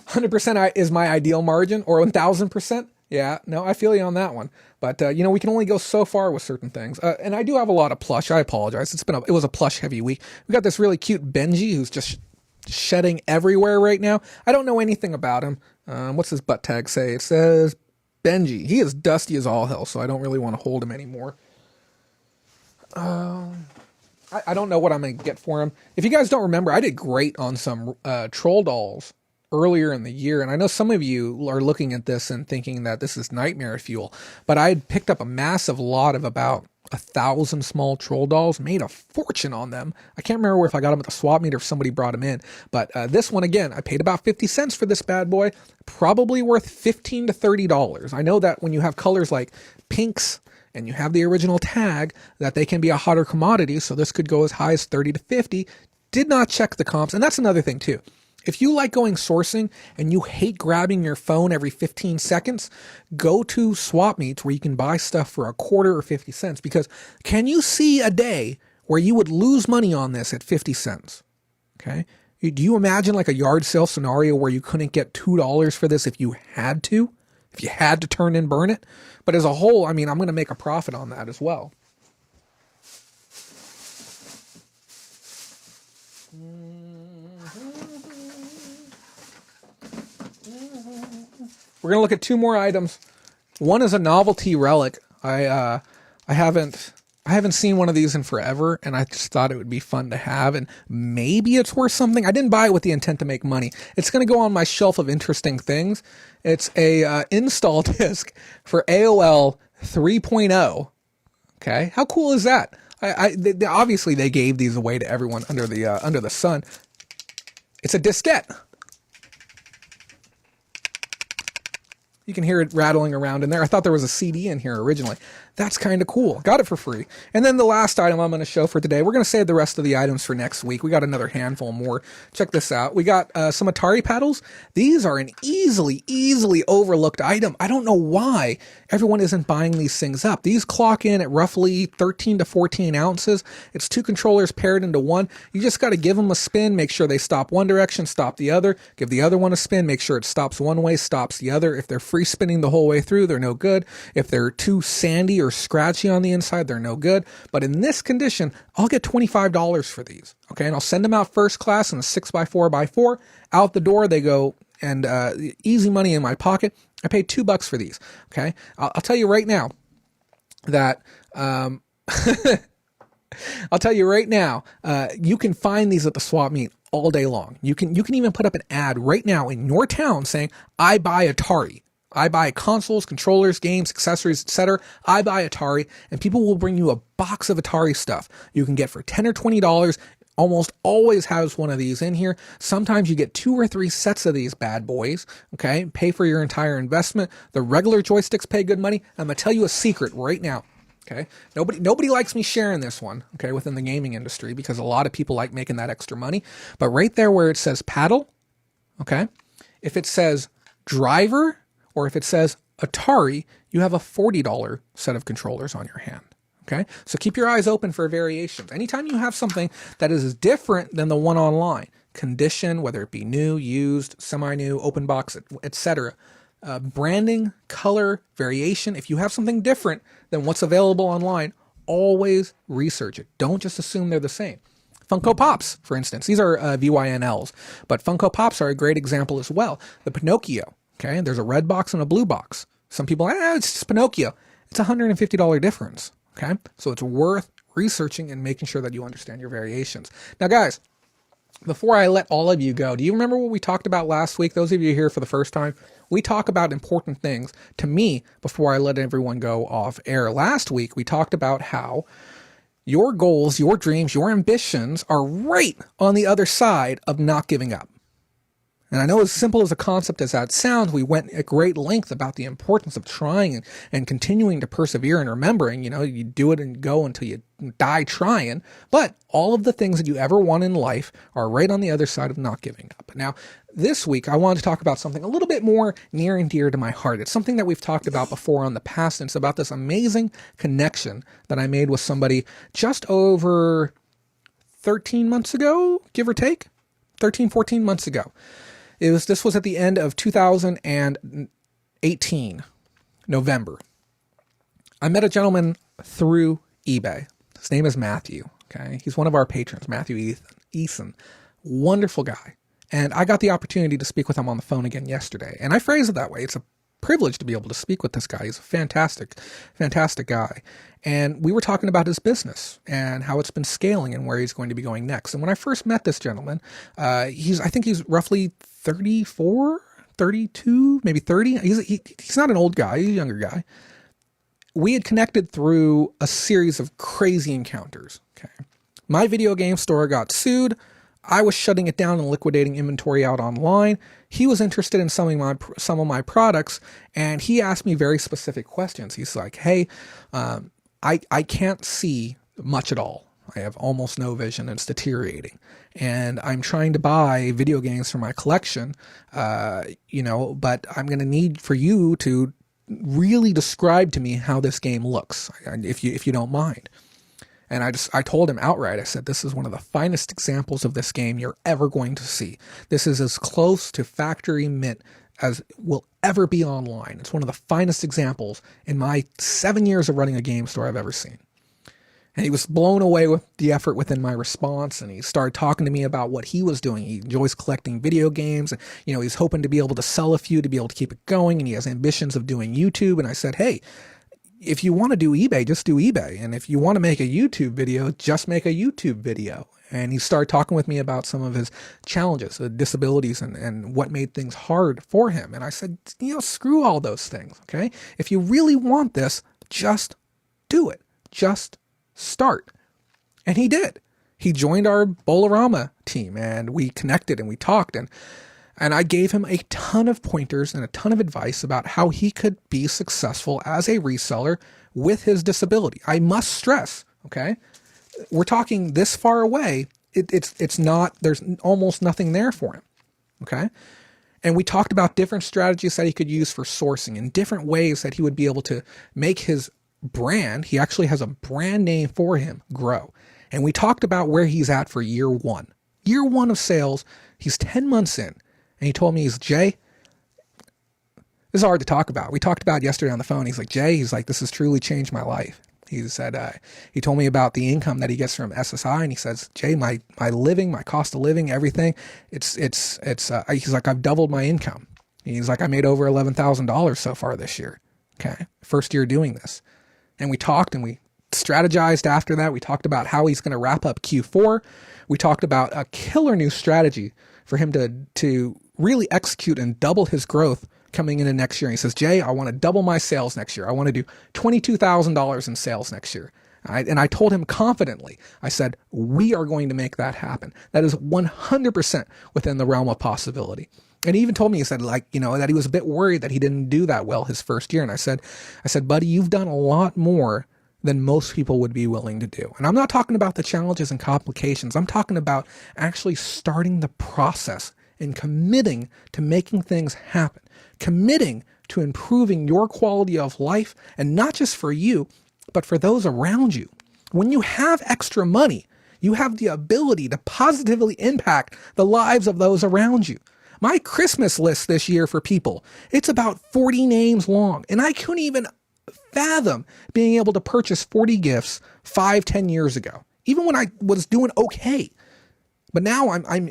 100% is my ideal margin, or 1,000%. Yeah, no, I feel you on that one. But, we can only go so far with certain things. And I do have a lot of plush. I apologize. It was a plush heavy week. We got this really cute Benji who's just shedding everywhere right now. I don't know anything about him. What's his butt tag say? It says Benji. He is dusty as all hell, so I don't really want to hold him anymore. I don't know what I'm going to get for him. If you guys don't remember, I did great on some troll dolls earlier in the year, and I know some of you are looking at this and thinking that this is nightmare fuel, but I had picked up a massive lot of about 1,000 small troll dolls, made a fortune on them. I can't remember if I got them at the swap meet or if somebody brought them in, but this one, again, I paid about 50 cents for this bad boy, probably worth $15 to $30. I know that when you have colors like pinks and you have the original tag, that they can be a hotter commodity, so this could go as high as 30 to 50. Did not check the comps, and that's another thing too. If you like going sourcing and you hate grabbing your phone every 15 seconds, go to swap meets where you can buy stuff for a quarter or 50 cents. Because can you see a day where you would lose money on this at 50 cents? Okay. Do you imagine like a yard sale scenario where you couldn't get $2 for this if you had to turn and burn it? But as a whole, I'm going to make a profit on that as well. We're going to look at 2 more items. One is a novelty relic. I haven't seen one of these in forever, and I just thought it would be fun to have, and maybe it's worth something. I didn't buy it with the intent to make money. It's going to go on my shelf of interesting things. It's a install disc for AOL 3.0. Okay, how cool is that? Obviously they gave these away to everyone under the sun. It's a diskette. You can hear it rattling around in there. I thought there was a CD in here originally. That's kind of cool. Got it for free. And then the last item I'm going to show for today, we're going to save the rest of the items for next week. We got another handful more. Check this out. We got some Atari paddles. These are an easily overlooked item. I don't know why everyone isn't buying these things up. These clock in at roughly 13 to 14 ounces. It's 2 controllers paired into one. You just got to give them a spin, make sure they stop one direction, stop the other. Give the other one a spin, make sure it stops one way, stops the other. If they're free spinning the whole way through, they're no good. If they're too sandy or scratchy on the inside, they're no good. But in this condition, I'll get $25 for these. Okay, and I'll send them out first class in a 6x4x4. Out the door they go, and easy money in my pocket. I paid $2 for these. Okay, I'll tell you right now that I'll tell you right now, you can find these at the swap meet all day long. You can even put up an ad right now in your town saying, "I buy Atari." I buy consoles, controllers, games, accessories, etc. I buy Atari, and people will bring you a box of Atari stuff you can get for $10 or $20. Almost always has one of these in here. Sometimes you get 2 or 3 sets of these bad boys, okay? Pay for your entire investment. The regular joysticks pay good money. I'm going to tell you a secret right now, okay? Nobody likes me sharing this one, okay, within the gaming industry, because a lot of people like making that extra money. But right there where it says paddle, okay, if it says driver or if it says Atari, you have a $40 set of controllers on your hand. Okay, so keep your eyes open for variations. Anytime you have something that is different than the one online, condition, whether it be new, used, semi-new, open box, etc., branding, color, variation, if you have something different than what's available online, always research it. Don't just assume they're the same. Funko Pops, for instance, these are VYNLs, but Funko Pops are a great example as well. The Pinocchio, okay, there's a red box and a blue box. Some people, it's just Pinocchio. It's a $150 difference. Okay, so it's worth researching and making sure that you understand your variations. Now, guys, before I let all of you go, do you remember what we talked about last week? Those of you here for the first time, we talk about important things to me before I let everyone go off air. Last week, we talked about how your goals, your dreams, your ambitions are right on the other side of not giving up. And I know as simple as a concept as that sounds, we went at great length about the importance of trying and continuing to persevere and remembering, you do it and go until you die trying. But all of the things that you ever want in life are right on the other side of not giving up. Now, this week, I wanted to talk about something a little bit more near and dear to my heart. It's something that we've talked about before on the past, and it's about this amazing connection that I made with somebody just over 13 months ago, give or take, 13, 14 months ago. This was at the end of 2018, November. I met a gentleman through eBay. His name is Matthew. Okay, he's one of our patrons, Matthew Eason. Wonderful guy. And I got the opportunity to speak with him on the phone again yesterday. And I phrase it that way. It's a privilege to be able to speak with this guy. He's a fantastic, fantastic guy. And we were talking about his business and how it's been scaling and where he's going to be going next. And when I first met this gentleman, I think he's roughly 34, 32, maybe 30. He's not an old guy. He's a younger guy. We had connected through a series of crazy encounters. Okay. My video game store got sued. I was shutting it down and liquidating inventory out online. He was interested in some of my products, and he asked me very specific questions. He's like, hey, I can't see much at all. I have almost no vision, and it's deteriorating. And I'm trying to buy video games for my collection, but I'm going to need for you to really describe to me how this game looks, if you don't mind. And I told him outright, I said, this is one of the finest examples of this game you're ever going to see. This is as close to factory mint as will ever be online. It's one of the finest examples in my 7 years of running a game store I've ever seen. And he was blown away with the effort within my response, and he started talking to me about what he was doing. He enjoys collecting video games, and he's hoping to be able to sell a few to be able to keep it going, and he has ambitions of doing YouTube. And I said, hey, if you want to do eBay, just do eBay. And if you want to make a YouTube video, just make a YouTube video. And he started talking with me about some of his challenges, the disabilities, and what made things hard for him. And I said, screw all those things, okay? If you really want this, just do it. Just start. And he did. He joined our Bolo RAMA team, and we connected and we talked, and I gave him a ton of pointers and a ton of advice about how he could be successful as a reseller with his disability. I must stress, okay, we're talking this far away. It's not, there's almost nothing there for him, okay? And we talked about different strategies that he could use for sourcing and different ways that he would be able to make his brand, he actually has a brand name for him, grow. And we talked about where he's at for year one. Year one of sales, he's 10 months in. And he told me, Jay, this is hard to talk about. We talked about it yesterday on the phone. He's like, Jay, this has truly changed my life. He said, he told me about the income that he gets from SSI. And he says, Jay, my living, my cost of living, everything, he's like, I've doubled my income. He's like, I made over $11,000 so far this year. Okay. First year doing this. And we talked and we strategized after that. We talked about how he's going to wrap up Q4. We talked about a killer new strategy for him to really execute and double his growth coming into next year. And he says, Jay, I want to double my sales next year. I want to do $22,000 in sales next year. And I told him confidently, I said, we are going to make that happen. That is 100% within the realm of possibility. And he even told me, he said, like, that he was a bit worried that he didn't do that well his first year. And I said, buddy, you've done a lot more than most people would be willing to do. And I'm not talking about the challenges and complications. I'm talking about actually starting the process and committing to making things happen, committing to improving your quality of life, and not just for you, but for those around you. When you have extra money, you have the ability to positively impact the lives of those around you. My Christmas list this year for people, it's about 40 names long, and I couldn't even fathom being able to purchase 40 gifts 5-10 years ago, even when I was doing okay. But now I'm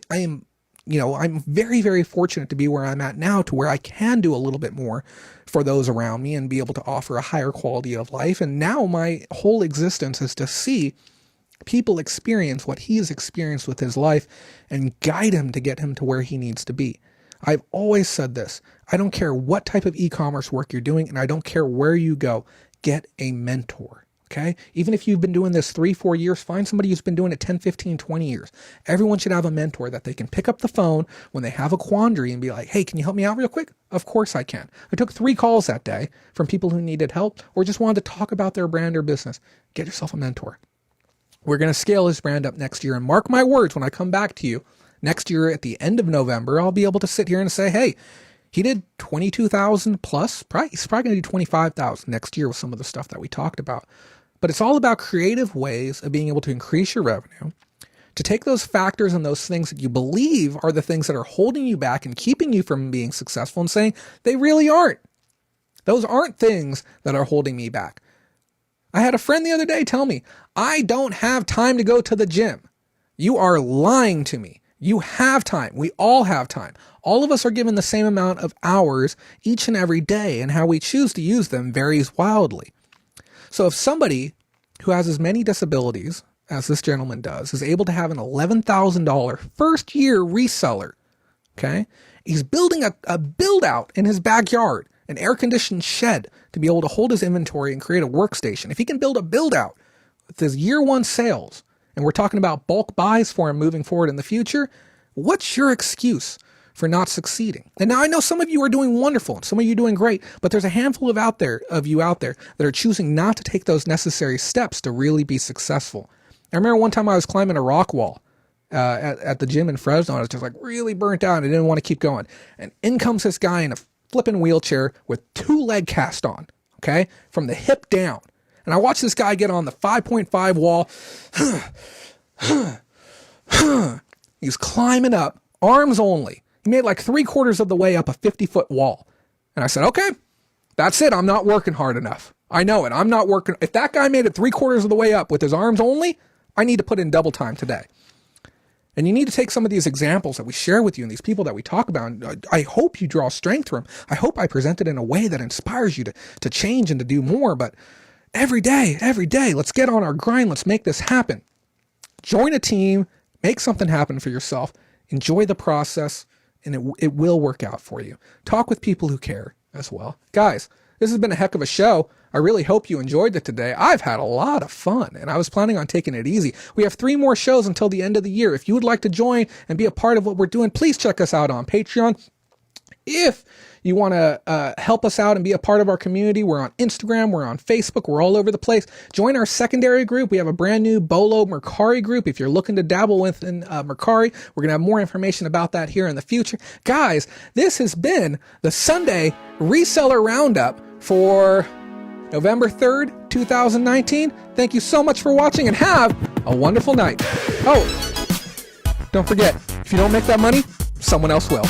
very, very fortunate to be where I'm at now, to where I can do a little bit more for those around me and be able to offer a higher quality of life. And now my whole existence is to see people experience what he has experienced with his life and guide him to get him to where he needs to be. I've always said this. I don't care what type of e-commerce work you're doing, and I don't care where you go, get a mentor. Okay? Even if you've been doing this 3-4 years, find somebody who's been doing it 10, 15, 20 years. Everyone should have a mentor that they can pick up the phone when they have a quandary and be like, hey, can you help me out real quick? Of course I can. I took 3 calls that day from people who needed help or just wanted to talk about their brand or business. Get yourself a mentor. We're going to scale his brand up next year, and mark my words, when I come back to you next year at the end of November, I'll be able to sit here and say, hey, he did 22,000 plus. He's probably going to do 25,000 next year with some of the stuff that we talked about. But it's all about creative ways of being able to increase your revenue, to take those factors and those things that you believe are the things that are holding you back and keeping you from being successful, and saying they really aren't. Those aren't things that are holding me back. I had a friend the other day tell me, I don't have time to go to the gym. You are lying to me. You have time. We all have time. All of us are given the same amount of hours each and every day, and how we choose to use them varies wildly. So if somebody who has as many disabilities as this gentleman does is able to have an $11,000 first year reseller, okay, he's building a build out in his backyard, an air conditioned shed to be able to hold his inventory and create a workstation. If he can build a build out with his year one sales, and we're talking about bulk buys for him moving forward in the future, what's your excuse for not succeeding? And now I know some of you are doing wonderful and some of you are doing great, but there's a handful of you out there that are choosing not to take those necessary steps to really be successful. I remember one time I was climbing a rock wall at the gym in Fresno. I was just like really burnt out and I didn't want to keep going. And in comes this guy in a flipping wheelchair with 2 leg cast on, okay, from the hip down. And I watched this guy get on the 5.5 wall. He's climbing up, arms only. He made like 3/4 of the way up a 50-foot wall. And I said, okay, that's it. I'm not working hard enough. I know it. I'm not working. If that guy made it 3/4 of the way up with his arms only, I need to put in double time today. And you need to take some of these examples that we share with you and these people that we talk about. And I hope you draw strength from them. I hope I present it in a way that inspires you to change and to do more. But every day, let's get on our grind. Let's make this happen. Join a team, make something happen for yourself, enjoy the process, and it will work out for you. Talk with people who care as well. Guys, this has been a heck of a show. I really hope you enjoyed it today. I've had a lot of fun, and I was planning on taking it easy. We have 3 more shows until the end of the year. If you would like to join and be a part of what we're doing, please check us out on Patreon. If you want to help us out and be a part of our community, we're on Instagram, we're on Facebook, we're all over the place. Join our secondary group. We have a brand new Bolo Mercari group. If you're looking to dabble within Mercari, we're going to have more information about that here in the future. Guys, this has been the Sunday Reseller Roundup for November 3rd, 2019. Thank you so much for watching and have a wonderful night. Oh, don't forget, if you don't make that money, someone else will.